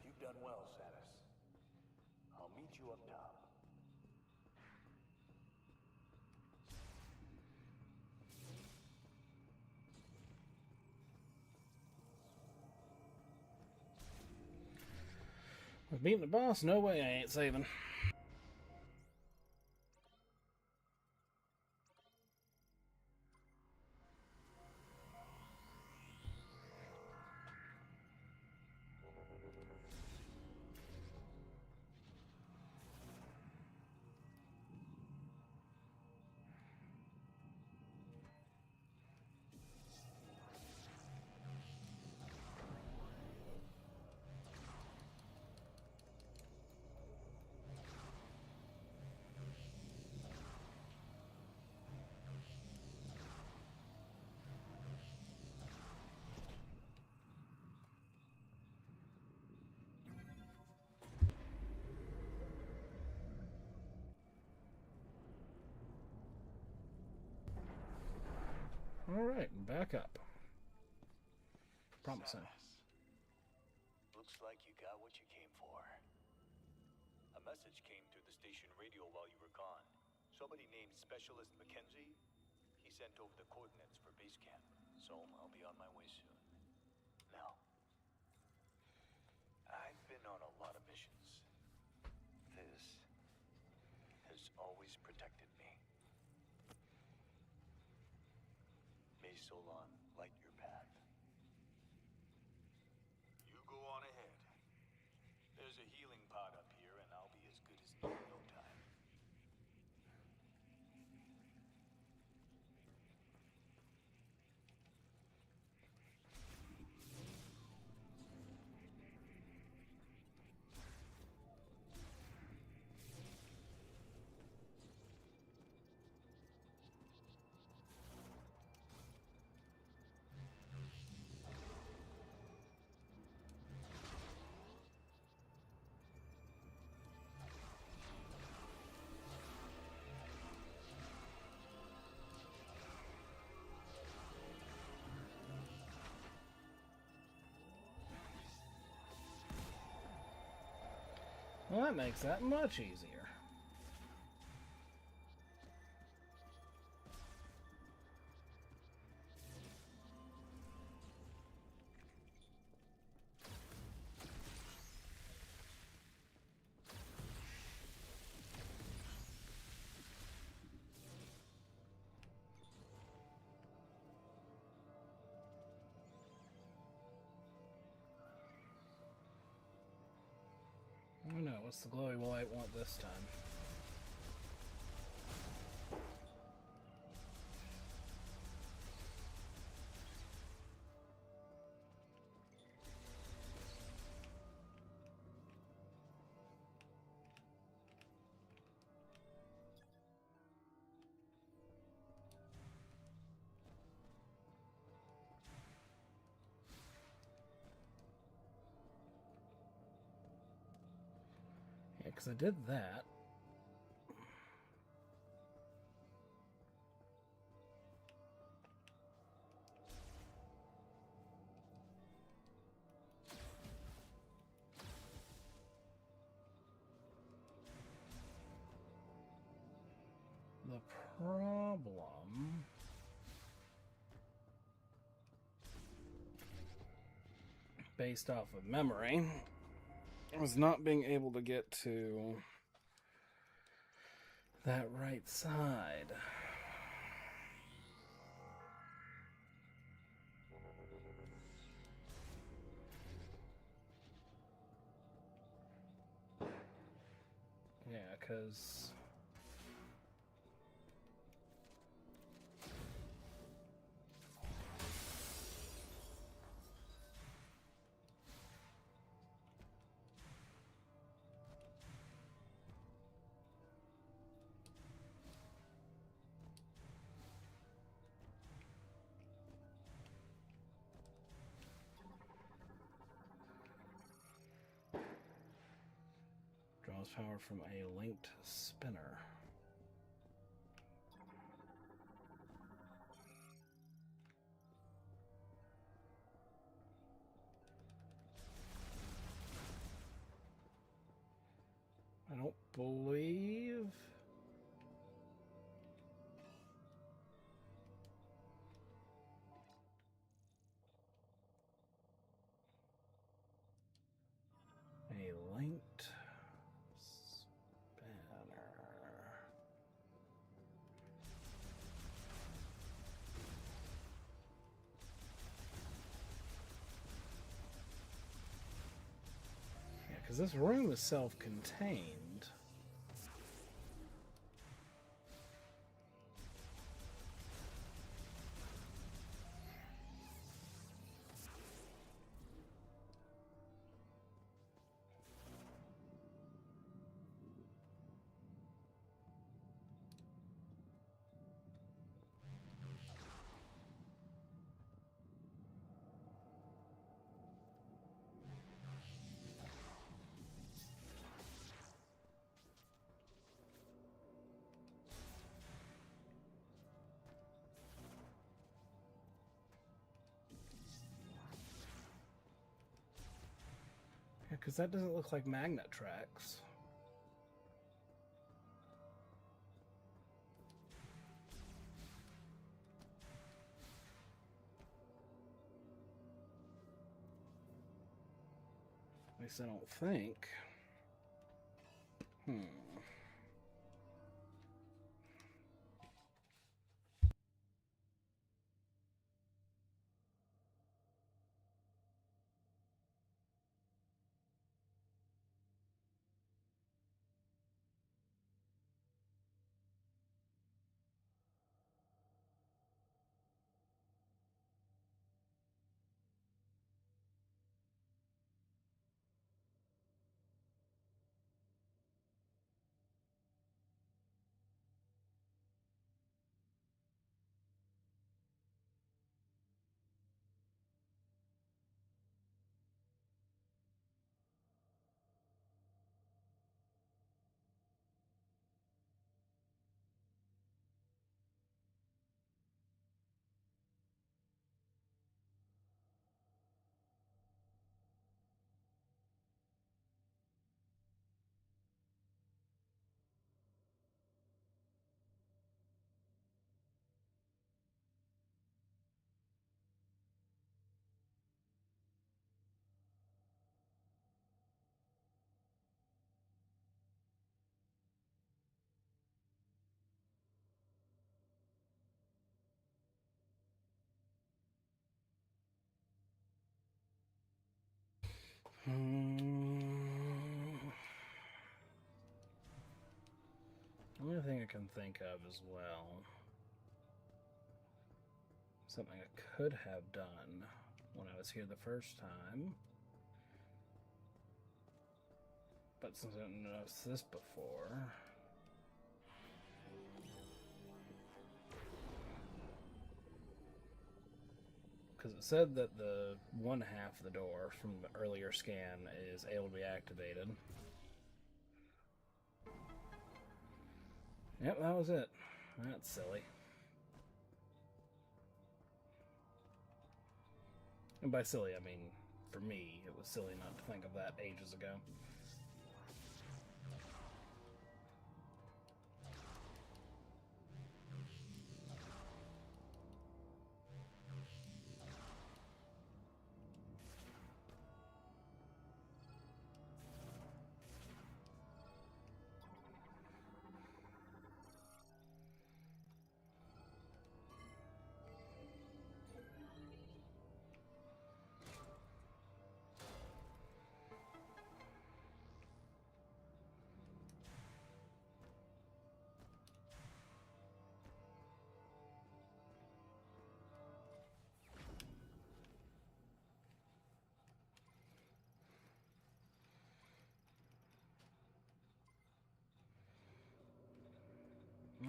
You've done well, Satis. I'll meet you up top. With beating the boss, no way I ain't saving. Alright, back up. Promising. Satis. Looks like you got what you came for. A message came through the station radio while you were gone. Somebody named Specialist Mackenzie. He sent over the coordinates for base camp, so I'll be on my way soon. Now, I've been on a lot of missions. This has always protected me. May Solon light your path. You go on ahead. There's a healing pod up here, and I'll be as good as new in no time. Well, that makes that much easier. Oh no, what's the glowy light want this time? Yeah, because I did that. The problem based off of memory was not being able to get to that right side. Yeah, because draws power from a linked spinner. I don't believe a linked spinner. Yeah, because this room is self-contained. Yeah, because that doesn't look like magnet tracks. At least I don't think. The only thing I can think of as well, something I could have done when I was here the first time, but since I didn't notice this before, because it said that the one half of the door from the earlier scan is able to be activated. Yep, that was it. That's silly. And by silly, I mean, for me, it was silly not to think of that ages ago.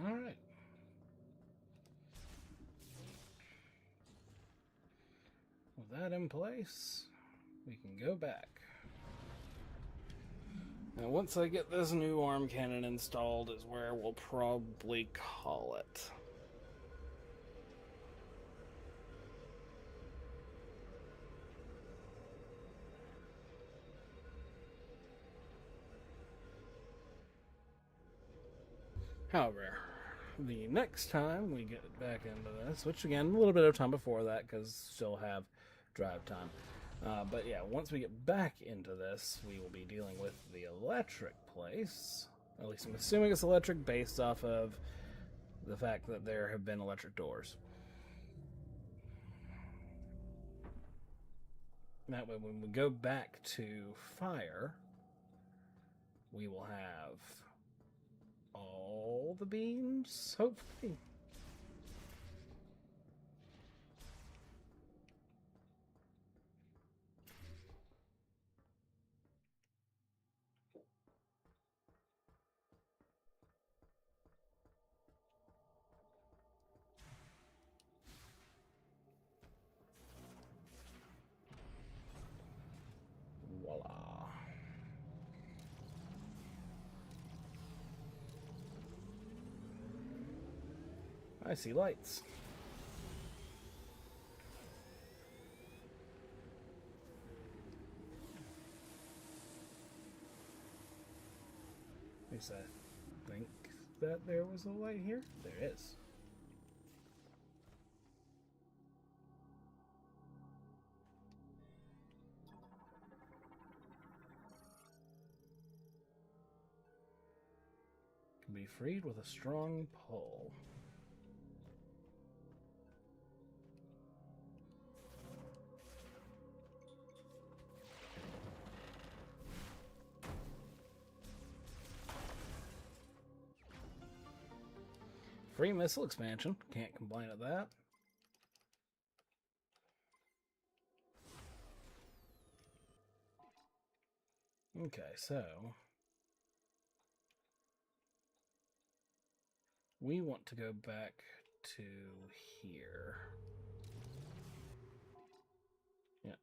Alright. With that in place, we can go back. Now, once I get this new arm cannon installed is where we'll probably call it. However, the next time we get back into this, which again, a little bit of time before that because still have drive time. But yeah, once we get back into this, we will be dealing with the electric place. At least I'm assuming it's electric based off of the fact that there have been electric doors. That way, when we go back to fire, we will have all the beams, hopefully. Voila. I see lights. At least I think that there was a light here. There is. Can be freed with a strong pull. Free missile expansion. Can't complain at that. Okay, so we want to go back to here. Yeah.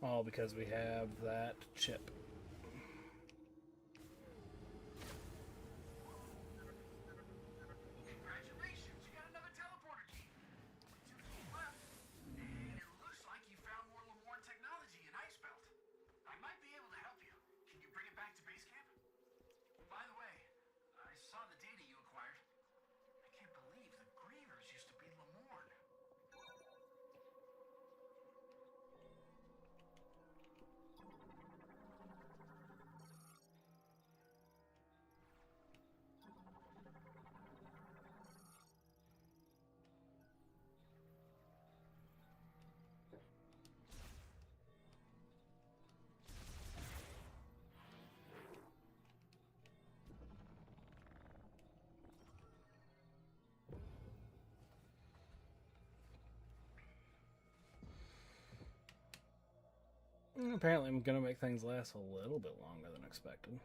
All because we have that chip. Congratulations, you got another teleporter key. 2 keys left. And it looks like you found more Lamorne technology in Icebelt. I might be able to help you. Can you bring it back to base camp? By the way, I saw the data you acquired. I can't believe the Grievers used to be Lamorne. Apparently, I'm going to make things last a little bit longer than expected.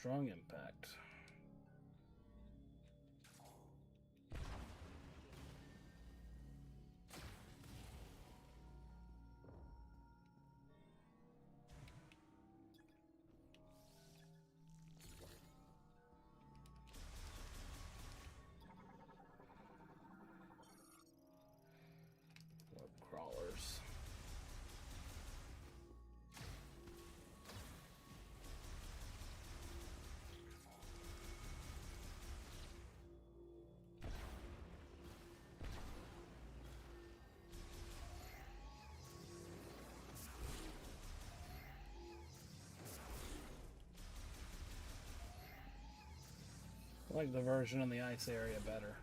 Strong impact. Crawlers. I like the version in the ice area better.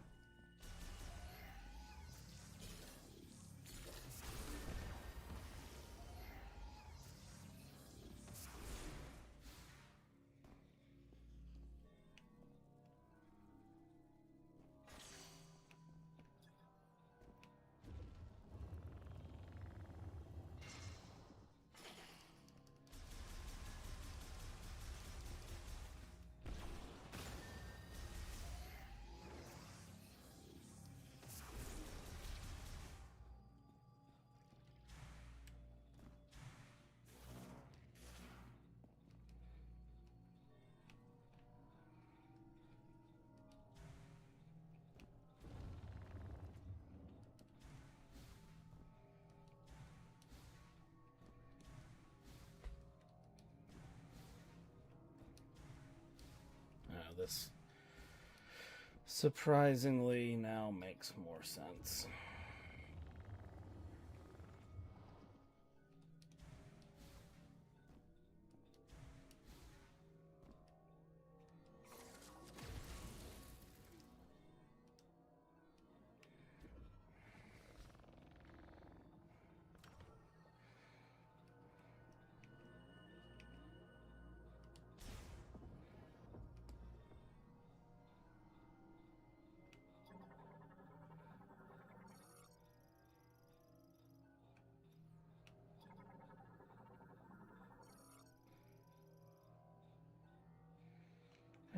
This surprisingly now makes more sense.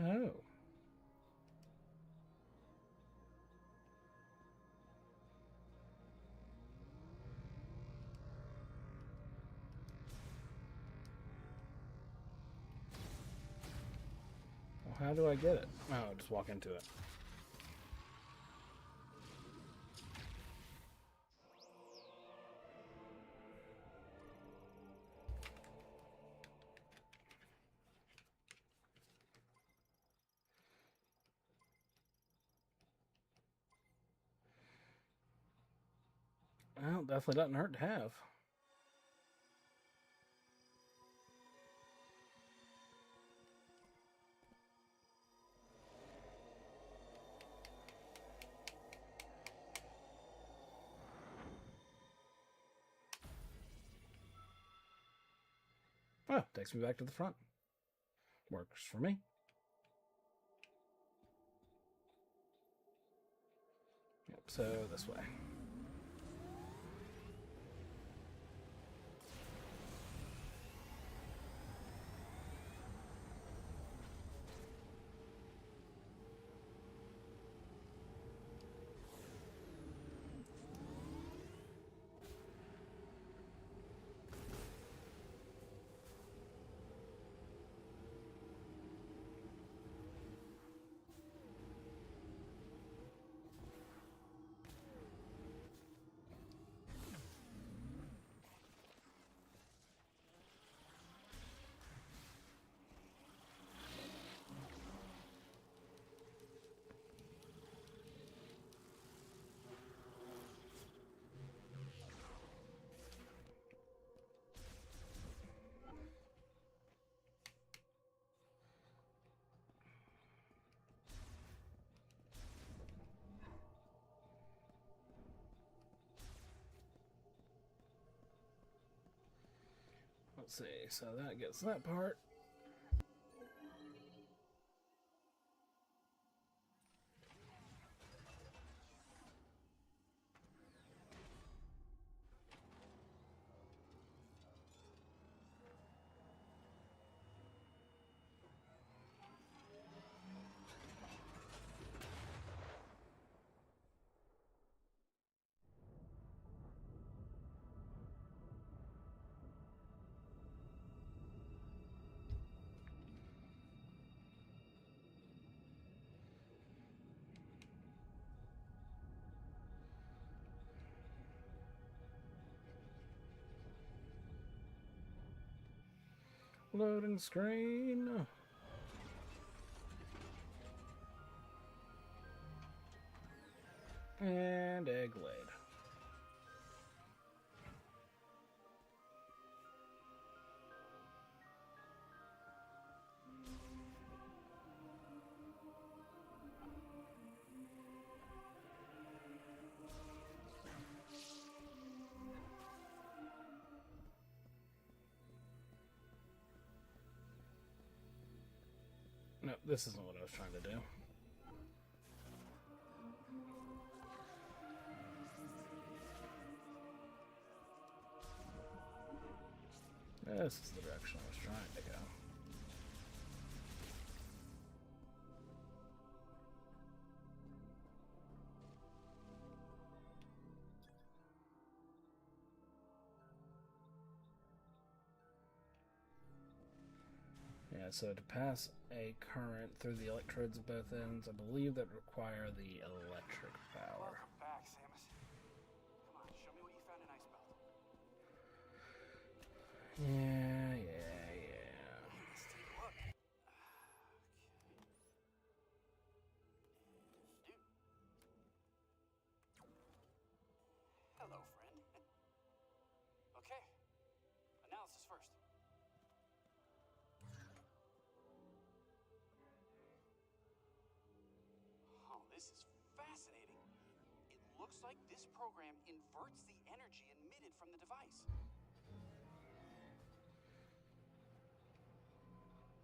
Oh. Well, how do I get it? Oh, just walk into it. Well, definitely doesn't hurt to have. Oh, takes me back to the front. Works for me. Yep, so this way. Let's see, so that gets that part. Loading screen. And egg laid. No, this isn't what I was trying to do. This is the direction I was trying to go. Yeah, so to pass a current through the electrodes of both ends, I believe that require the electric power. Welcome back, Samus. Come on, show me what you found in Ice Belt. Yeah. Let's take a look. Okay. Dude. Hello, friend. Okay. Analysis first. Oh, this is fascinating. It looks like this program inverts the energy emitted from the device.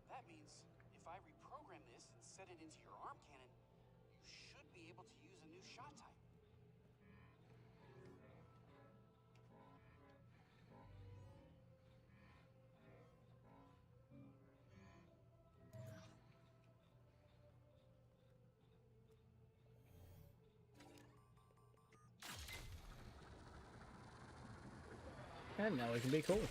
That means if I reprogram this and set it into your arm cannon, you should be able to use a new shot type. And now we can be cool. Now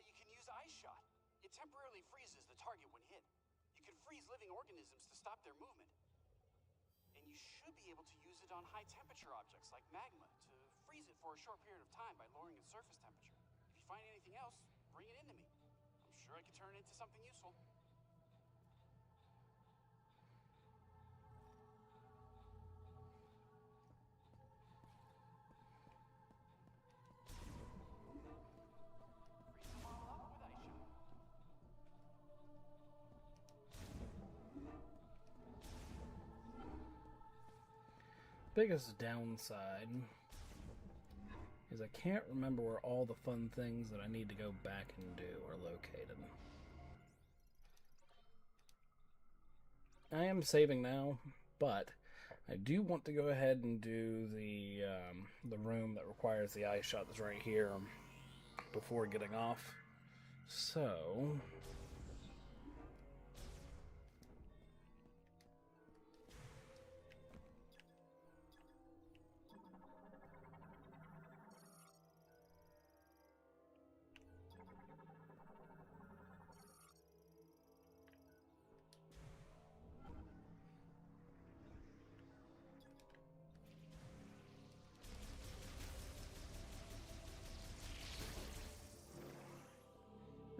you can use Ice Shot. It temporarily freezes the target when hit. You can freeze living organisms to stop their movement. And you should be able to use it on high temperature objects like magma to freeze it for a short period of time by lowering its surface temperature. If you find anything else, bring it into me. I'm sure I can turn it into something useful. Freeze them all up with Ice Shot. Biggest downside is I can't remember where all the fun things that I need to go back and do are located. I am saving now, but I do want to go ahead and do the room that requires the ice shot that's right here before getting off. So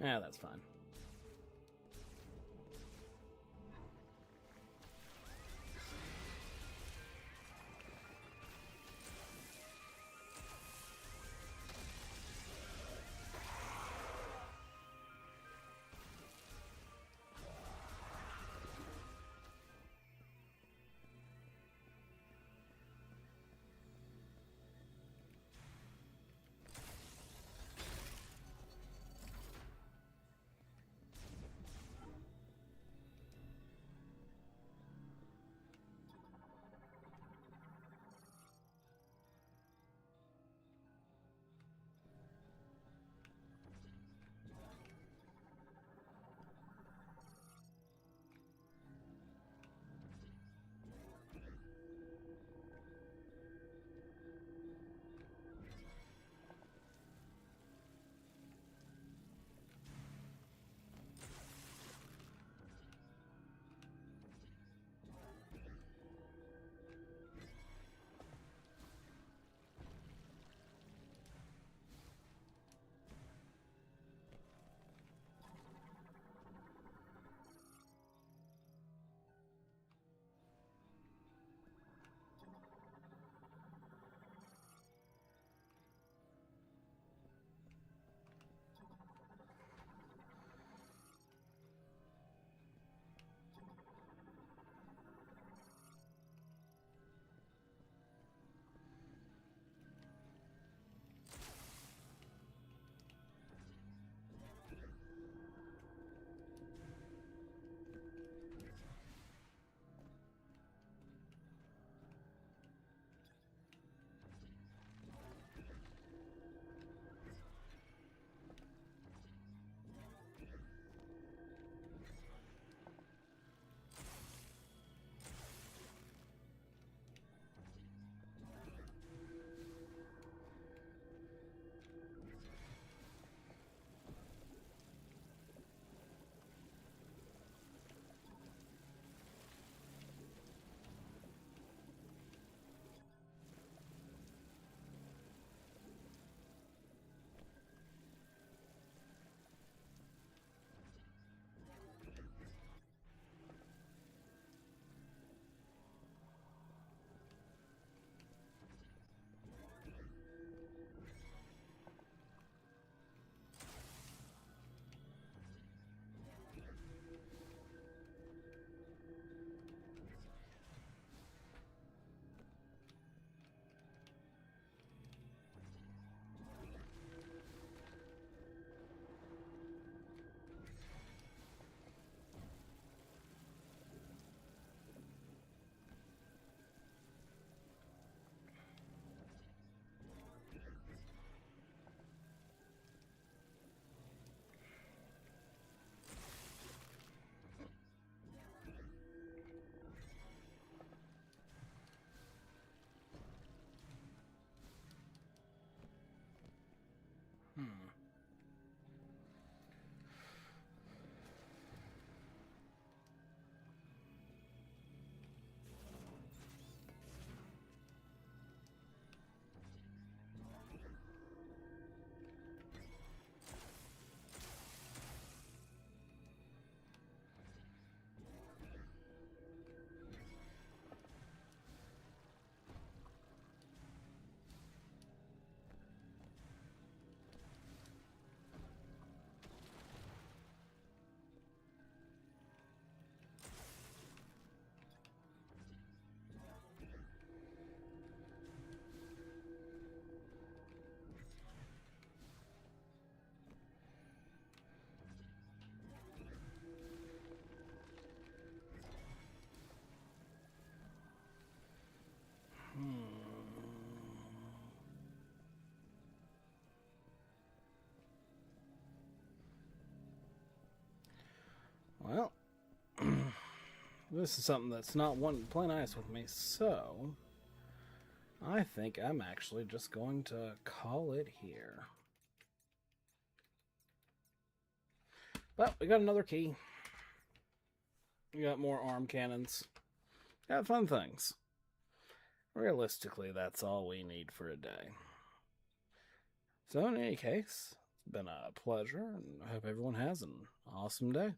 yeah, that's fine. Well, this is something that's not wanting to play nice with me, so I think I'm actually just going to call it here. But we got another key. We got more arm cannons. Got fun things. Realistically, that's all we need for a day. So in any case, it's been a pleasure, and I hope everyone has an awesome day.